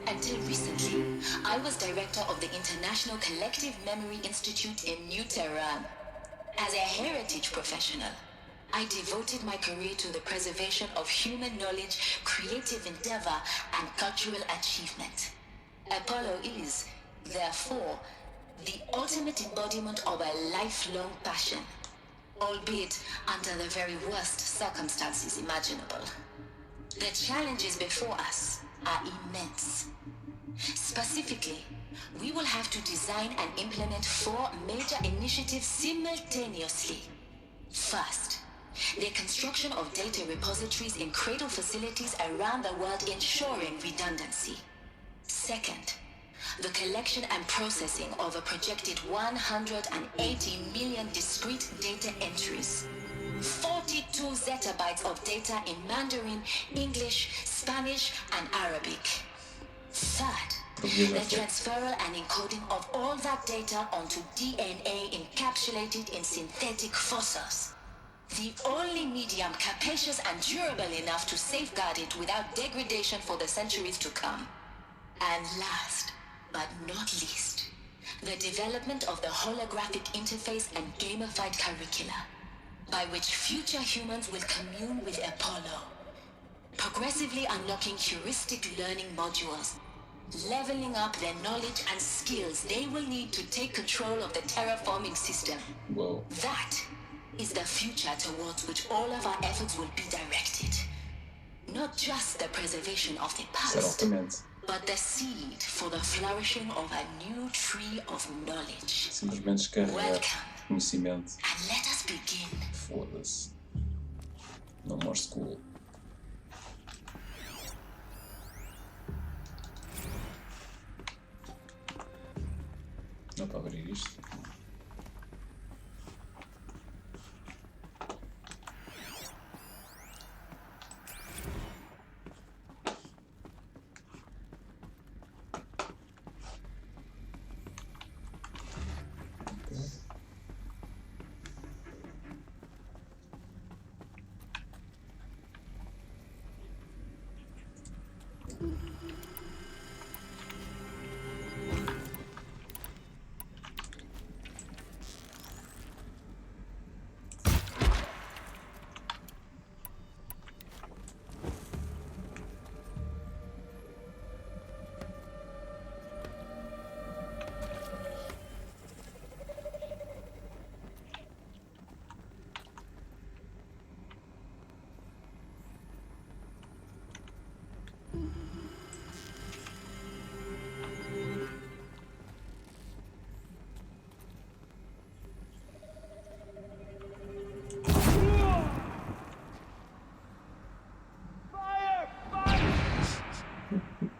Until recently, I was director of the International Collective Memory Institute in New Tehran. As a heritage professional, I devoted my career to the preservation of human knowledge, creative endeavor, and cultural achievement. Apollo is, therefore, the ultimate embodiment of a lifelong passion, albeit under the very worst circumstances imaginable. The challenges before us are immense. Specifically, we will have to design and implement 4 major initiatives simultaneously. First, the construction of data repositories in cradle facilities around the world ensuring redundancy. Second, the collection and processing of a projected 180 million discrete data entries. 42 zettabytes of data in Mandarin, English, Spanish, and Arabic. Third, the transferal and encoding of all that data onto DNA encapsulated in synthetic fossils. The only medium capacious and durable enough to safeguard it without degradation for the centuries to come. And last, but not least, the development of the holographic interface and gamified curricula, by which future humans will commune with Apollo, progressively unlocking heuristic learning modules, leveling up their knowledge and skills they will need to take control of the terraforming system. Whoa. That is the future towards which all of our efforts will be directed. Not just the preservation of the past, but the seed for the flourishing of a new tree of knowledge. Simplesmente descarregar conhecimento. And let us begin. Foda-se. No more school. Dá para abrir isto?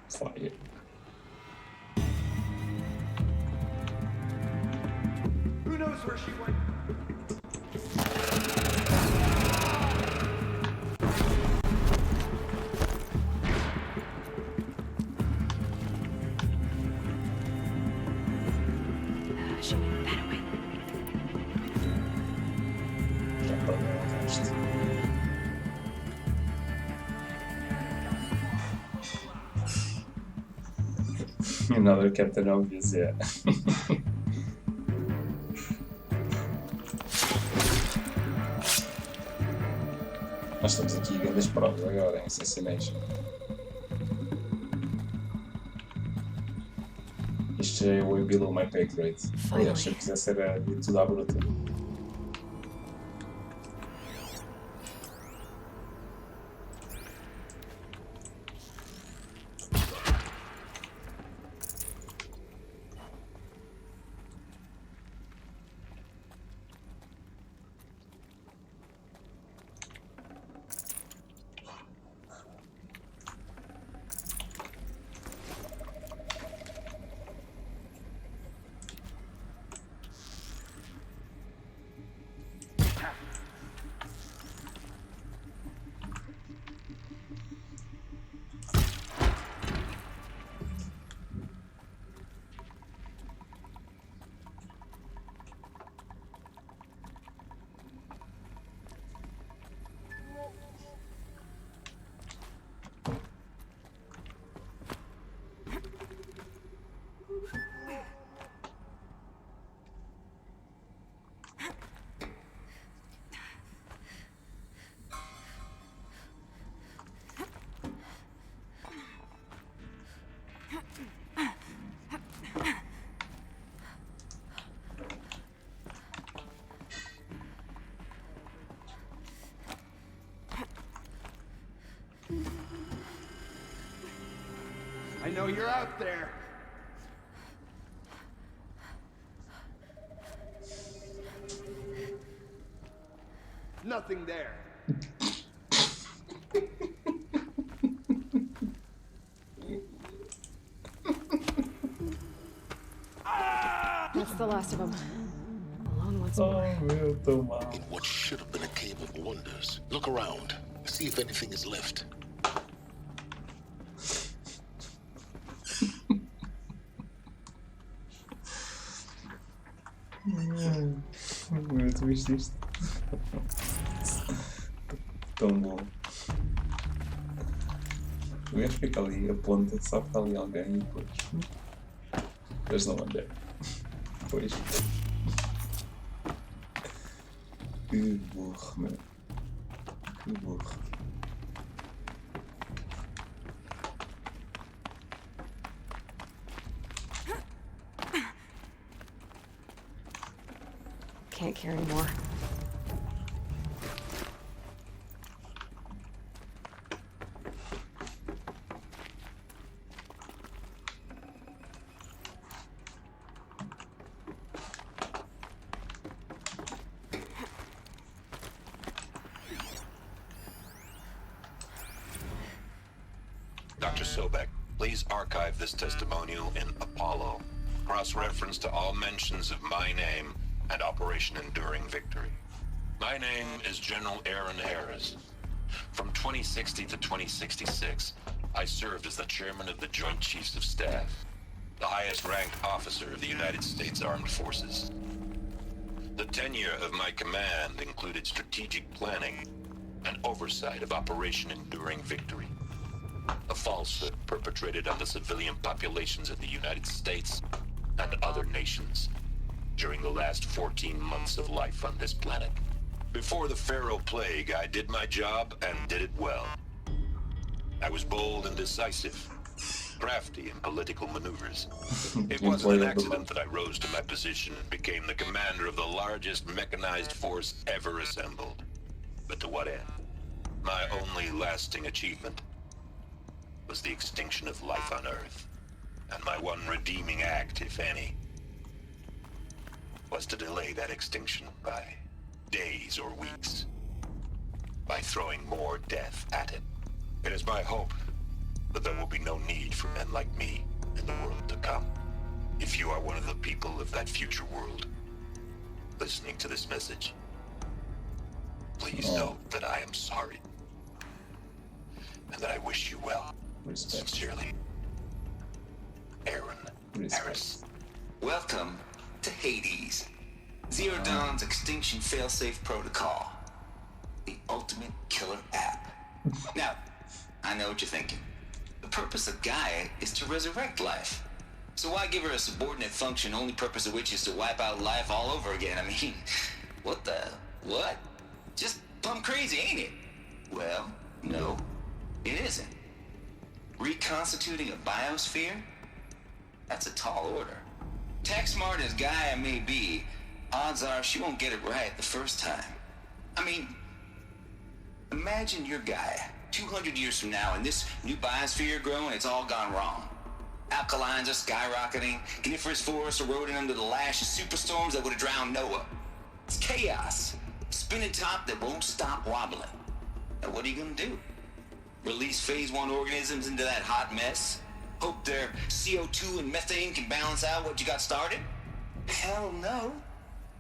Fire. Who knows where she went? She went that way. Já perdeu o resto. Another Captain Obvious, yeah. Nós estamos aqui grandes provas agora em Assassination. Isto já é way below my pay grade. Aliás, se eu quisesse era ir tudo à bruta. I know you're out there. Nothing there. That's the last of them. Alone once more. In what should have been a cave of wonders. Look around. See if anything is left. Tu viste isto? Tão bom. O gajo fica ali, aponta, sabe que está ali alguém e depois. Depois não anda. Depois. Que burro, meu. Que burro. Can't carry more. Sobek, please archive this testimonial in Apollo. Cross-reference to all mentions of my name and Operation Enduring Victory. My name is General Aaron Harris. From 2060 to 2066, I served as the chairman of the Joint Chiefs of Staff, the highest-ranked officer of the United States Armed Forces. The tenure of my command included strategic planning and oversight of Operation Enduring Victory, a falsehood perpetrated on the civilian populations of the United States and other nations during the last 14 months of life on this planet. Before the Pharaoh Plague, I did my job and did it well. I was bold and decisive, crafty in political maneuvers. It wasn't an accident that I rose to my position and became the commander of the largest mechanized force ever assembled. But to what end? My only lasting achievement was the extinction of life on Earth. And my one redeeming act, if any, was to delay that extinction by days or weeks, by throwing more death at it. It is my hope that there will be no need for men like me in the world to come. If you are one of the people of that future world listening to this message, please know that I am sorry and that I wish you well. Sincerely, Aaron Harris. Welcome to Hades, Zero Dawn's extinction failsafe protocol, the ultimate killer app. Now, I know what you're thinking. The purpose of Gaia is to resurrect life. So why give her a subordinate function, only purpose of which is to wipe out life all over again? I mean, what? Just plumb crazy, ain't it? Well, no, it isn't. Reconstituting a biosphere? That's a tall order. Tech smart as Gaia may be, odds are she won't get it right the first time. I mean, imagine you're Gaia, 200 years from now, and this new biosphere growing, it's all gone wrong. Alkalines are skyrocketing, coniferous forests eroding under the lash of superstorms that would have drowned Noah. It's chaos, spinning top that won't stop wobbling. Now what are you gonna do? Release phase 1 organisms into that hot mess? Hope their CO2 and methane can balance out what you got started? Hell no.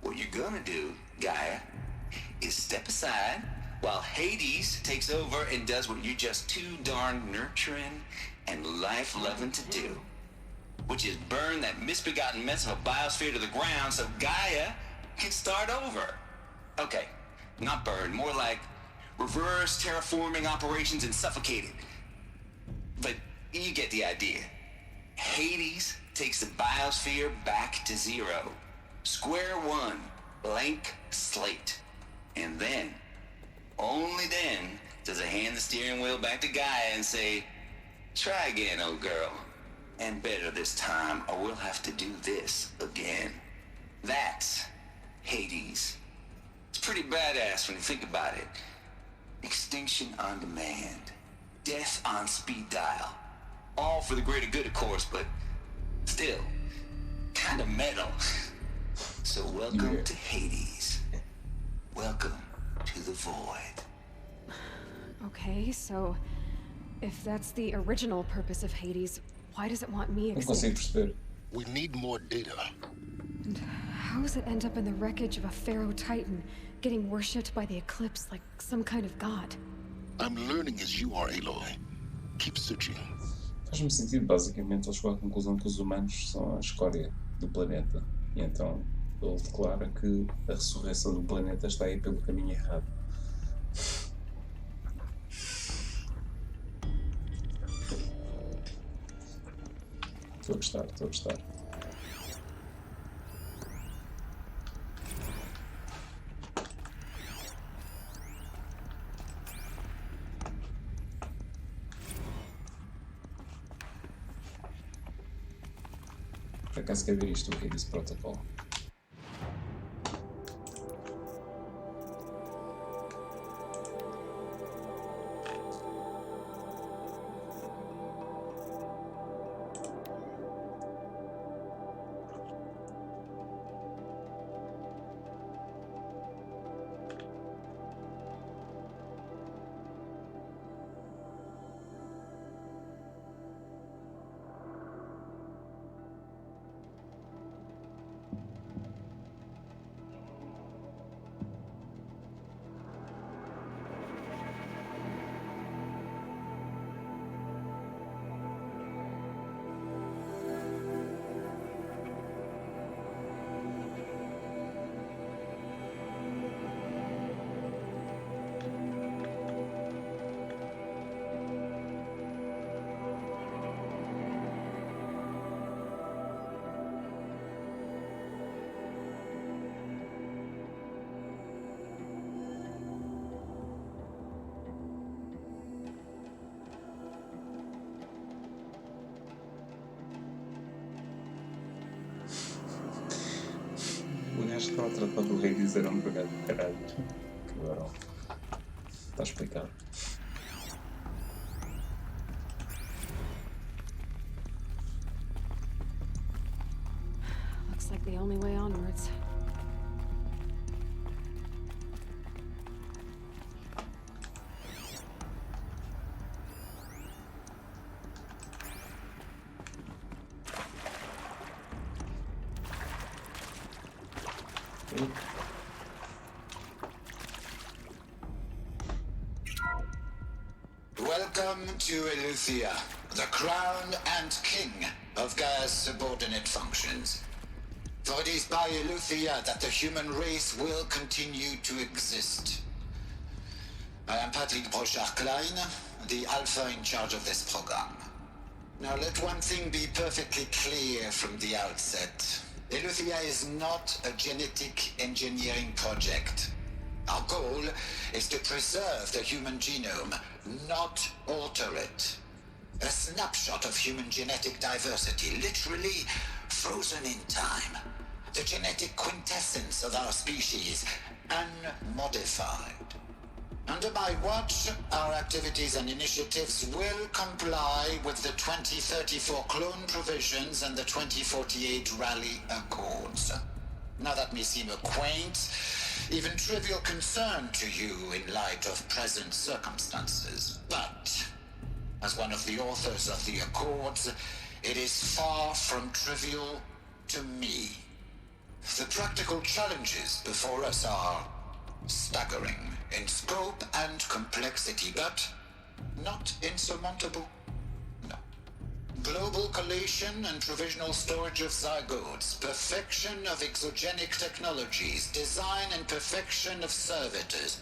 What you're gonna do, Gaia, is step aside while Hades takes over and does what you're just too darn nurturing and life-loving to do, which is burn that misbegotten mess of a biosphere to the ground so Gaia can start over. Okay, not burn, more like reverse terraforming operations and suffocate it. But you get the idea. Hades takes the biosphere back to zero. Square one, blank slate. And then, only then, does it hand the steering wheel back to Gaia and say, try again, old girl. And better this time, or we'll have to do this again. That's Hades. It's pretty badass when you think about it. Extinction on demand. Death on speed dial. All for the greater good, of course, but still, kind of metal. So welcome to Hades. Welcome to the void. Okay, so if that's the original purpose of Hades, why does it want me extinct? We need more data. And how does it end up in the wreckage of a Pharaoh Titan, getting worshipped by the Eclipse like some kind of god? I'm learning as you are, Aloy. Keep searching. Faz-me sentido, basicamente, ele chegou à conclusão que os humanos são a escória do planeta. E então ele declara que a ressurreição do planeta está aí pelo caminho errado. Estou a gostar. Por acaso quer ver isto, o que é desse protocolo? O gajo estava a tratar do rei dizer um drogado de caralho. Que barão. Está explicado. Looks like the only way onwards. Welcome to Eleuthia, the crown and king of Gaia's subordinate functions. For it is by Eleuthia that the human race will continue to exist. I am Patrick Brochard-Klein, the Alpha in charge of this program. Now let one thing be perfectly clear from the outset. Eleuthia is not a genetic engineering project. Our goal is to preserve the human genome, not alter it. A snapshot of human genetic diversity, literally frozen in time. The genetic quintessence of our species, unmodified. Under my watch, our activities and initiatives will comply with the 2034 clone provisions and the 2048 Rally Accords. Now that may seem a quaint, even trivial concern to you in light of present circumstances, but as one of the authors of the Accords, it is far from trivial to me. The practical challenges before us are staggering in scope and complexity, but not insurmountable. No. Global collation and provisional storage of zygotes, perfection of exogenic technologies, design and perfection of servitors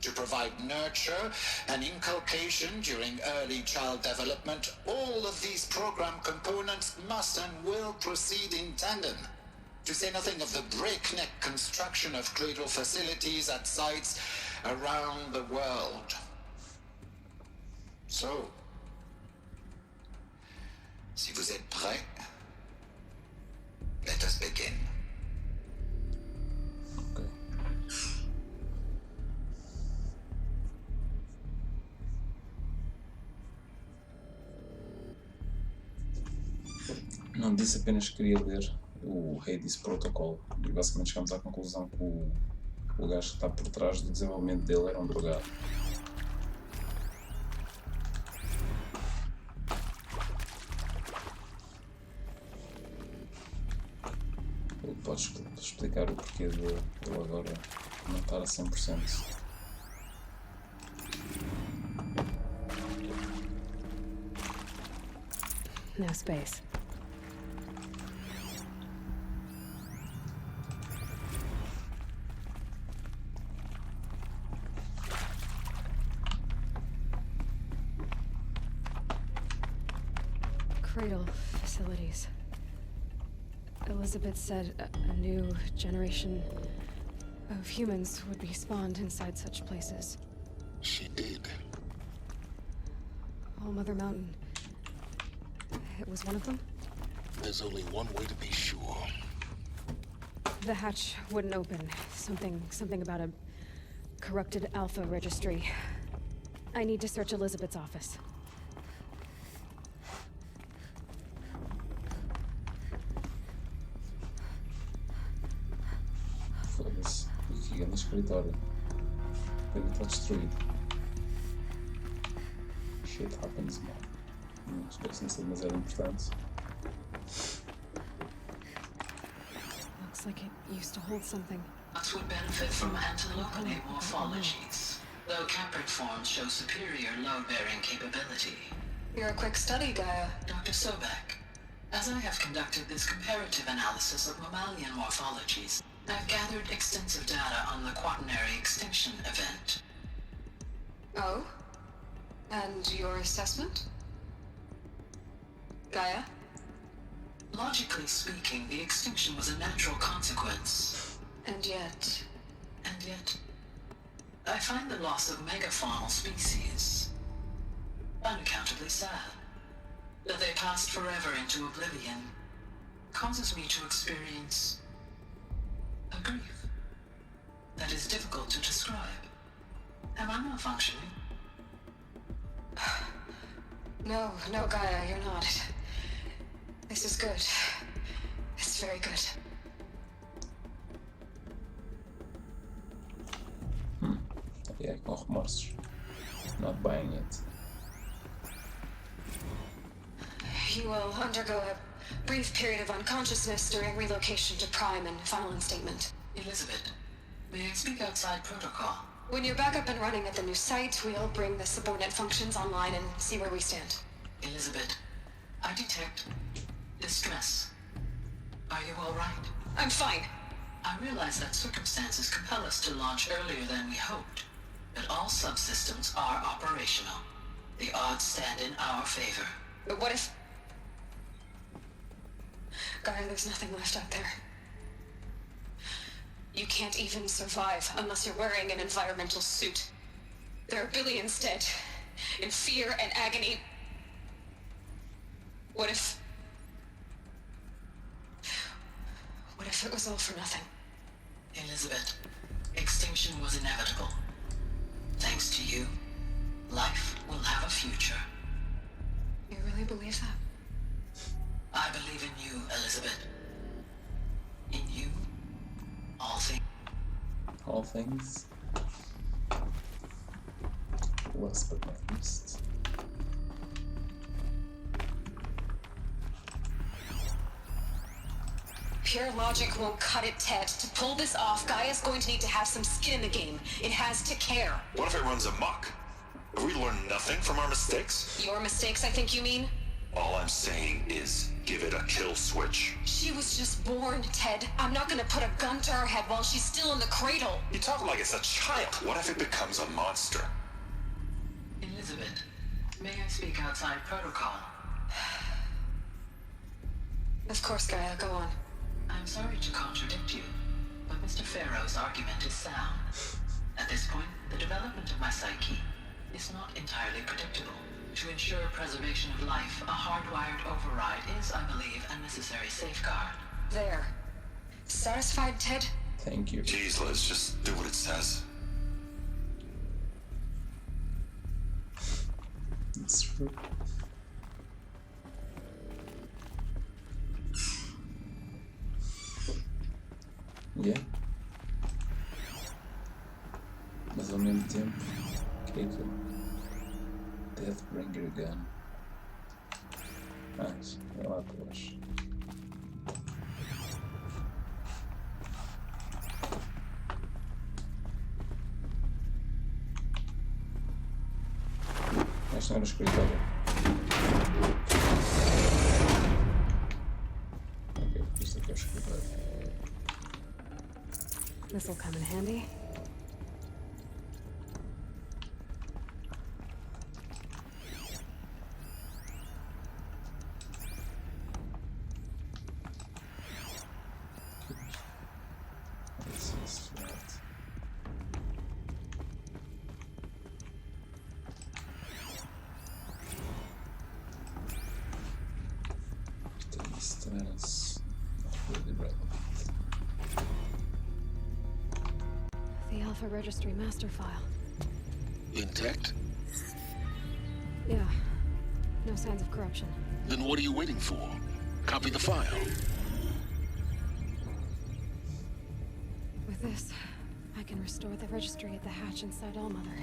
to provide nurture and inculcation during early child development. All of these program components must and will proceed in tandem. To say nothing of the breakneck construction of cradle facilities at sites around the world. So, si vous êtes prêts, let us begin. Ok. Não disse, apenas queria ler o Hades Protocol e basicamente chegamos à conclusão que o gajo que está por trás do desenvolvimento dele era um drogado. Ele pode explicar o porquê de ele agora não estar a 100%. No space. Cradle facilities. Elizabeth said a new generation of humans would be spawned inside such places. She did. All Mother Mountain. It was one of them? There's only one way to be sure. The hatch wouldn't open. Something about a corrupted Alpha registry. I need to search Elizabeth's office. Foda-se. Aqui no escritório. Ele está destruído. Shit happens, man. Não esquece de ser demasiado importante. Looks like it used to hold something. Us would benefit from antilocate morphologies, though caprid forms show superior load-bearing capability. You're a quick study, Gaia. Dr. Sobek, as I have conducted this comparative analysis of mammalian morphologies, I've gathered extensive data on the quaternary extinction event. Oh? And your assessment? Gaia? Logically speaking, the extinction was a natural consequence. And yet, I find the loss of megafaunal species unaccountably sad. That they passed forever into oblivion causes me to experience a grief that is difficult to describe. Am I malfunctioning? No, Gaia, you're not. This is good. It's very good. Yeah, com remorsos. Not buying it. You will undergo a brief period of unconsciousness during relocation to Prime and final instatement. Elizabeth, may I speak outside protocol? When you're back up and running at the new site, we'll bring the subordinate functions online and see where we stand. Elizabeth, I detect distress. Are you all right? I'm fine. I realize that circumstances compel us to launch earlier than we hoped, but all subsystems are operational. The odds stand in our favor. But what if... Gaia, there's nothing left out there. You can't even survive unless you're wearing an environmental suit. There are billions dead, in fear and agony. What if it was all for nothing? Elizabeth, extinction was inevitable. Thanks to you, life will have a future. You really believe that? I believe in you, Elizabeth. In you, all things. All things. Last but not least. Pure logic won't cut it, Ted. To pull this off, Gaia's going to need to have some skin in the game. It has to care. What if it runs amok? Have we learned nothing from our mistakes? Your mistakes, I think you mean? All I'm saying is, give it a kill switch. She was just born, Ted. I'm not gonna put a gun to her head while she's still in the cradle. You talk like it's a child. What if it becomes a monster? Elizabeth, may I speak outside protocol? Of course, Gaia, go on. I'm sorry to contradict you, but Mr. Farrow's argument is sound. At this point, the development of my psyche is not entirely predictable. To ensure preservation of life, a hardwired override is, I believe, a necessary safeguard. There. Satisfied, Ted? Thank you. Jeez, Liz, just do what it says. It's true. Yeah. Mas ao mesmo tempo, o que é aquilo? Deathbringer Gun. Ah, isso é lá para baixo. Esta não era escritório. Ok, isto aqui é o escritório. This'll come in handy. The Alpha Registry master file. Intact? Yeah. No signs of corruption. Then what are you waiting for? Copy the file. With this, I can restore the registry at the hatch inside Allmother.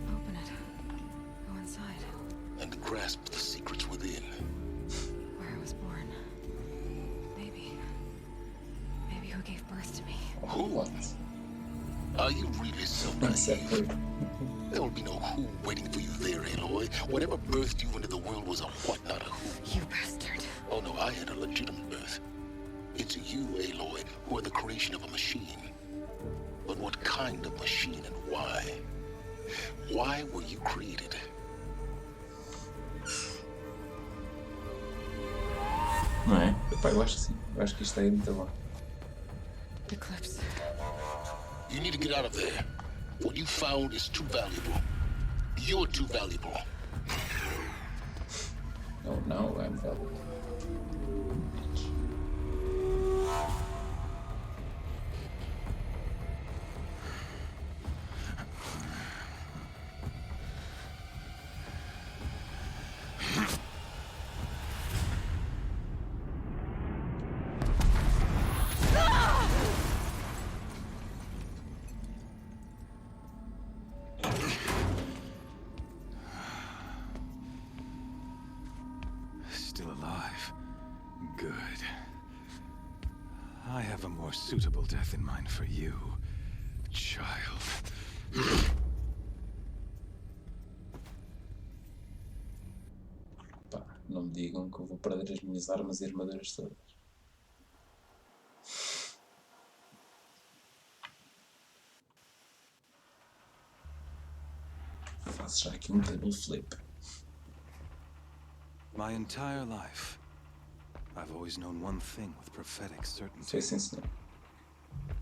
Open it. Go inside. And grasp the secrets within. Where I was born. Maybe who gave birth to me. Who? Are you really so naive? There will be no who waiting for you there, Aloy. Whatever birthed you into the world was a what, not a who. You bastard. Oh no, I had a legitimate birth. It's you, Aloy, who are the creation of a machine. But what kind of machine and why? Why were you created? Não é? Epá, eu acho que sim. Eu acho que isto é muito bom. Eclipse. You need to get out of there. What you found is too valuable. You're too valuable. Oh no, I'm valuable. have a more suitable death in mind for you, child. Pá, não me digam que eu vou perder as minhas armas e armaduras todas. Faço já aqui table flip. My entire life, I've always known one thing with prophetic certainty. Sim, senhor.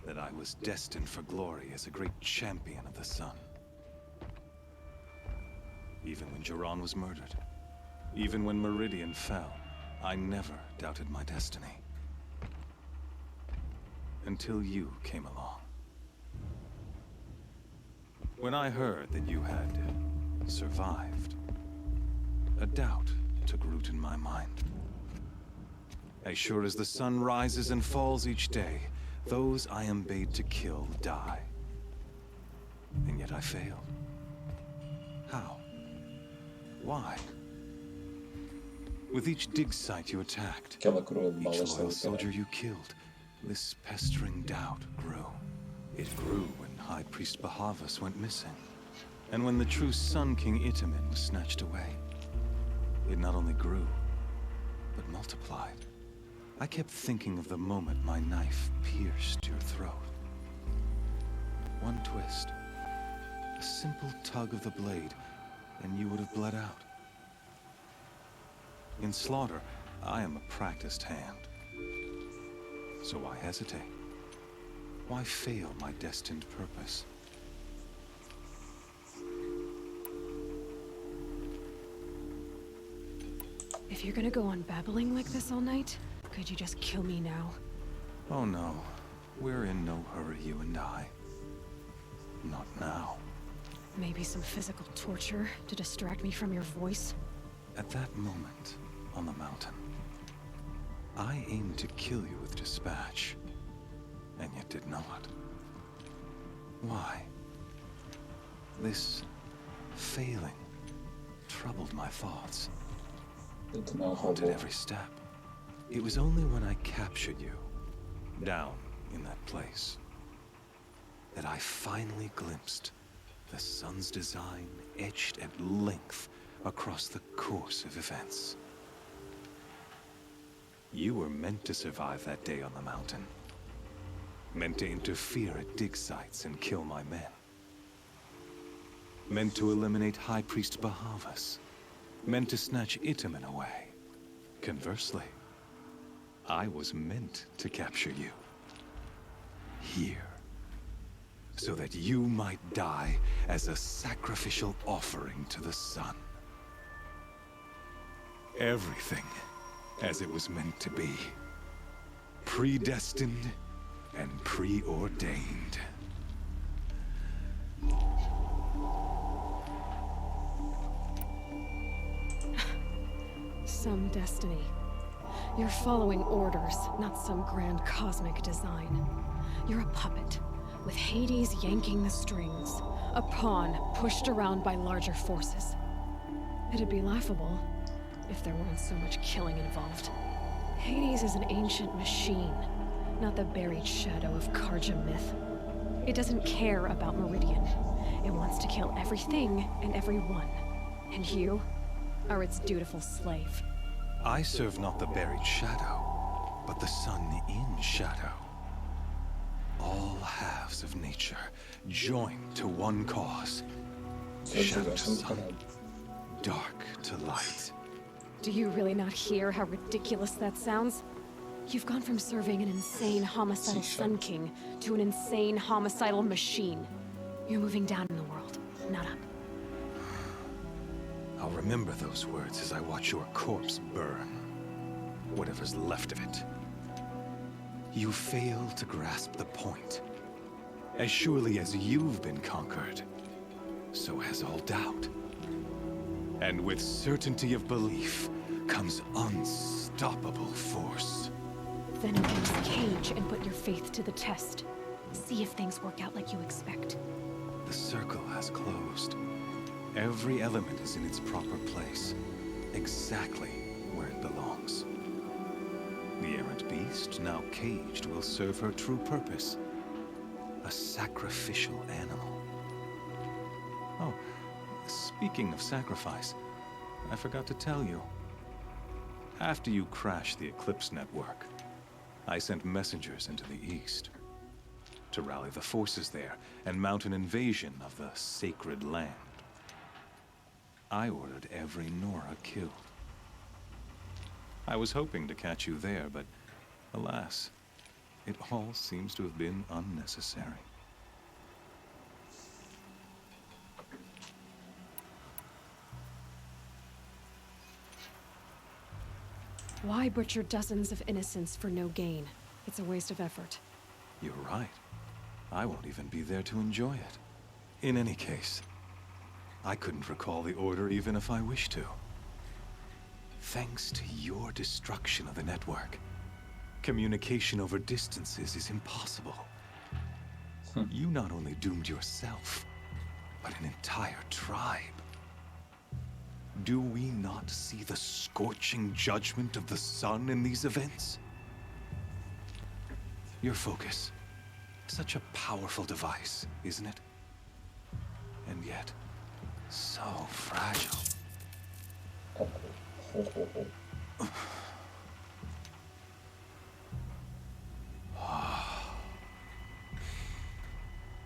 That I was destined for glory as a great champion of the sun. Even when Jiran was murdered, even when Meridian fell, I never doubted my destiny. Until you came along. When I heard that you had survived, a doubt took root in my mind. As sure as the sun rises and falls each day, those I am bade to kill die. And yet I failed. How? Why? With each dig site you attacked, each loyal soldier you killed, this pestering doubt grew. It grew when High Priest Bahavas went missing, and when the true Sun King Itamen was snatched away. It not only grew, but multiplied. I kept thinking of the moment my knife pierced your throat. One twist, a simple tug of the blade, and you would have bled out. In slaughter, I am a practiced hand. So why hesitate? Why fail my destined purpose? If you're gonna go on babbling like this all night, could you just kill me now? Oh no, we're in no hurry, you and I. Not now. Maybe some physical torture to distract me from your voice? At that moment, on the mountain, I aimed to kill you with dispatch, and yet did not. Why? This failing troubled my thoughts. Haunted every step. It was only when I captured you, down in that place, that I finally glimpsed the sun's design etched at length across the course of events. You were meant to survive that day on the mountain. Meant to interfere at dig sites and kill my men. Meant to eliminate High Priest Bahavas. Meant to snatch Itamen away. Conversely, I was meant to capture you. Here. So that you might die as a sacrificial offering to the sun. Everything as it was meant to be. Predestined and preordained. Some destiny. You're following orders, not some grand cosmic design. You're a puppet, with Hades yanking the strings. A pawn pushed around by larger forces. It'd be laughable if there weren't so much killing involved. Hades is an ancient machine, not the buried shadow of Karja myth. It doesn't care about Meridian. It wants to kill everything and everyone. And you are its dutiful slave. I serve not the buried shadow, but the sun in shadow. All halves of nature joined to one cause. Shadow to sun, dark to light. Do you really not hear how ridiculous that sounds? You've gone from serving an insane homicidal Sun King to an insane homicidal machine. You're moving down in the world, not up. I'll remember those words as I watch your corpse burn. Whatever's left of it. You fail to grasp the point. As surely as you've been conquered, so has all doubt. And with certainty of belief comes unstoppable force. Then embrace Cage and put your faith to the test. See if things work out like you expect. The circle has closed. Every element is in its proper place, exactly where it belongs. The errant beast, now caged, will serve her true purpose. A sacrificial animal. Oh, speaking of sacrifice, I forgot to tell you. After you crashed the Eclipse network, I sent messengers into the east to rally the forces there and mount an invasion of the sacred land. I ordered every Nora killed. I was hoping to catch you there, but alas, it all seems to have been unnecessary. Why butcher dozens of innocents for no gain? It's a waste of effort. You're right. I won't even be there to enjoy it. In any case, I couldn't recall the order even if I wished to. Thanks to your destruction of the network, communication over distances is impossible. You not only doomed yourself, but an entire tribe. Do we not see the scorching judgment of the sun in these events? Your focus. Such a powerful device, isn't it? And yet, so fragile.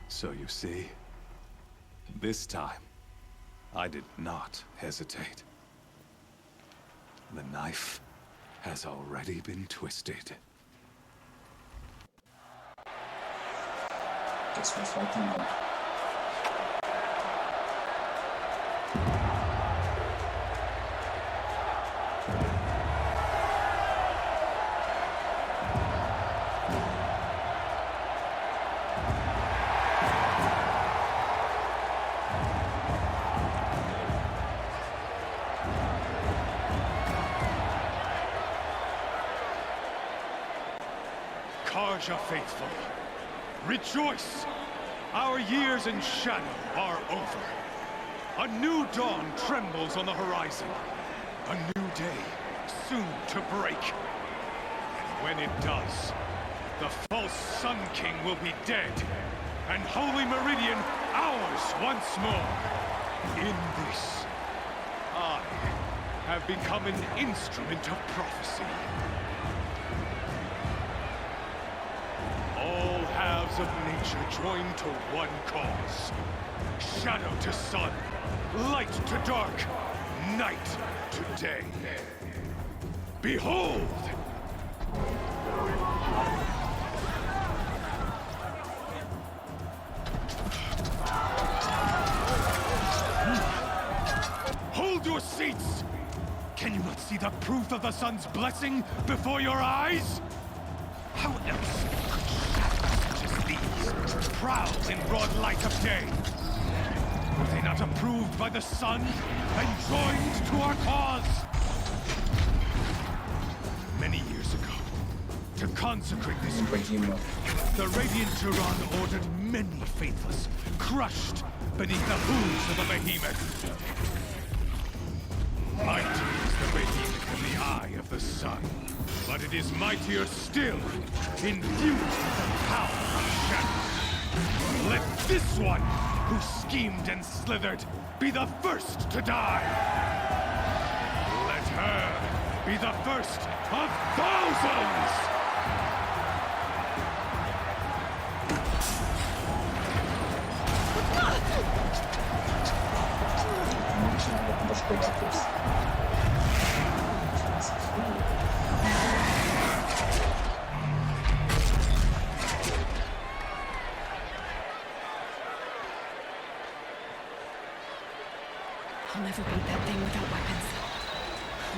So you see, this time, I did not hesitate. The knife has already been twisted. Guess we're fighting now. Karja faithful, rejoice! Our years in shadow are over. A new dawn trembles on the horizon. A new day soon to break. And when it does, the false Sun King will be dead, and Holy Meridian ours once more. In this, I have become an instrument of prophecy. All halves of nature join to one cause. Shadow to sun, light to dark, night to day. Behold! Hold your seats! Can you not see the proof of the sun's blessing before your eyes? How else could shadows such as these prowl in broad light of day? Were they not approved by the sun and joined to our cause? Many years ago, to consecrate this great, the Radiant Turan ordered many faithless, crushed beneath the hooves of the behemoth. Mighty is the behemoth in the eye of the sun, but it is mightier still, infused with the power of shadow. Let this one, who schemed and slithered, be the first to die. Let her be the first of thousands! I'll never beat that thing without weapons.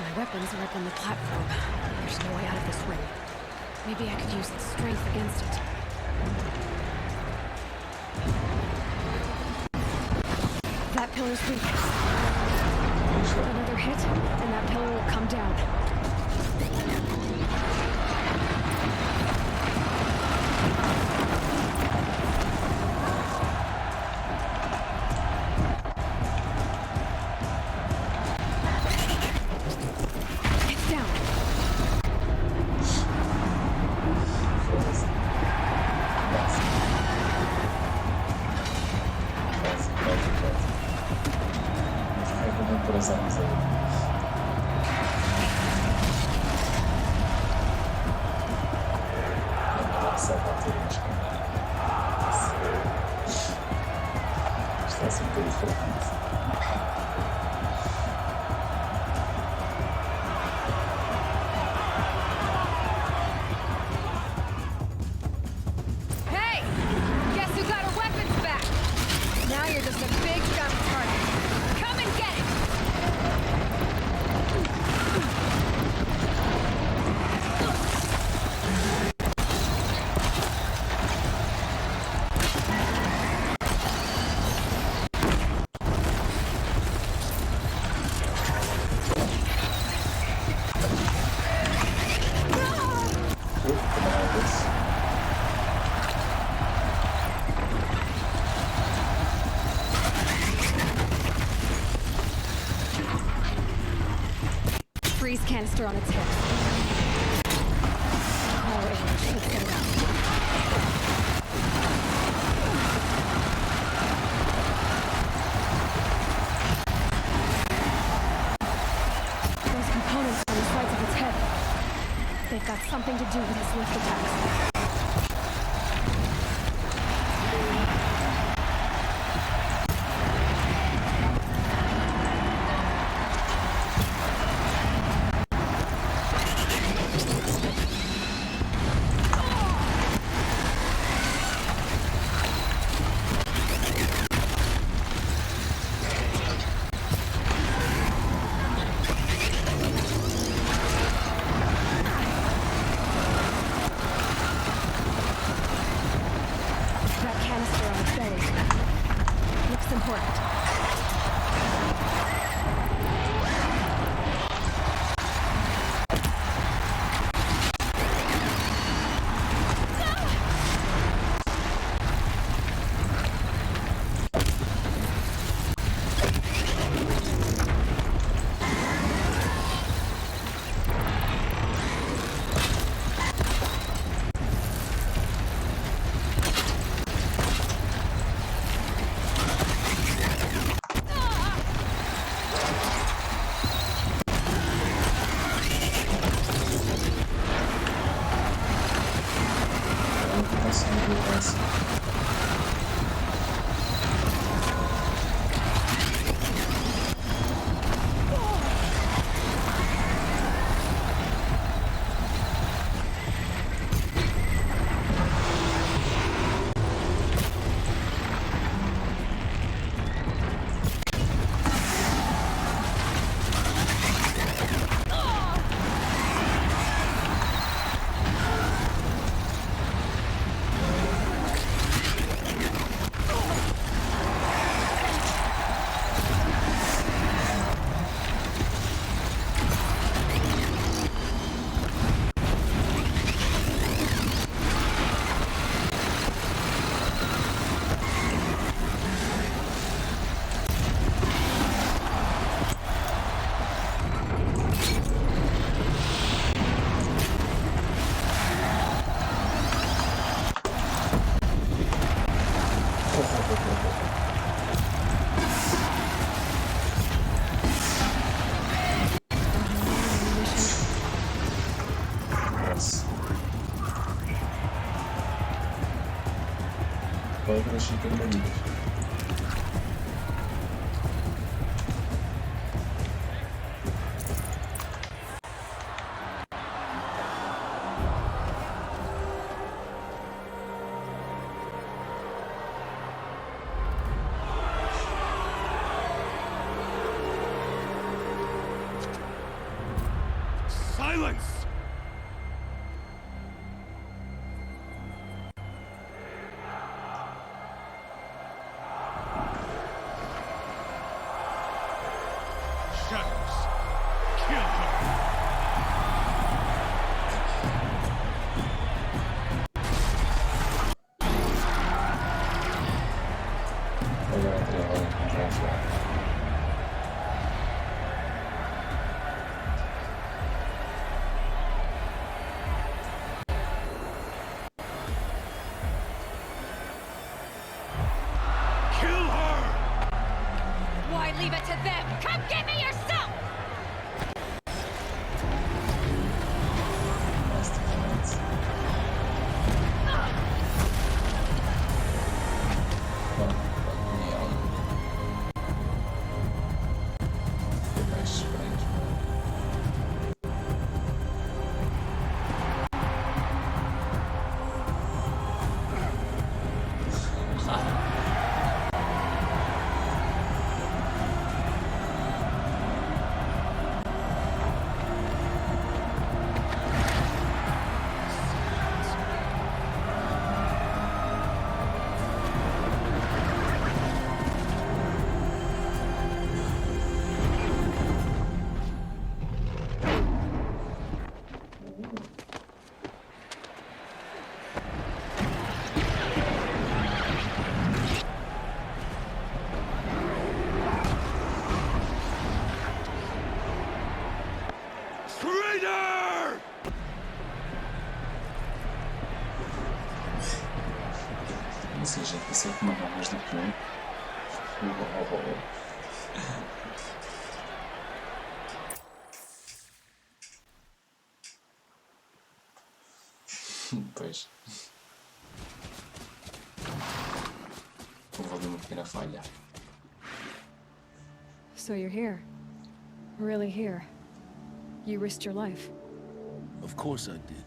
My weapons are up on the platform. There's no way out of this ring. Maybe I could use its strength against it. That pillar's weak. Another hit, and that pillar will come down. It's down. está a ser um bocadinho fraquinho. Hey! Guess who got her weapons back? Now you're just a big dumb target. Come and get it! Freeze canister on its hip. Oh, English, let's get it out. Those components on the sides of its head. They've got something to do with its lift attacks. That canister on its belly. Looks important. Outra xícara de amigas. Silence! Shadows, kill her! Agora entra ela encontrar a chave. Kill her! Why leave it to them? Come get me yourself! Bom, genial. Assim, a gente consegue comandar mais do que um. Pois. Houve ali uma pequena falha. So you're here. Really here. You risked your life. Of course I did.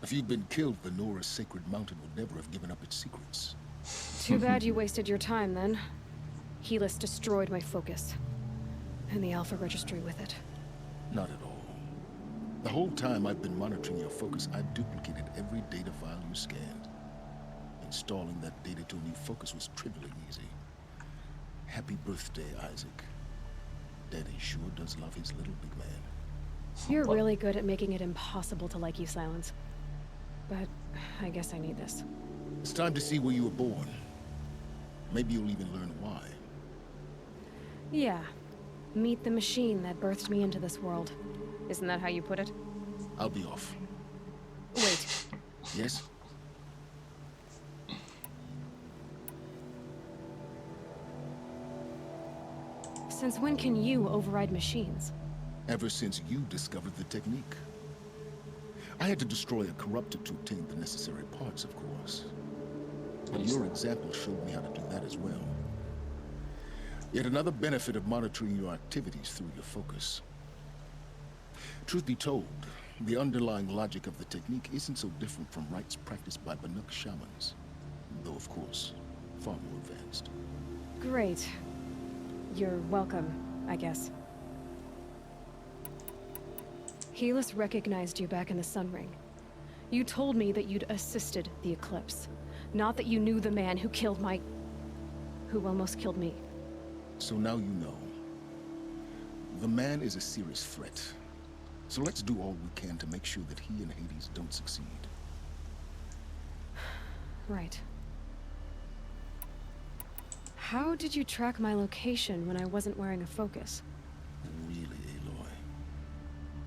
If you'd been killed, the Nora's sacred mountain would never have given up its secrets. Too bad you wasted your time, then. Helis destroyed my focus. And the Alpha Registry with it. Not at all. The whole time I've been monitoring your focus, I've duplicated every data file you scanned. Installing that data to a new focus was trivially easy. Happy birthday, Isaac. Daddy sure does love his little big man. You're really good at making it impossible to like you, Silence. But I guess I need this. It's time to see where you were born. Maybe you'll even learn why. Yeah. Meet the machine that birthed me into this world. Isn't that how you put it? I'll be off. Wait. Yes? Since when can you override machines? Ever since you discovered the technique. I had to destroy a corruptor to obtain the necessary parts, of course. And your example showed me how to do that as well. Yet another benefit of monitoring your activities through your focus. Truth be told, the underlying logic of the technique isn't so different from rites practiced by Banuk shamans. Though, of course, far more advanced. Great. You're welcome, I guess. Helis recognized you back in the Sun Ring. You told me that you'd assisted the Eclipse. Not that you knew the man who killed who almost killed me. So now you know. The man is a serious threat. So let's do all we can to make sure that he and Hades don't succeed. Right. How did you track my location when I wasn't wearing a focus? Really, Aloy?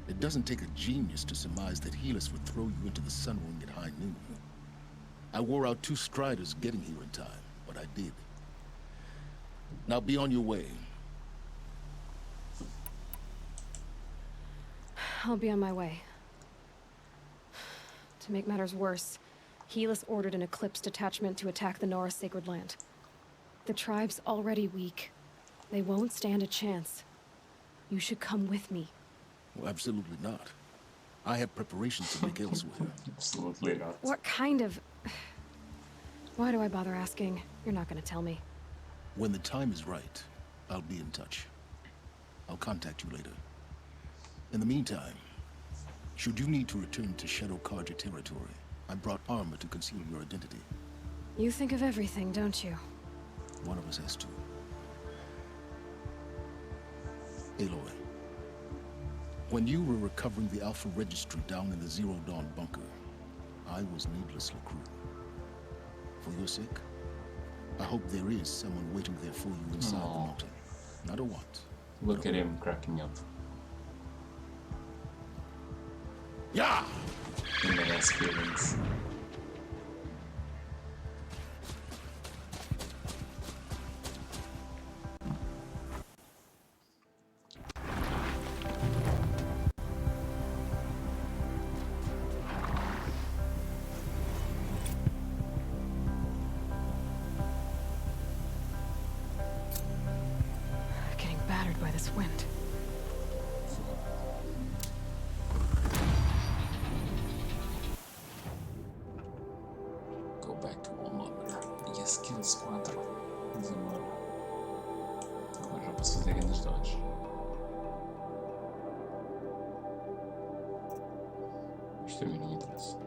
It doesn't take a genius to surmise that Helis would throw you into the Sun Ring at high noon. I wore out 2 striders getting here in time, but I did. Now be on your way. I'll be on my way. To make matters worse, Helis ordered an Eclipse detachment to attack the Nora Sacred Land. The tribe's already weak. They won't stand a chance. You should come with me. Well, absolutely not. I have preparations to make elsewhere. Absolutely not. What kind of... Why do I bother asking? You're not gonna tell me. When the time is right, I'll be in touch. I'll contact you later. In the meantime, should you need to return to Shadow Karja territory, I brought armor to conceal your identity. You think of everything, don't you? One of us has to. Aloy, when you were recovering the Alpha Registry down in the Zero Dawn bunker, I was needlessly cruel. For your sake, I hope there is someone waiting there for you inside the mountain. Not a what. Look at him cracking up. Yeah! In the last feelings. Getting battered by this wind. Go back to All Mother. E a Skills 4. Vamos embora. Agora já posso fazer grandes dodge. Isto a mim não me interessa.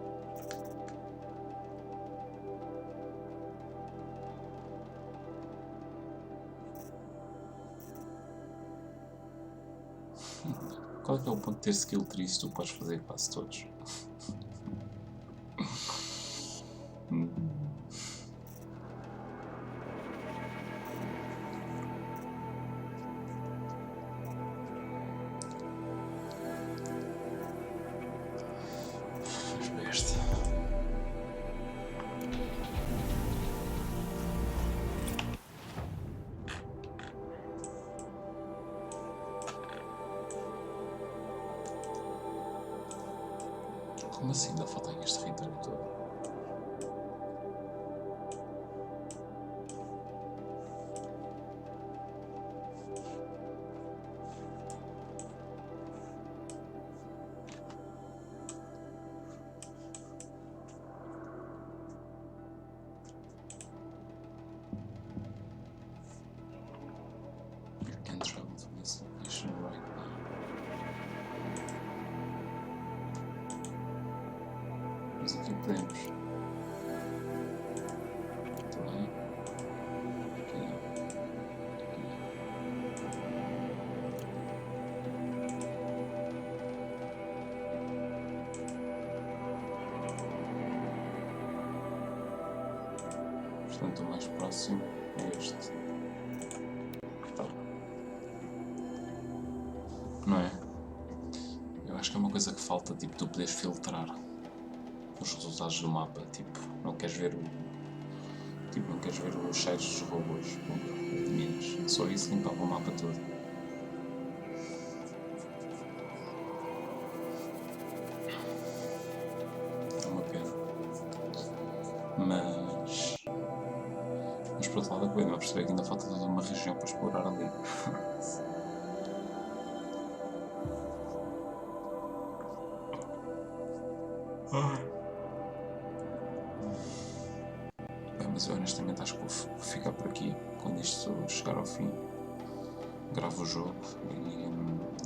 Qual é que é o ponto de ter skill tree se tu podes fazer quase todos? Como assim ainda falta aqui este território todo? Can travel to this location right now. Mas aqui podemos. Muito bem. Portanto, o mais próximo é este. Tá. Não é? Eu acho que é uma coisa que falta, tipo, tu poderes filtrar os resultados do mapa. Tipo, não queres ver o. Tipo, não queres ver os cheiros dos robôs, de minas. Só isso limpava o mapa todo. É uma pena. Mas por outro lado, acabei-me a perceber que ainda falta toda uma região para explorar ali. Bem, mas eu honestamente acho que vou ficar por aqui. Quando isto chegar ao fim, gravo o jogo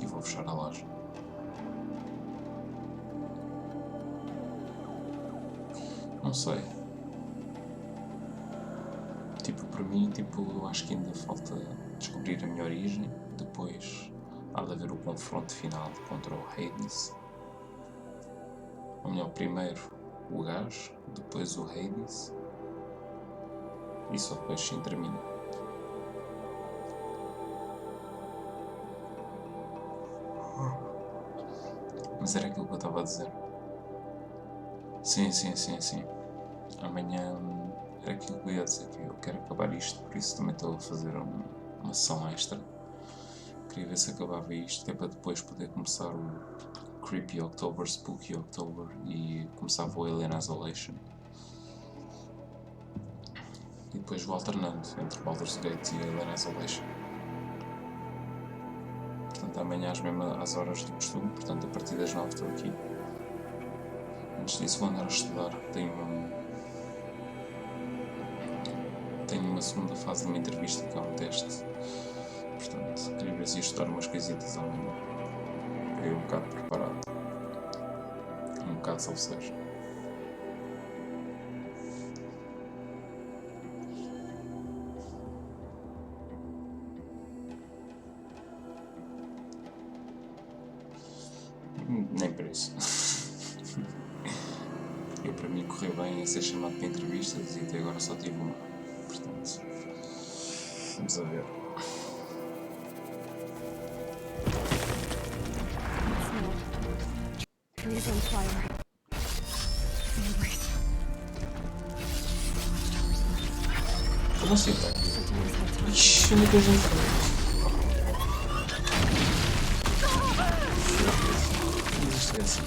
e vou fechar a loja. Não sei. Tipo, para mim, tipo, eu acho que ainda falta descobrir a minha origem. Depois há de haver o confronto final contra o Hades. Ou melhor, primeiro o gajo, depois o Hades. E só depois sim termina. Mas era aquilo que eu estava a dizer. Sim. Amanhã era aquilo que eu ia dizer, que eu quero acabar isto, por isso também estou a fazer uma sessão extra. Queria ver se acabava isto, que é para depois poder começar o Creepy October, Spooky October e começava o Alien Isolation. E depois vou alternando entre Baldur's Gate e Alien Isolation. Portanto, amanhã às horas do costume, portanto a partir das 9 estou aqui. Antes disso vou andar a estudar, tenho uma segunda fase de uma entrevista que é um teste. Portanto, queria ver se ia estudar umas coisitas amanhã. Peguei um bocado preparado. Um bocado salsejo. Nem por isso. Eu, para mim, correu bem a ser chamado para entrevistas e até agora só tive uma. Portanto, vamos a ver. Trees on fire. Como assim está aqui? Ixi, onde é que a gente foi? Isto é assim.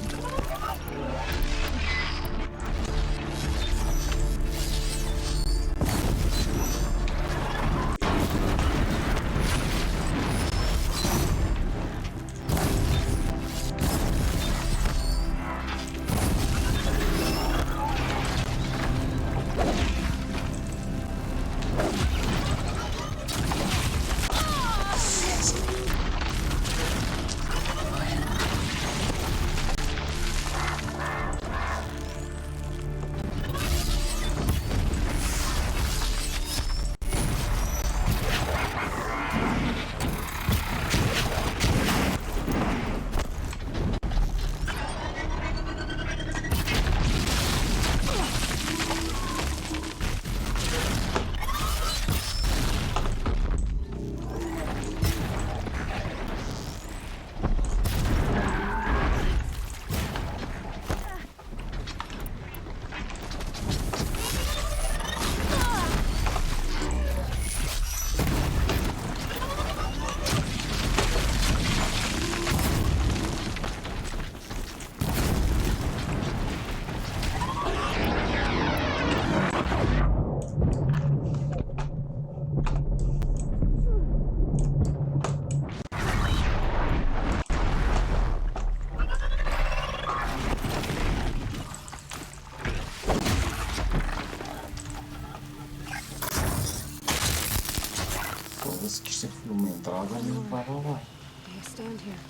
Foda-se que isto é que foi uma entrada, nem vai lá. You stand here.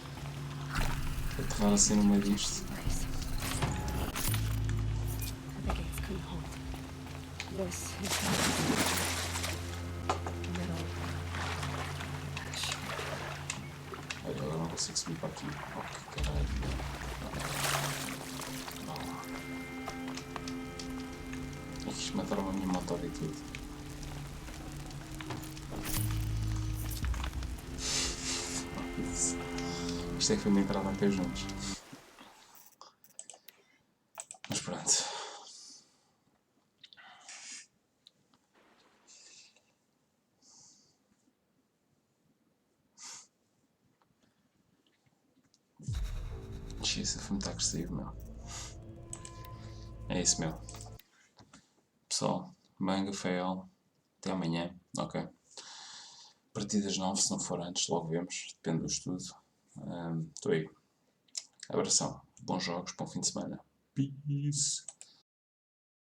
Aterrar assim no meio disto. The gates couldn't hold. This is metal. Olha, agora não consigo subir para aqui. Oh, que caralho. Não. Isto mataram a minha motor e tudo. Isto é que foi uma entrada a pé juntos. Mas pronto. Esse filme está agressivo, meu. É isso, meu. Pessoal, manga, fail. Até amanhã, ok? A partir das 9, se não for antes, logo vemos. Depende do estudo. Estou aí. Abração. Bons jogos, bom fim de semana. Peace.